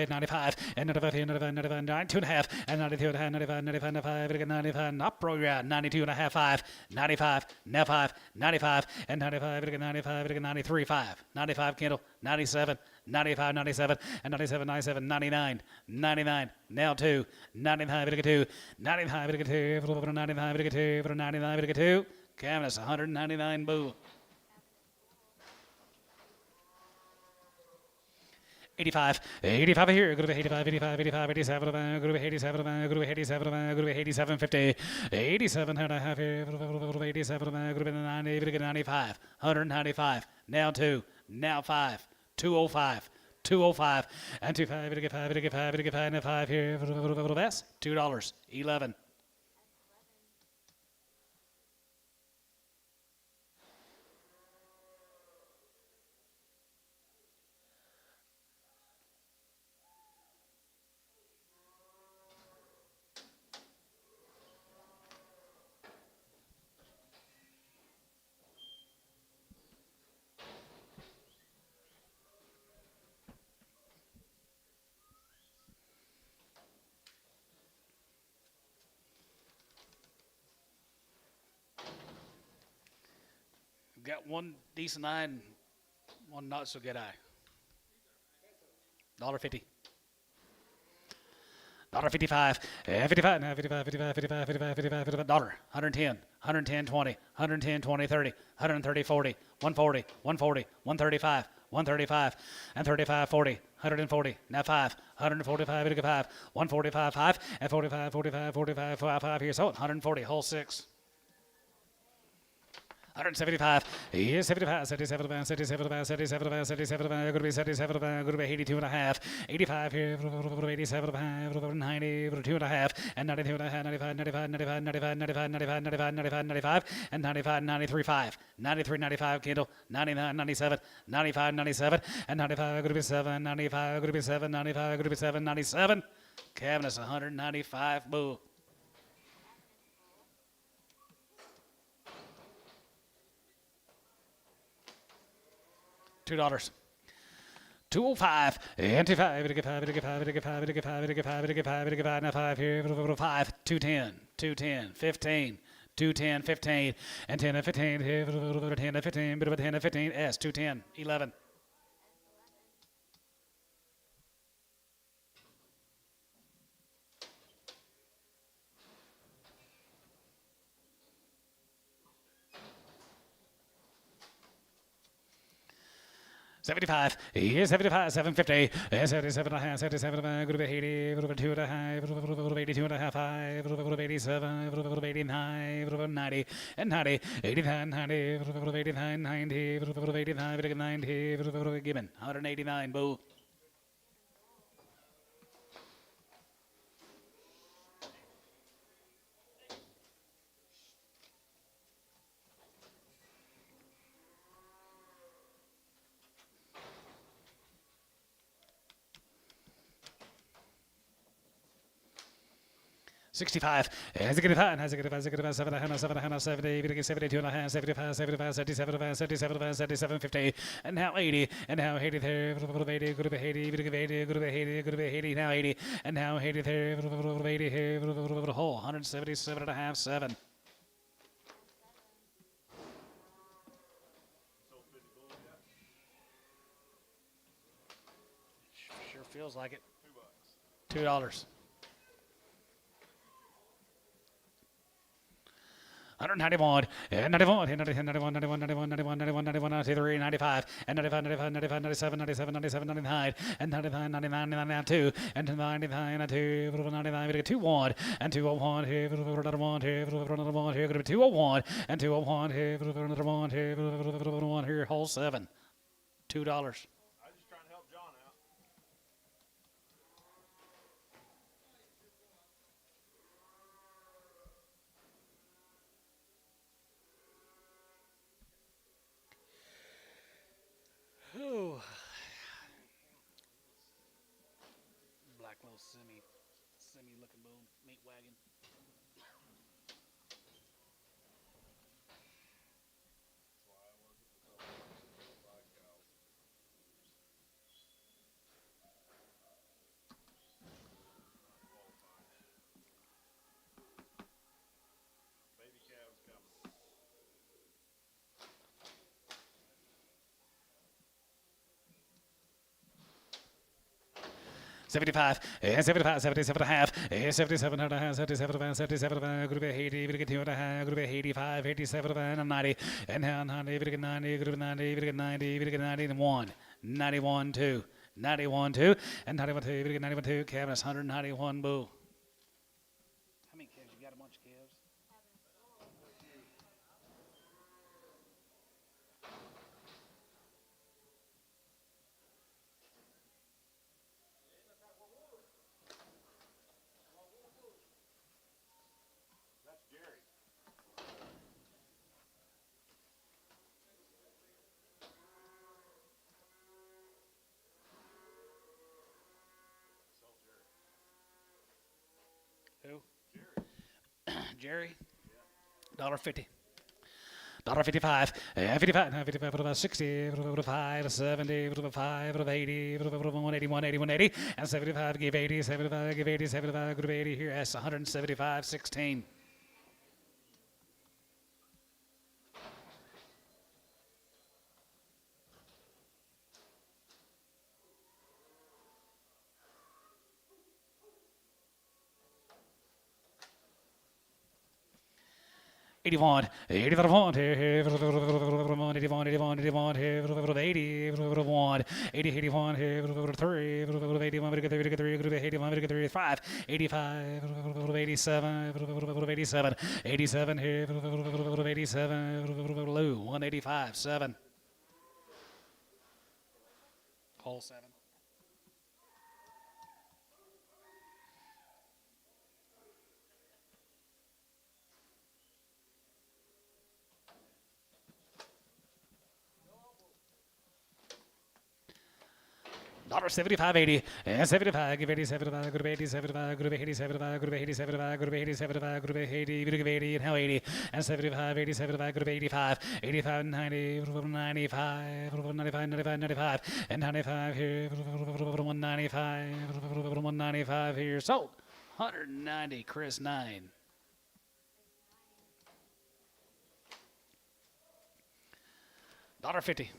95, and 95 here, 95, 95, 92 and a half, and 92 and a half, 95, 95, 95, 95, not pro round, 92 and a half, 5, 95, now 5, 95, and 95, 95, 93, 5, 95, Kendall, 97, 95, 97, and 97, 97, 99, 99, now 2, 95, 2, 95, 2, 95, 2, 99, 2, Cavanagh, 199 bull. 85, 85 here, go to 85, 85, 85, 87, go to 87, go to 87, go to 87, 50, 87 and a half here, 87, go to 90, 95, 195, now 2, now 5, 205, 205, and 25, 5, 5, and 5 here, that's $2, 11. Got one decent eye and one not so good eye. $1.50. $1.55, 55, 55, 55, 55, 55, 55, 55, dollar, 110, 110, 20, 110, 20, 30, 130, 40, 140, 140, 135, 135, and 35, 40, 140, now 5, 145, 55, 145, 5, and 45, 45, 45, 5 here, so 140, whole 6. 175, yes, 75, 77, 77, 77, 77, going to be 77, going to be 82 and a half, 85 here, 87, 90, 2 and a half, and 92 and a half, 95, 95, 95, 95, 95, 95, 95, 95, 95, and 95, 93, 5, 93, 95, Kendall, 99, 97, 95, 97, and 95, going to be 7, 95, going to be 7, 95, going to be 7, 97, Cavanagh, 195, bull. $2. 205, 85, 85, 85, 85, 85, 85, 85, 85, now 5 here, 5, 210, 210, 15, 210, 15, and 10 and 15 here, 10 and 15, bit of a 10 and 15, S, 210, 11. $75, 75, 750, 77 and a half, 77 and a half, go to 80, go to 2 and a half, 82 and a half, 5, 87, 89, 90, and 90, 89, 90, 89, 90, 89, 90, given, 189, bull. $65, has a good five, has a good five, 7, 70, 72 and a half, 75, 75, 77, 77, 77, 50, and now 80, and now 80 there, 80, go to 80, go to 80, go to 80, go to 80, now 80, and now 80 there, 80 here, whole, 177 and a half, 7. Sure feels like it. $2. 191, 91, 91, 91, 91, 91, 91, 91, 93, 95, and 95, 95, 95, 97, 97, 97, 99, and 99, 99, 99, 2, and 99, 2, 99, we get 201, and 201 here, another 1 here, another 1 here, going to be 201, and 201 here, another 1 here, 1 here, whole 7. $2. I was just trying to help John out. Oh. Black little semi looking bull, meat wagon. That's why I work at the double buy cows. Not qualified. Baby calves coming. 75, 75, 77 and a half, 77 and a half, 77 and 77 and group of 80, we get 2 and a half, group of 85, 87 and 90, and now 90, we get 90, group of 90, we get 90, we get 91, 91, 2, 91, 2, and 91, 2, we get 91, 2, cabinets, 191, boo. How many calves? You got a bunch of calves? That's Jerry. Sell Jerry. Who? Jerry? $1.50. $1.55, 55, 55, 60, 55, 70, 55, 80, 181, 81, 80, and 75, give 80, 75, give 80, 75, group 80 here, that's 175, 16. $81, 81, 81, 81, 81, 80, 81, 80, 81, 3, 81, 83, 81, 85, 85, 87, 87, 87, 87, Lou, 185, 7. Hole 7. $75.80 and 75 give 80 75 group 80 75 group 80 75 group 80 75 group 80 75 group 80 group 80 and how 80 and 75 80 75 group 85 85 90 95 95 95 95 and 95 here 195 195 here sold 190 Chris 9 $1.50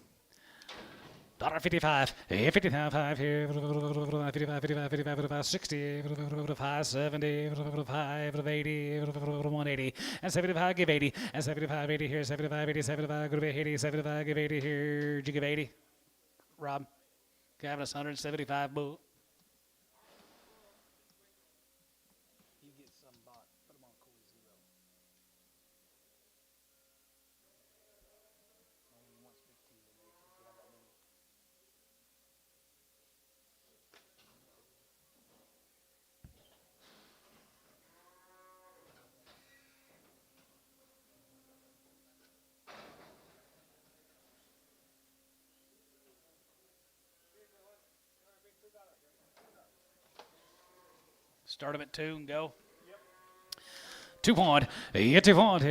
$1.55, 55 here, 55, 55, 55, 55, 60, 55, 70, 55, 80, 180, and 75, give 80, and 75, 80 here, 75, 80, 75, group 80, 75, give 80 here, did you give 80? Rob, giving us 175, boo. You get some bought, put them on cool 0. Only wants 15 today, if you have that many. Start them at 2 and go. 2 point, 2 point,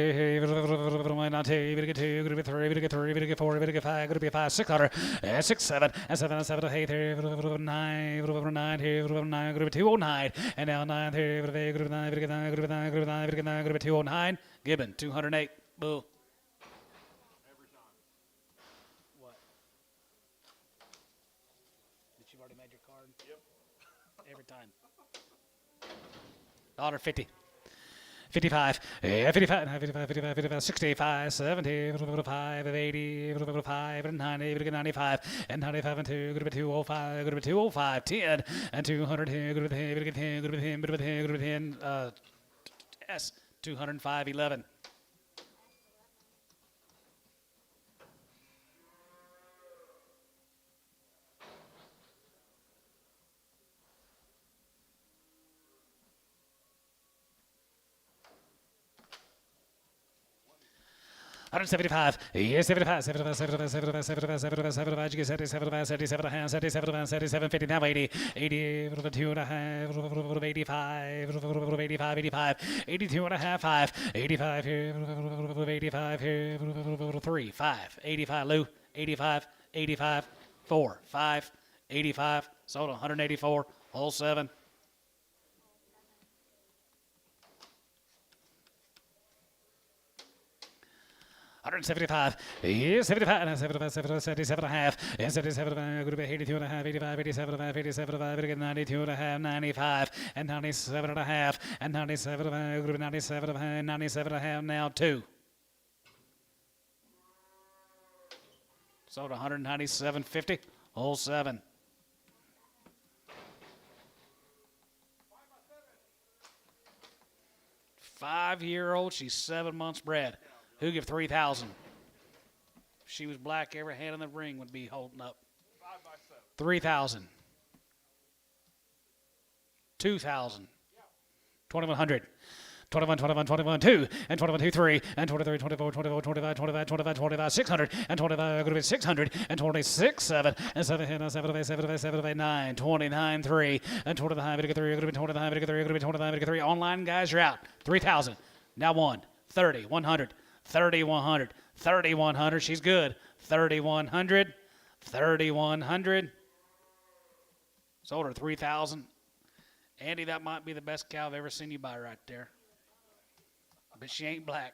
not 2, we get 2, we get 3, we get 3, we get 4, we get 5, we get 5, 600, 6, 7, and 7, 7, 8, 9, 9, 9, 209, and now 9, 3, 9, we get 9, 9, 9, we get 9, 209, Gibbon, 208, boo. Every time. What? Did you already made your card? Yep. Every time. $1.50. 55, 55, 55, 55, 55, 65, 70, 55, 80, 55, 90, 95, and 95 and 2, good 205, good 205, 10, and 200, good 10, good 10, good 10, good 10, good 10, S, 205, 11. 175. Yes, 75. 75, 75, 75, 75, 75, 75. You get 77, 77 and a half, 77, 77, 50. Now 80. 80, 2 and a half, 85, 85, 85, 82 and a half, 5. 85 here, 85 here, 3, 5. 85, Lou. 85, 85, 4, 5, 85. Sold 184. Hole 7. 175. Yes, 75 and a 75, 77 and a half. Yes, 77, good to be 82 and a half, 85, 87 and a half, 87 and a half, 92 and a half, 95, and 97 and a half, and 97 and a half, good to be 97 and a half, 97 and a half, now 2. Sold 197.50. Hole 7. Five-year-old, she's 7 months bred. Who give 3,000? If she was black, every hand in the ring would be holding up. 3,000. 2,000. 2,100. 21, 21, 21, 2, and 21, 2, 3, and 23, 24, 24, 25, 25, 25, 25, 600, and 25, going to be 600, and 26, 7, and 7, 7, 7, 7, 9, 29, 3, and 29, 3, going to be 29, 3, going to be 29, 3. Online guys, you're out. 3,000. Now 1, 30, 100, 30, 100, 30, 100. She's good. 3,100, 3,100. Sold her 3,000. Andy, that might be the best cow I've ever seen you buy right there. But she ain't black.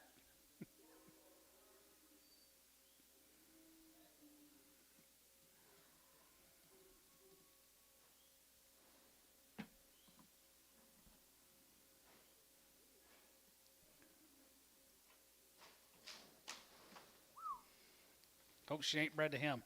Folks, she ain't bred to him.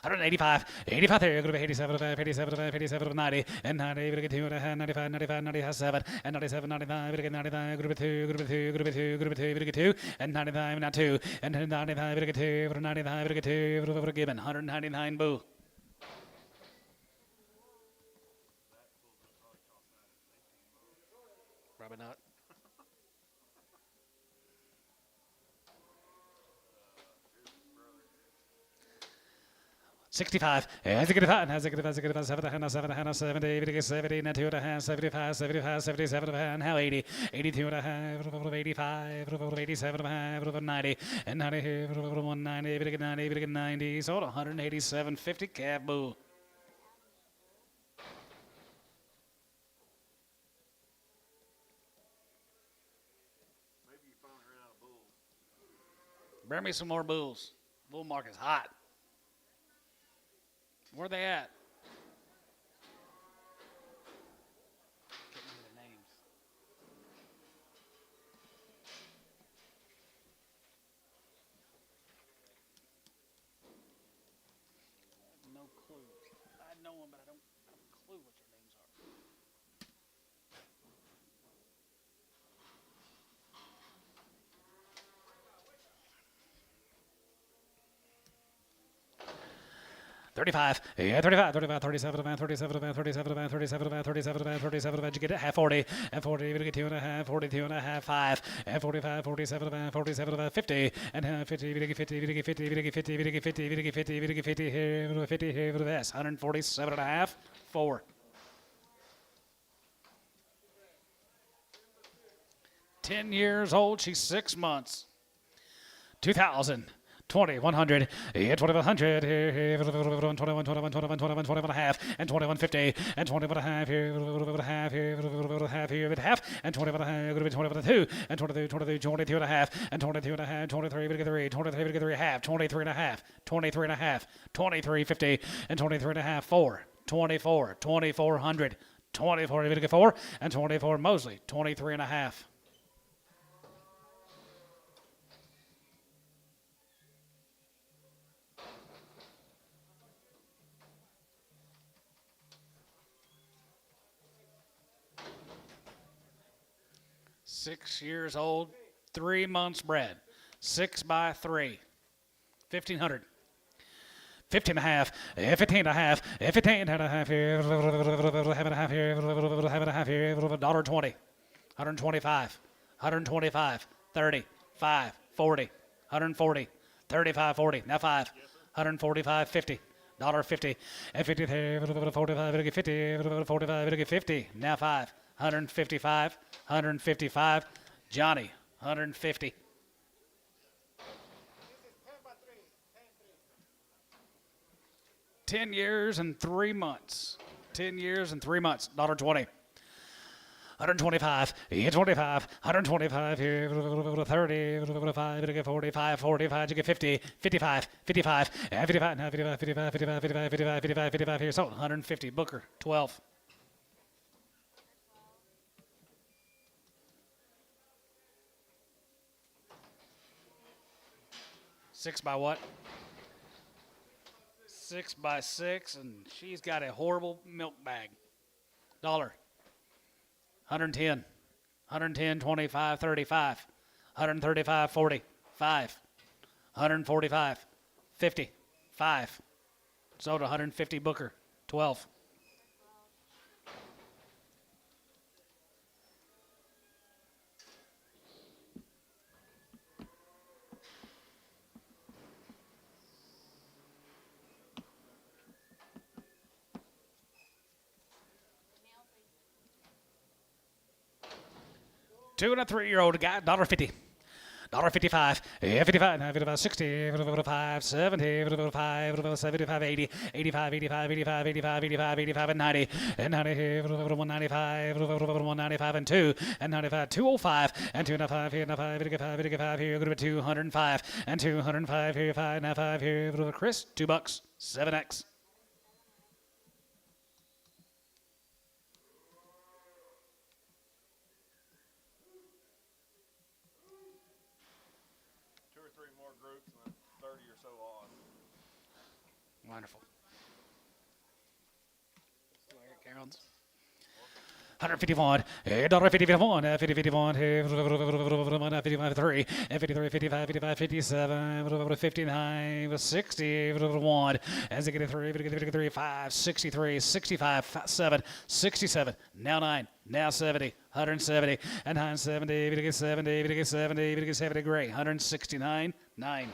185, 85 there, going to be 87, 87, 87, 90, and 90, going to get 2, 95, 95, 97, and 97, 99, going to get 99, going to be 2, going to be 2, going to be 2, going to be 2, going to get 2, and 99, now 2, and 99, going to get 2, 99, going to get 2, going to Gibbon, 199 boo. Probably not. 65, has a good fun, has a good 7, 70, 70, now 2 and a half, 75, 75, 77 and a half, now 80, 82 and a half, 85, 87 and a half, 90, and 90, 190, 90, 90, sold 187.50, calf bull. Maybe you finally ran out of bulls. Bring me some more bulls. Bull market's hot. Where they at? Get me the names. I have no clue. I know them, but I don't have a clue what their names are. $35, yeah, 35, 35, 37, 37, 37, 37, 37, 37, you get it, half 40, and 40, you get 2 and a half, 42 and a half, 5, and 45, 47, 47, 50, and 50, you get 50, you get 50, you get 50, you get 50, you get 50, you get 50, here, 50, here, for the best, 147 and a half, 4. Ten years old, she's 6 months. 2,000. 20, 100, yeah, 2,100, here, 21, 21, 21, 21, 21 and a half, and 21.50, and 21 and a half, here, half, here, half, here, half, and 21 and a half, going to be 21 and 2, and 22, 22, 22 and a half, and 22 and a half, 23, 23, 23, 23, half, 23 and a half, 23 and a half, 23.50, and 23 and a half, 4, 24, 2,400, 24, 4, and 24 Mosley, 23 and a half. Six years old, 3 months bred, 6 by 3, 1,500. 15 and a half, 15 and a half, 15 and a half here, have and a half here, have and a half here, $1.20, 125, 125, 30, 5, 40, 140, 35, 40. Now 5, 145, 50. $1.50 and 50, 45, 50, 45, 50. Now 5, 155, 155. Johnny, 150. 10 years and 3 months. 10 years and 3 months. $1.20. 125, 25, 125, 30, 45, 45, you get 50, 55, 55, and 55, now 55, 55, 55, 55, 55, 55, 55 here. So 150, Booker, 12. Six by what? 6 by 6, and she's got a horrible milk bag. $1. 110, 110, 25, 35, 135, 40, 5, 145, 50, 5. Sold 150, Booker, 12. Two and a 3-year-old guy, $1.50. $1.55, 55, 55, 60, 55, 70, 55, 75, 80, 85, 85, 85, 85, 85, 85, and 90, and 90, 195, 195, and 2, and 95, 205, and 205, here, 95, 85, 85, here, go to 205, and 205, here, 5, now 5, here, Chris, $2, 7X. Groups and then 30 or so on. Wonderful. Carol's. 151, $1.51, 50, 51, 55, 3, 53, 55, 55, 57, 59, 60, 1, and 63, 53, 5, 63, 65, 7, 67, now 9, now 70, 170, and 170, 70, 70, 70, great, 169, 9.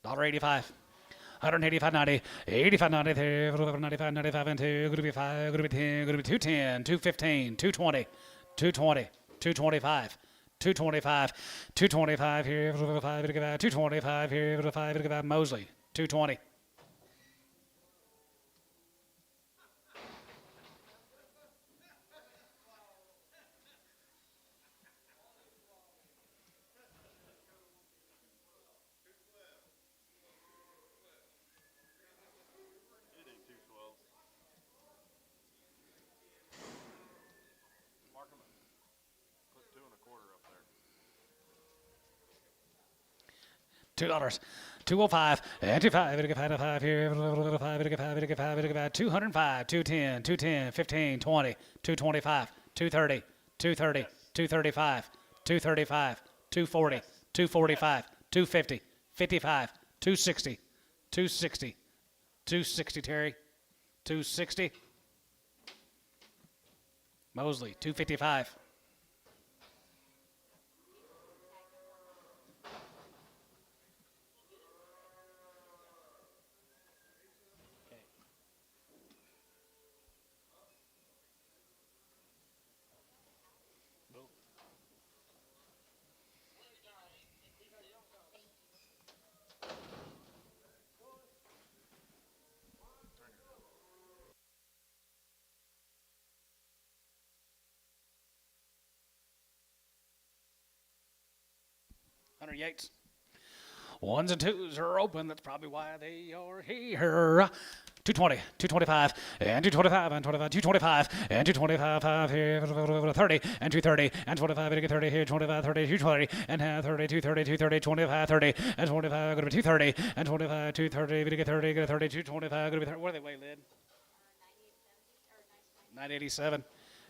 $1.85. 185, 90, 85, 90, 95, 95, and 2, going to be 5, going to be 10, going to be 210, 215, 220, 220, 225, 225, 225 here, 225 here, 5, Mosley, 220. $2. 205, and 25 here, 205, 210, 210, 15, 20, 225, 230, 230, 235, 235, 240, 245, 250, 55, 260, 260, 260, Terry, 260. Mosley, 255. Hunter Yates. Ones and twos are open. That's probably why they are here. 220, 225, and 225, and 25, 225, and 225, here, 30, and 230, and 25, and 30, here, 25, 30, 230, and 30, 230, 230, 25, 30, and 25, going to be 230, and 25, 230, going to get 30, get 30, 225, going to be 30. What do they weigh, Lid? 987,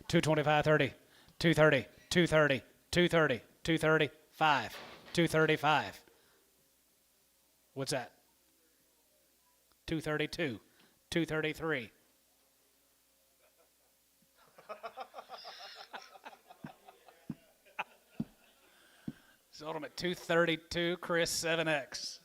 225, 30, 230, 230, 230, 235, 235. What's that? 232, 233. Sold them at 232, Chris 7X.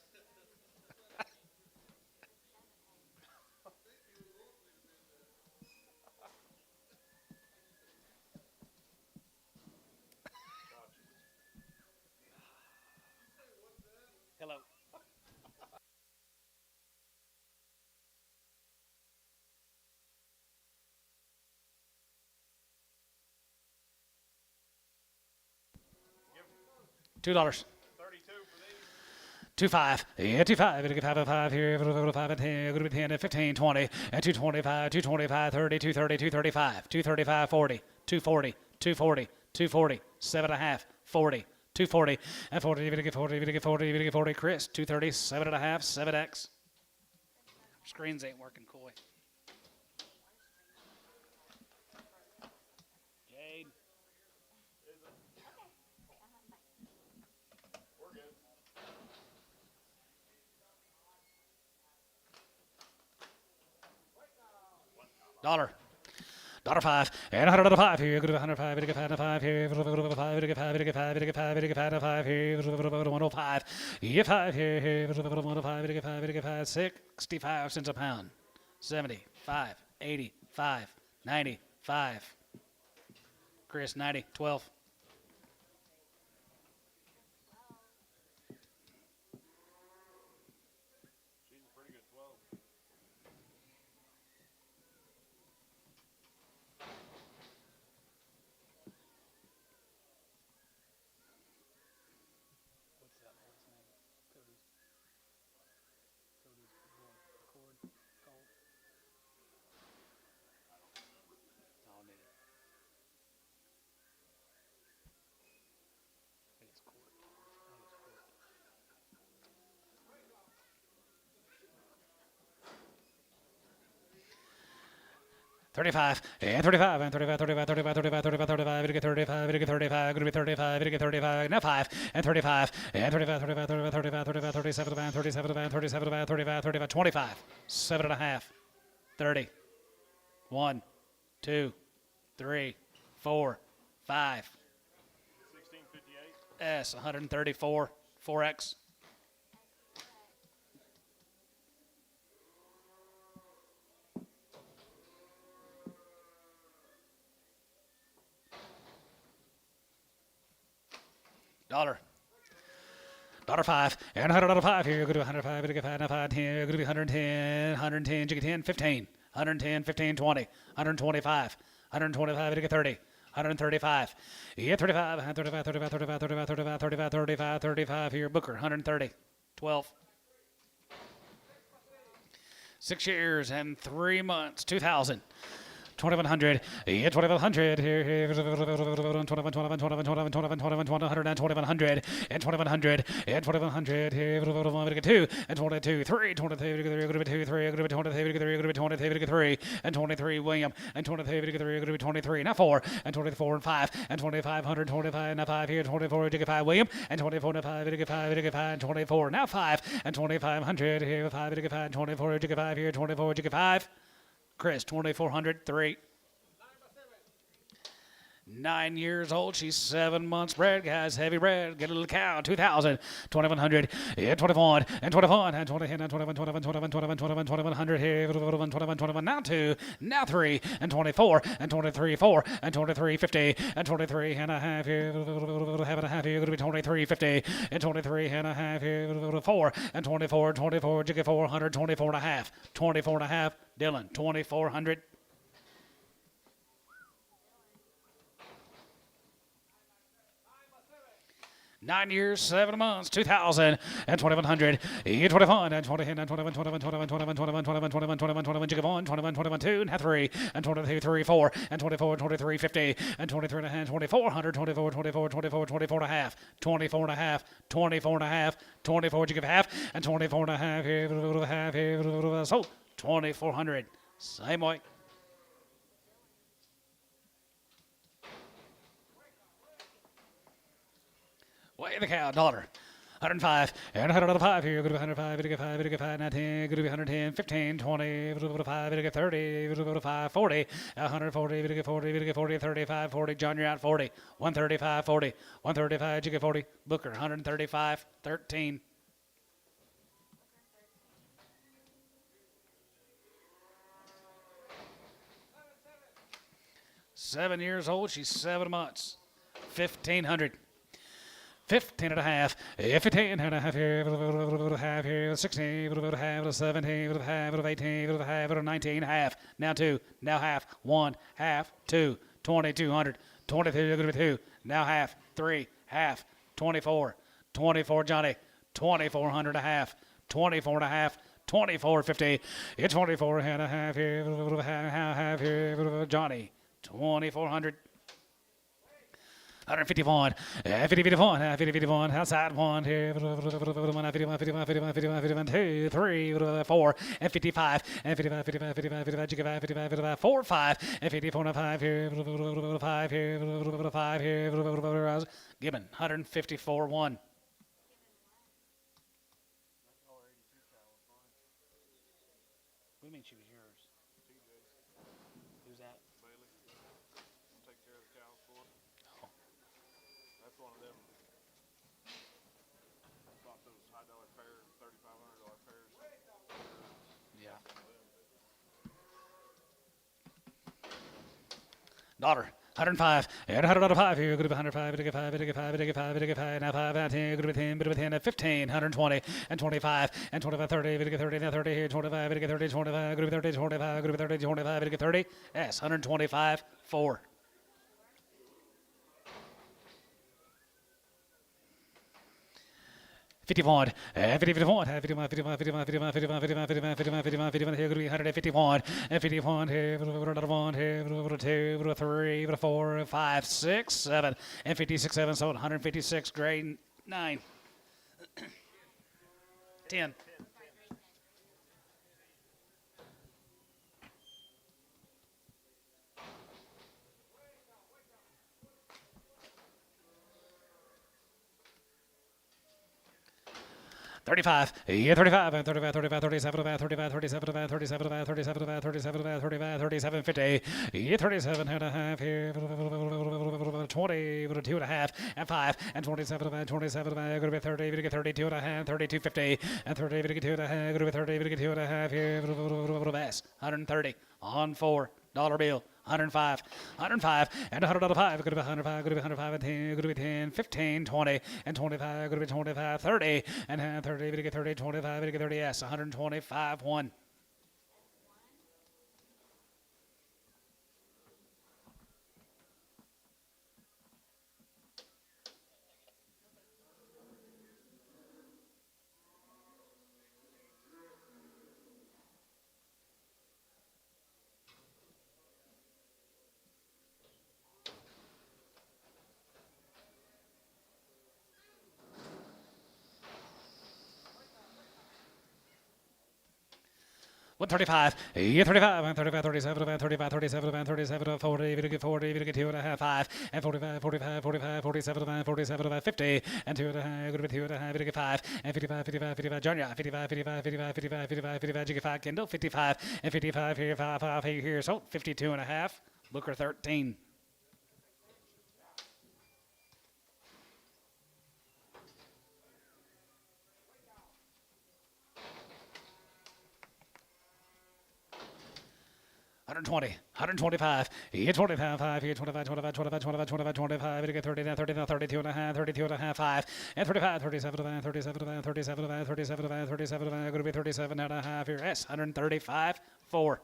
Hello. $2. 25, yeah, 25, gonna get 5 and 5 here, 5 and 10, gonna be 10 and 15, 20, and 225, 225, 30, 230, 235, 235, 40, 240, 240, 240, 7.5, 40, 240, and 40, you're gonna get 40, you're gonna get 40, you're gonna get 40, Chris, 230, 7.5, 7X. Screens ain't working, Coy. Jade. $1. $5 and $105 here. Go to $105. Get $5 here. $5 get $5. Get $5. Get $5. Get $5 here. $105. Get $5 here. $105. Get $5. Get $5. 65 cents a pound. 75. 85. 95. Chris 90. 12. She's a pretty good 12. What's that horse's name? Cody's cord. Called. I'll need it. I think it's cord. I think it's cord. 35 and 35 and 35, 35, 35, 35, 35, 35, get 35, get 35, gonna be 35, get 35, now 5 and 35 and 35, 35, 35, 35, 35, 37, 37, 37, 35, 35, 25, 7.5, 30, 1, 2, 3, 4, 5, 1658. S 134, 4X. $5 and $105 here. Go to 105. Go to 5, 10. Go to 110. 110. You get 10, 15. 110, 15, 20. 125. 125. You get 30. 135. You get 35. 35, 35, 35, 35, 35, 35, 35, 35 here. Booker 130. 12. 6 years and 3 months. 2,000. 2,100, yeah, 2,100 here, 2,100, 2,100, and 2,100, and 2,100, and 2,100 here, 2, and 22, 3, 23, 2, 3, 23, 23, and 23, William, and 23, 23, now 4, and 24, and 5, and 2,500, 25, now 5 here, 24, 5, William, and 24, now 5, 5, 5, 24, now 5, and 2,500 here, 5, 5, 24, 5 here, 24, 5. Chris, 2,400, 3. 9 years old. She's 7 months bred, guys. Heavy bred. Get a little cow. 2,000, 2,100, yeah, 21, and 21, and 20, and 21, 21, 21, 21, 21, 2,100 here, 21, 21, 21, now 2, now 3, and 24, and 23, 4, and 23, 50, and 23 and a half here, half and a half here, going to be 23, 50, and 23 and a half here, 4, and 24, 24, you get 400, 24 and a half, 24 and a half, Dylan, 2,400. 9 years, 7 months, 2,000 and 2,100. 21 and 20 and 21, 21, 21, 21, 21, 21, 21, 21, 21, jig of 1, 21, 21, 2 and 3 and 22, 3, 4 and 24, 23, 50 and 23 and a half, 2,400, 24, 24, 24, 24 and a half, 24 and a half, 24 and a half, 24 jig of half and 24 and a half here, half here, so 2,400. Same way. Weigh the cow, dollar. 105 and 105 here. Go to 105, it'll get 5, it'll get 5, 19, go to 110, 15, 20, it'll get 5, it'll get 30, it'll go to 5, 40, 140, it'll get 40, it'll get 40, 35, 40. John, you're out 40, 135, 40, 135, you get 40. Booker, 135, 13. Seven years old, she's 7 months. 1,500. 15 and a half, 15 and a half here, half here, 16, half, 17, half, 18, half, 19, half, now 2, now half, 1, half, 2, 2,200, 22, now half, 3, half, 24, 24 Johnny, 2,400 and a half, 24 and a half, 24.50, it's 24 and a half here, half here, Johnny, 2,400. 151, 51, 51, outside 1, here, 51, 51, 51, 51, 51, 2, 3, 4, and 55, and 55, 55, 55, 55, 55, 55, 4, 5, and 54, and 5 here, 5 here, 5 here, Gibbon, 154, 1. What do you mean she was yours? Who's that? Bailey, take care of the cows for us. That's one of them. Bought those high-dollar pairs, $3,500 pairs. Yeah. Dollar. 105 and 105 here. Go to 105. It'll get 5. It'll get 5. It'll get 5. It'll get 5. Now 5 out 10. Go to 10. Go to 10 at 15. 120 and 25 and 25. 30. It'll get 30. Now 30 here. 25. It'll get 30. 25. Go to 30. 25. Go to 30. 25. It'll get 30. Yes. 125. 4. $51, 51, 51, 51, 51, 51, 51, 51, 51, 51, 51, 51, here could be 151, and 51, here, 1, here, 2, 3, 4, 5, 6, 7, and 56, 7, so 156, grade 9, 10. $35, yeah, 35, 35, 35, 37, 35, 37, 37, 37, 37, 35, 37, 50, yeah, 37 and a half here, 20, 2 and a half, and 5, and 27, 27, going to be 30, going to get 32 and a half, 32, 50, and 30, going to get 2 and a half, going to be 30, going to get 2 and a half here, 130, on 4, dollar bill. 105, and $105, could be 105, could be 105, and 10, could be 10, 15, 20, and 25, could be 25, 30, and 30, we get 30, 25, we get 30, yes, 125, 1. $135, yeah, 35, 35, 37, 35, 37, 37, 40, we get 40, we get 2 and a half, 5, and 45, 45, 45, 47, 47, 50, and 2 and a half, going to be 2 and a half, we get 5, and 55, 55, 55, John, 55, 55, 55, 55, 55, 55, you get 5, Kendall, 55, and 55 here, 5, 5 here, so 52 and a half, Booker 13. $120, 125, here 25, 5, here 25, 25, 25, 25, 25, 25, we get 30, now 30, now 32 and a half, 32 and a half, 5, and 35, 37, 37, 37, 37, 37, going to be 37 and a half here, yes, 135, 4.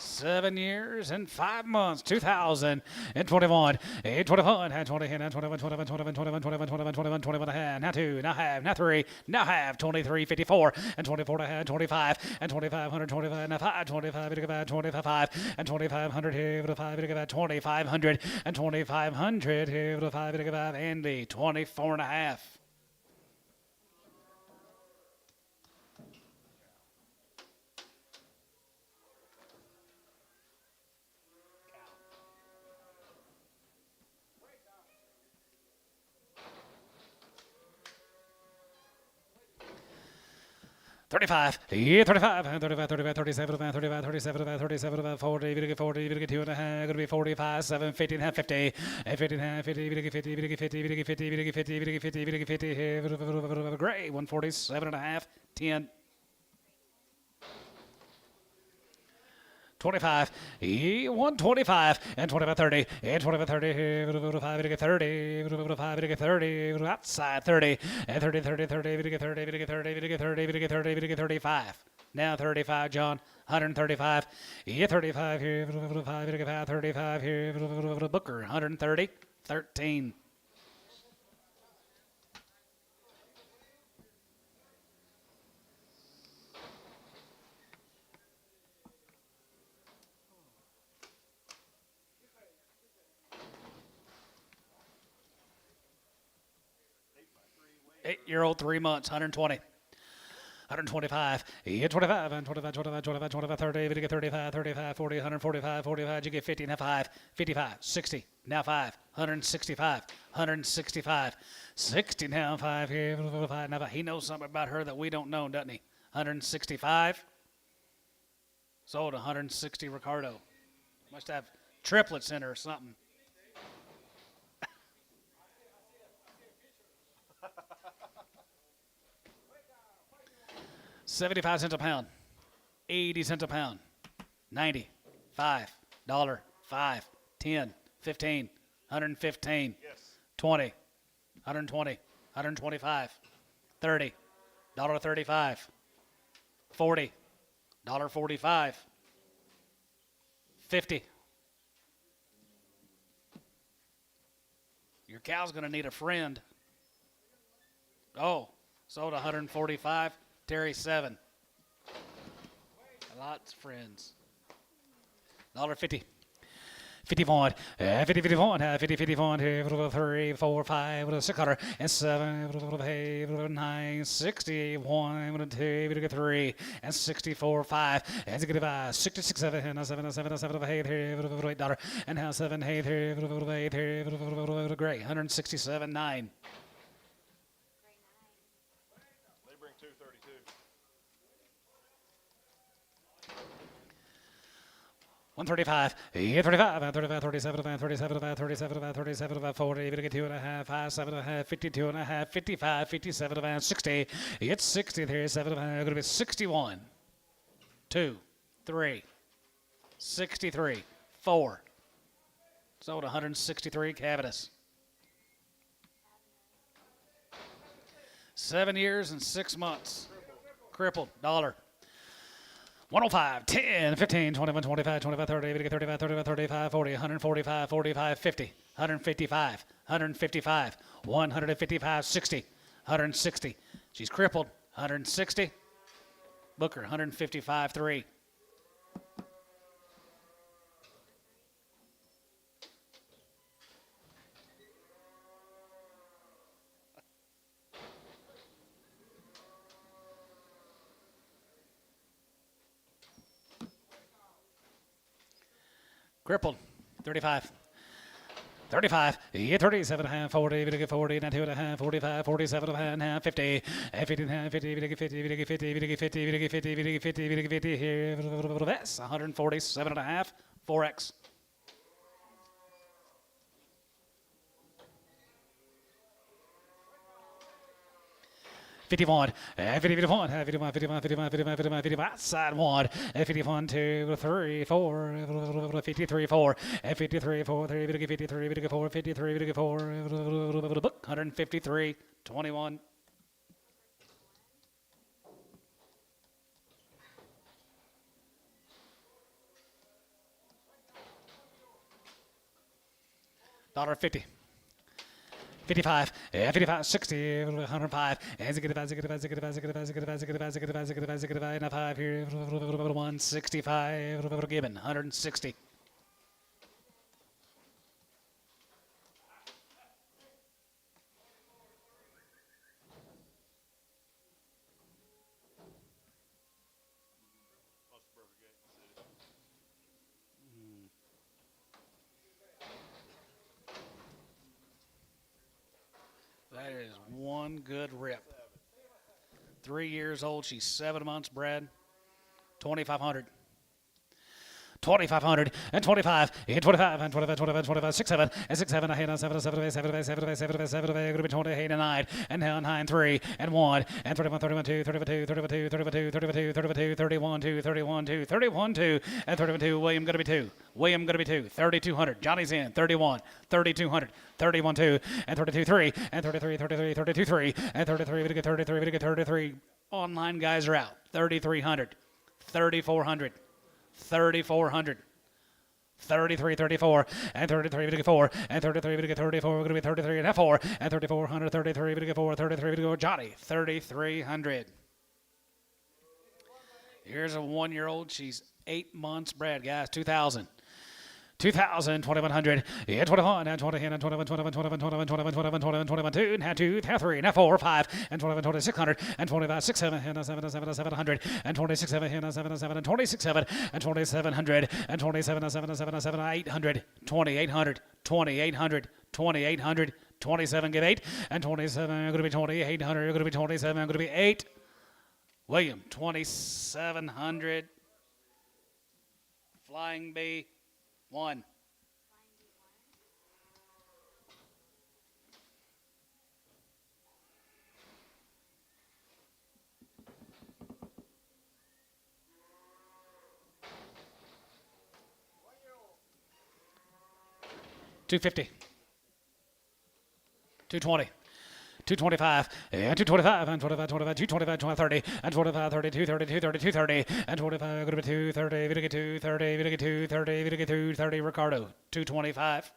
7 years and 5 months, 2021, 821, had 20, and 21, 21, 21, 21, 21, 21, 21, 21, and now 2, now half, now 3, now half, 23, 54, and 24 to had 25, and 2500, 25, now 5, 25, 25, 5, and 2500, here to 5, 2500, and 2500, here to 5, and the 24 and a half. $35, yeah, 35, 35, 35, 37, 35, 37, 37, 40, 40, 2 and a half, going to be 45, 7, 50 and a half, 50, 50 and a half, 50, 50, 50, 50, 50, 50, 50, 50, 50, gray, 147 and a half, 10. 25, 125, and 25, 30, and 25, 30, 5, 30, 5, 30, outside 30, and 30, 30, 30, 30, 30, 30, 30, 30, 35. Now 35, John, 135, 35 here, 5, 35 here, Booker, 130, 13. Eight-year-old, 3 months, 120. 125, 25, and 25, 25, 25, 25, 30, 35, 35, 40, 145, 45, you get 50, now 5, 55, 60, now 5, 165, 165, 60, now 5, here, 5, now 5. He knows something about her that we don't know, doesn't he? 165, sold 160, Ricardo. Must have triplets in her or something. 75 cents a pound, 80 cents a pound, 90, $5, 5, 10, 15, 115, 20, 120, 125, 30, $35, 40, $45, 50. Your cow's going to need a friend. Oh, sold 145. Terry 7. Lots of friends. $1.50. 51, 50, 51, 50, 51, 3, 4, 5, 600, and 7, 9, 60, 1, 2, 3, and 64, 5, and 66, 7, 7, 7, 7, 8, $8, and now 7, 8, 8, gray, 167, 9. 135, 35, 35, 37, 37, 37, 37, 40, 52 and a half, 5, 7 and a half, 52 and a half, 55, 57, 60. It's 60 there, 7 and a half, going to be 61. 2, 3, 63, 4. Sold 163, Cavitus. 7 years and 6 months. Crippled, $1. 105, 10, 15, 21, 25, 25, 30, 35, 35, 35, 40, 145, 45, 50, 155, 155, 155, 60, 160. She's crippled, 160. Booker, 155, 3. Crippled, 35. 35, 37 and a half, 40, 40, 92 and a half, 45, 47 and a half, 50, 50 and a half, 50, 50, 50, 50, 50, 50, 50, 50, 50, here, that's 147 and a half, 4X. 51, 51, 51, 51, 51, 51, 51, 51, outside 1, 51, 2, 3, 4, 53, 4, 53, 4, 3, 53, 4, 53, 4, 153, 21. 51, $1.50. 55, 55, 60, 105, and 5 here, 165, given, 160. That is one good rip. 3 years old. She's 7 months bred. 2,500. 2,500 and 25 and 25 and 25 25 25 6 7 and 6 7 8 7 7 7 7 7 7 7 going to be 28 and 9 and 9 3 and 1 and 31 31 2 31 2 31 2 31 2 32 32 31 2 31 2 31 2 and 31 2 William going to be 2 William going to be 2 3,200 Johnny's in 31 3,200 31 2 and 32 3 and 33 33 32 3 and 33 33 33 online guys are out 3,300 3,400 3,400, 33, 34, and 33, 4, and 33, 34, we're going to be 33 and a half 4, and 3,400, 33, 4, 33, Johnny, 3,300. Here's a 1-year-old. She's 8 months bred, guys, 2,000. 2,000, 2,100, yeah, 21, and 20, and 21, 21, 21, 21, 21, 21, 21, 21, 2, and 2, and 3, and 4, 5, and 21, 2600, and 25, 6, 7, and 7, 7, 700, and 26, 7, and 7, 7, and 26, 7, and 2,700, and 27, 7, 7, 7, 800, 2,800, 2,800, 2,800, 27, give 8, and 27, going to be 2,800, going to be 27, going to be 8. William, 2,700. Flying Bee, 1. $250, $220, $225, and $225, and $25, $25, $225, $25, $30, and $25, $32, $32, $32, $30, and $25, going to be $230, we get $230, we get $230, we get $230, Ricardo, $225.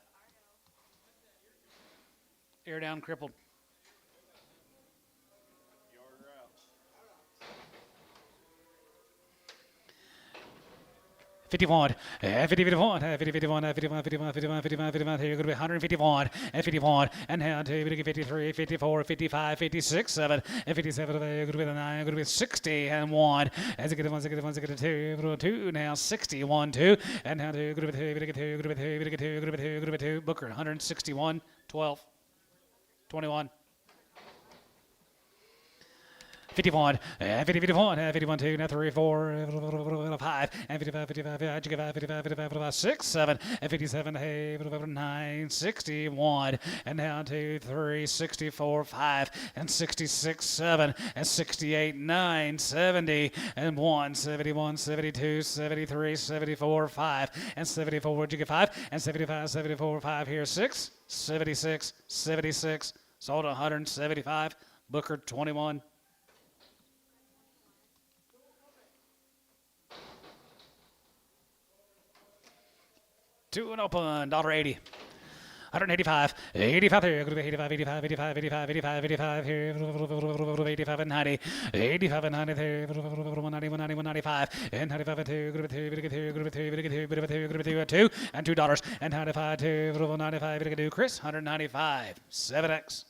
Ear down, crippled. 51, 50, 51, 50, 51, 51, 51, 51, 51, 51, here you're going to be 151, and 51, and down to 53, 54, 55, 56, 7, and 57, you're going to be 9, you're going to be 60, and 1, and 61, 61, 62, 2, now 61, 2, and down to, you're going to be 2, you're going to be 2, you're going to be 2, you're going to be 2, you're going to be 2, you're going to be 2, Booker, 161, 12, 21. 51, 50, 51, 51, 2, now 3, 4, 5, and 55, 55, 55, 55, 55, 6, 7, and 57, 9, 61, and down to 3, 64, 5, and 66, 7, and 68, 9, 70, and 1, 71, 72, 73, 74, 5, and 74, where'd you get 5, and 75, 74, 5, here 6, 76, 76, sold 175, Booker 21. Two and open, $1.80. 185, 85 here, going to be 85, 85, 85, 85, 85, 85 here, 85 and 90, 85 and 90 there, 190, 190, 195, and 95 and 2, going to be 2, going to be 2, going to be 2, going to be 2, going to be 2, going to be 2, and $2, and 95, 2, 95, going to do Chris, 195, 7X.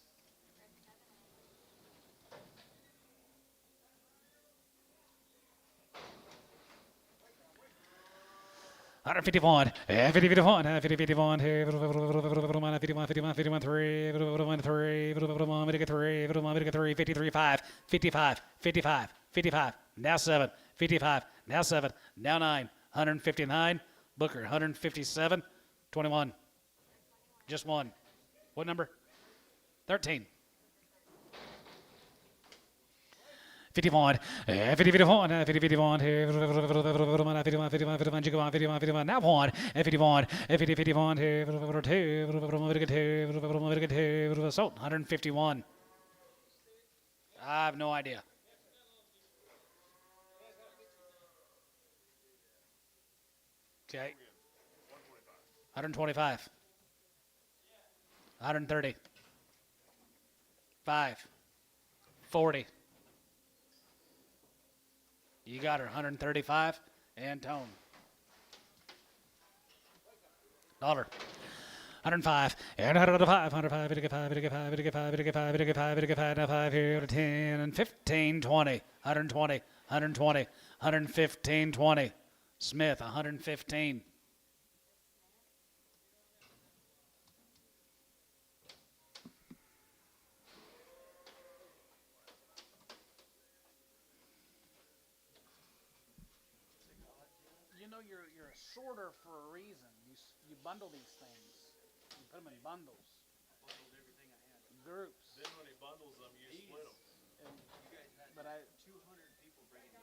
$151, 50, 51, 50, 51, 51, 51, 51, 3, 3, 3, 53, 5, 55, 55, 55, now 7, 55, now 7, now 9, 159, Booker, 157, 21, just one. What number? 13. 51, 50, 51, 50, 51, 51, 51, 51, 51, 51, now 1, 51, 50, 51, 2, 2, sold, 151. I have no idea. Okay. 125. 130. 5. 40. You got her. 135. And tone. Dollar. 105. And 105. 105. 55. 55. 55. 55. 55. 55. 5 here to 10 and 15. 20. 120. 120. 115. 20. Smith. 115. You know, you're a sorter for a reason. You bundle these things. You put them in bundles. Bundled everything I had. Groups. Then when he bundles them, you split them. And, but I 200 people bringing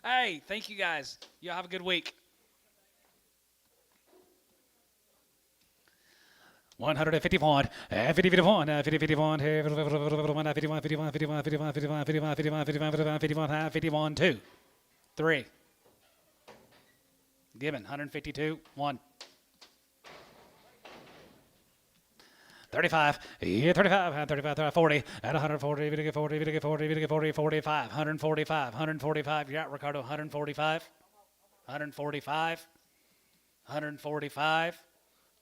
Hey, thank you guys. Y'all have a good week. 151, 51, 51, 51, 2, 3. Gibbon, 152, 1. 35, 35, 35, 40, at 140, 40, 40, 40, 45, 145, 145. You're out, Ricardo, 145, 145, 145.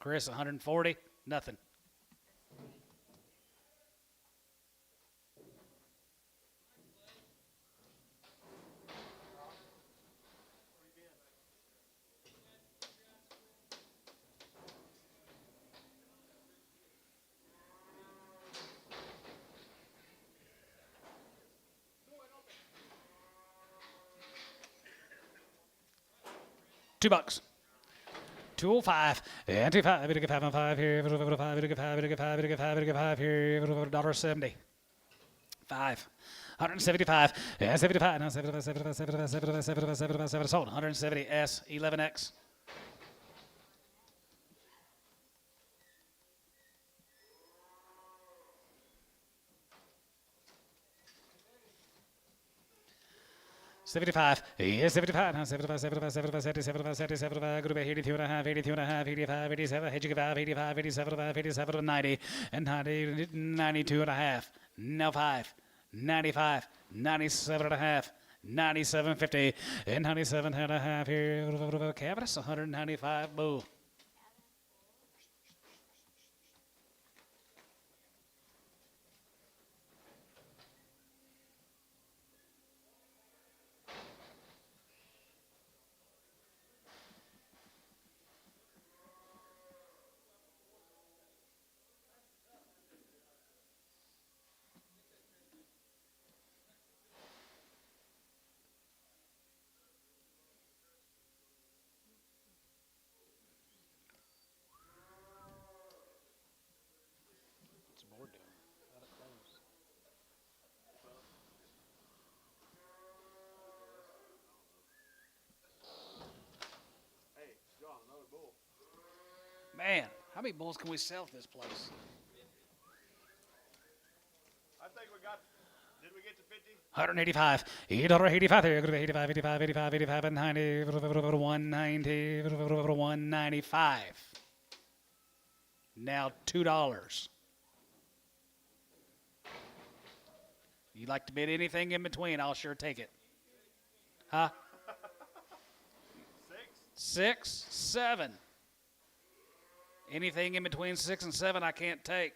Chris, 140, nothing. $2. 205, and 25, 5 and 5 here, 5, 5, 5 here, $1.70. 5. 175, and 75, now 75, 75, 75, 75, 75, 75, sold. 170 S 11X. $75, yes, 75, now 75, 75, 75, 75, 75, group 82 and a half, 82 and a half, 85, 87, hedging 5, 85, 87, 87, 90, and 90, 92 and a half, now 5, 95, 97 and a half, 97.50, and 97 and a half here, Cavus, 195, boo. What's the board doing? Let it close. Hey, John, another bull. Man, how many bulls can we sell at this place? I think we got. Did we get to 50? 185, $85 here, 85, 85, 85, 85, and 90, 190, 195. Now $2. You like to bid anything in between, I'll sure take it. Huh? 6, 7. Anything in between 6 and 7 I can't take.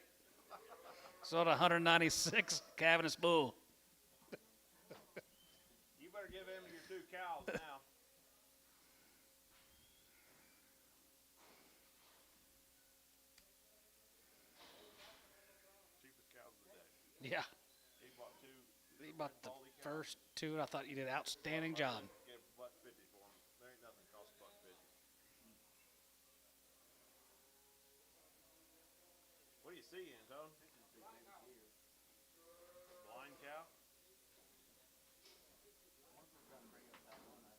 So at 196, Cavernous Bull. You better give him your 2 cows now. Cheapest cows of the day. Yeah. He bought 2. He bought the first 2, and I thought you did an outstanding job. Give $1.50 for him. There ain't nothing costs $1.50. What do you see, Antone? Blind cow?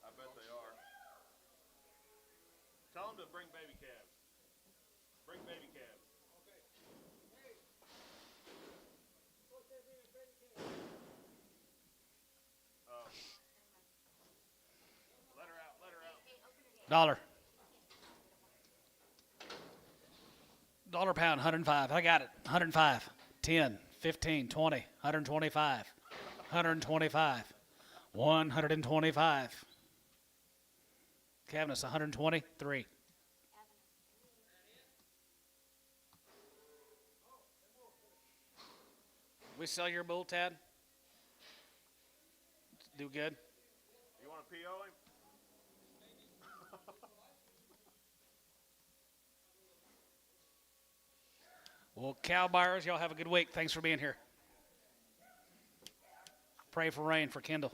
I bet they are. Tell them to bring baby calves. Bring baby calves. Let her out. Let her out. Dollar. Dollar pound, 105. I got it. 105. 10, 15, 20, 125. 125. 125. Cabinets, 123. We sell your bull, Tad? Do good? You want to PO him? Well, cow buyers, y'all have a good week. Thanks for being here. Pray for rain for Kendall.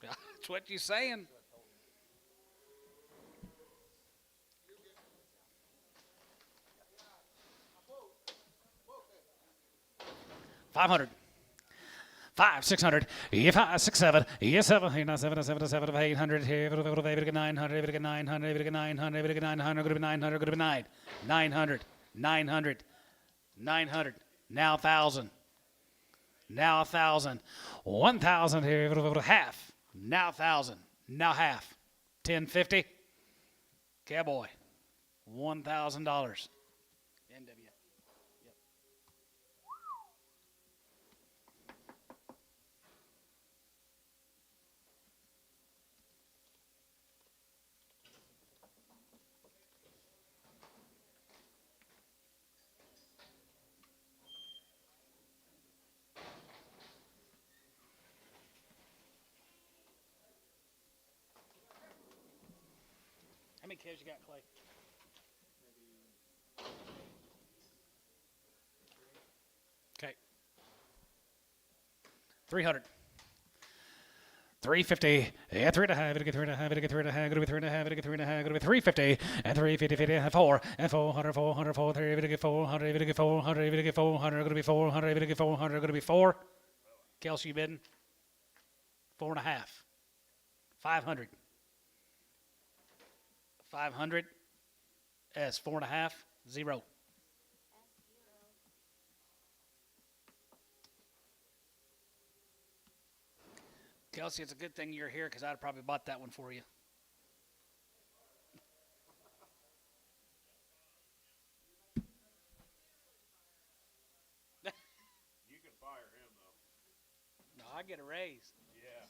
That's what you're saying. $500. 5, 600, 5, 6, 7, 7, 8, 7, 7, 7, 800, 900, 900, 900, 900, 900, 900, 900, 900, now 1,000, now 1,000, 1,000, half, now 1,000, now half, 1050, cowboy, $1,000, NW. How many kids you got, Clay? 300. 350, 3.5, get 3.5, get 3.5, go to be 3.5, get 3.5, go to be 350, and 350, 50, 4, and 400, 400, 400, get 400, get 400, get 400, go to be 400, get 400, go to be 4. Kelsey, you bidding? 4.5. 500. 500. S, 4.5, 0. Kelsey, it's a good thing you're here because I'd have probably bought that one for you. You can fire him, though. No, I get a raise. Yeah.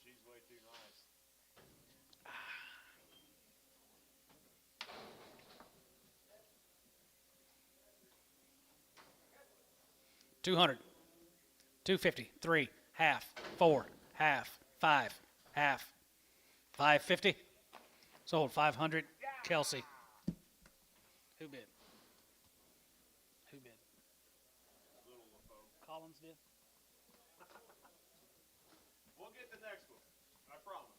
She's way too nice. 200. 250, 3, half, 4, half, 5, half, 550. Sold 500. Kelsey. Who bid? Who bid? Collins did. We'll get the next one. I promise.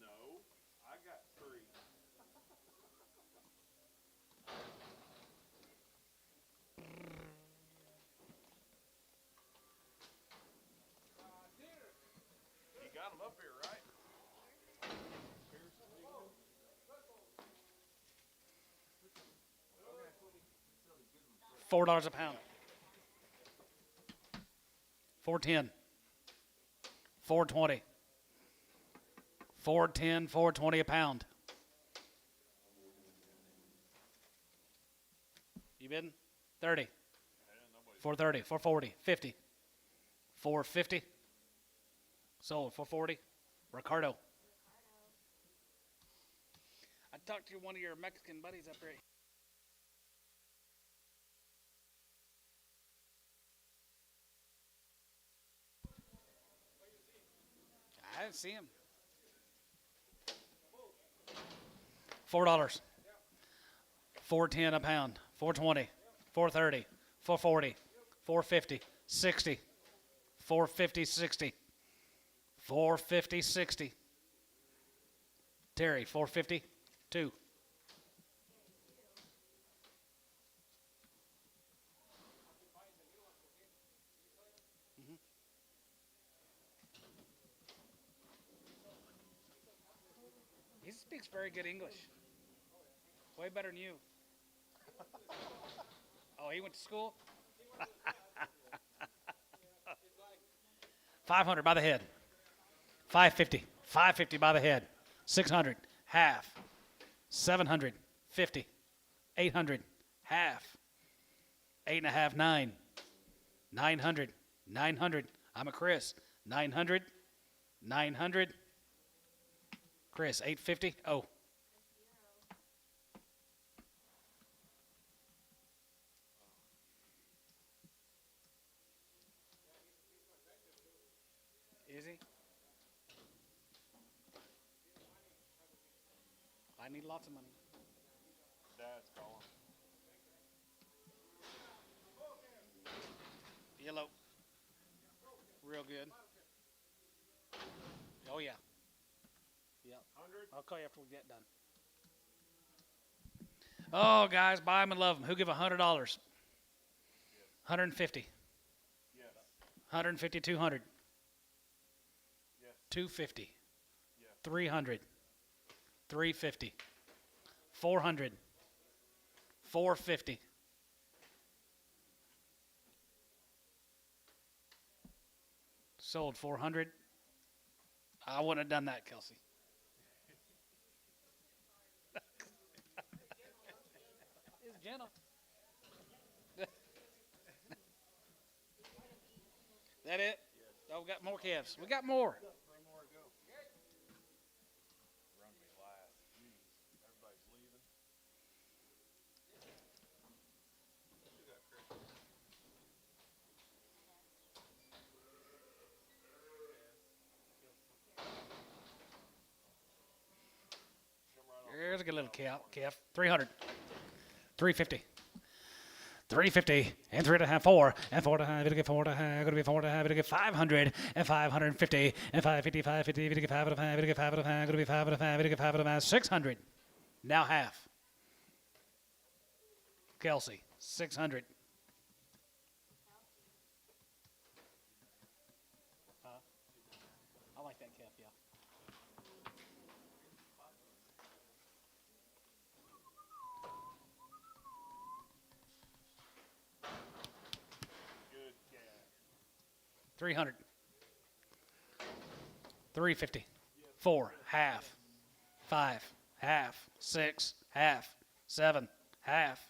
No, I got 3. You got them up here, right? $4 a pound. 410. 420. 410, 420 a pound. You bidding? 30. 430, 440, 50. 450. Sold 440. Ricardo. I talked to one of your Mexican buddies up there. I didn't see him. $4. 410 a pound. 420. 430. 440. 450. 60. 450. 60. 450. 60. Terry. 450. 2. He speaks very good English. Way better than you. Oh, he went to school? 500 by the head. 550. 550 by the head. 600. Half. 750. 800. Half. 8.5. 9. 900. 900. I'm a Chris. 900. 900. Chris, 850. Oh. Is he? I need lots of money. Dad's calling. Yellow. Real good. Oh, yeah. Yep. 100. I'll call you after we get done. Oh, guys, buy them and love them. Who give $100? 150. Yes. 150, 200. Yes. 250. Yes. 300. 350. 400. 450. Sold 400. I wouldn't have done that, Kelsey. It's gentle. That it? Oh, we got more calves. We got more. Run me last. Jeez. Everybody's leaving. Here's a good little calf. 300. 350. 350 and 3.5, 4 and 4.5. It'll get 4.5. Going to be 4.5. It'll get 500 and 550 and 550, 550. It'll get 5.5. It'll get 5.5. Going to be 5.5. It'll get 5.5. 600. Now half. Kelsey, 600. I like that calf, yeah. Good cat. 300. 350. 4, half. 5, half. 6, half. 7, half.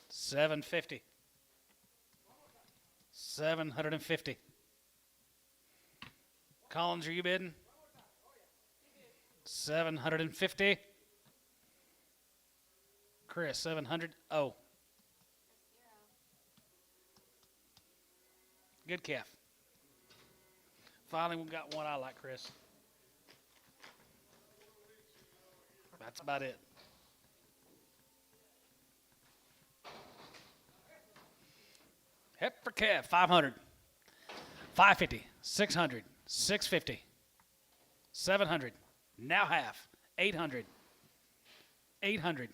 750. 750. Collins, are you bidding? 750. Chris, 700. Oh. Good calf. Finally, we got one I like, Chris. That's about it. Heifer calf, 500. 550. 600. 650. 700. Now half. 800. 800.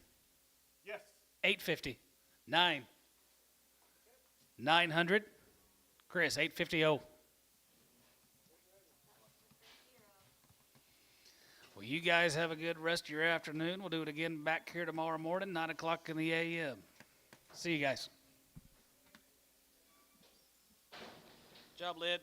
Yes. 850. 9. 900. Chris, 850. Oh. Well, you guys have a good rest of your afternoon. We'll do it again back here tomorrow morning, 9 o'clock in the a.m. See you guys. Job, Lid.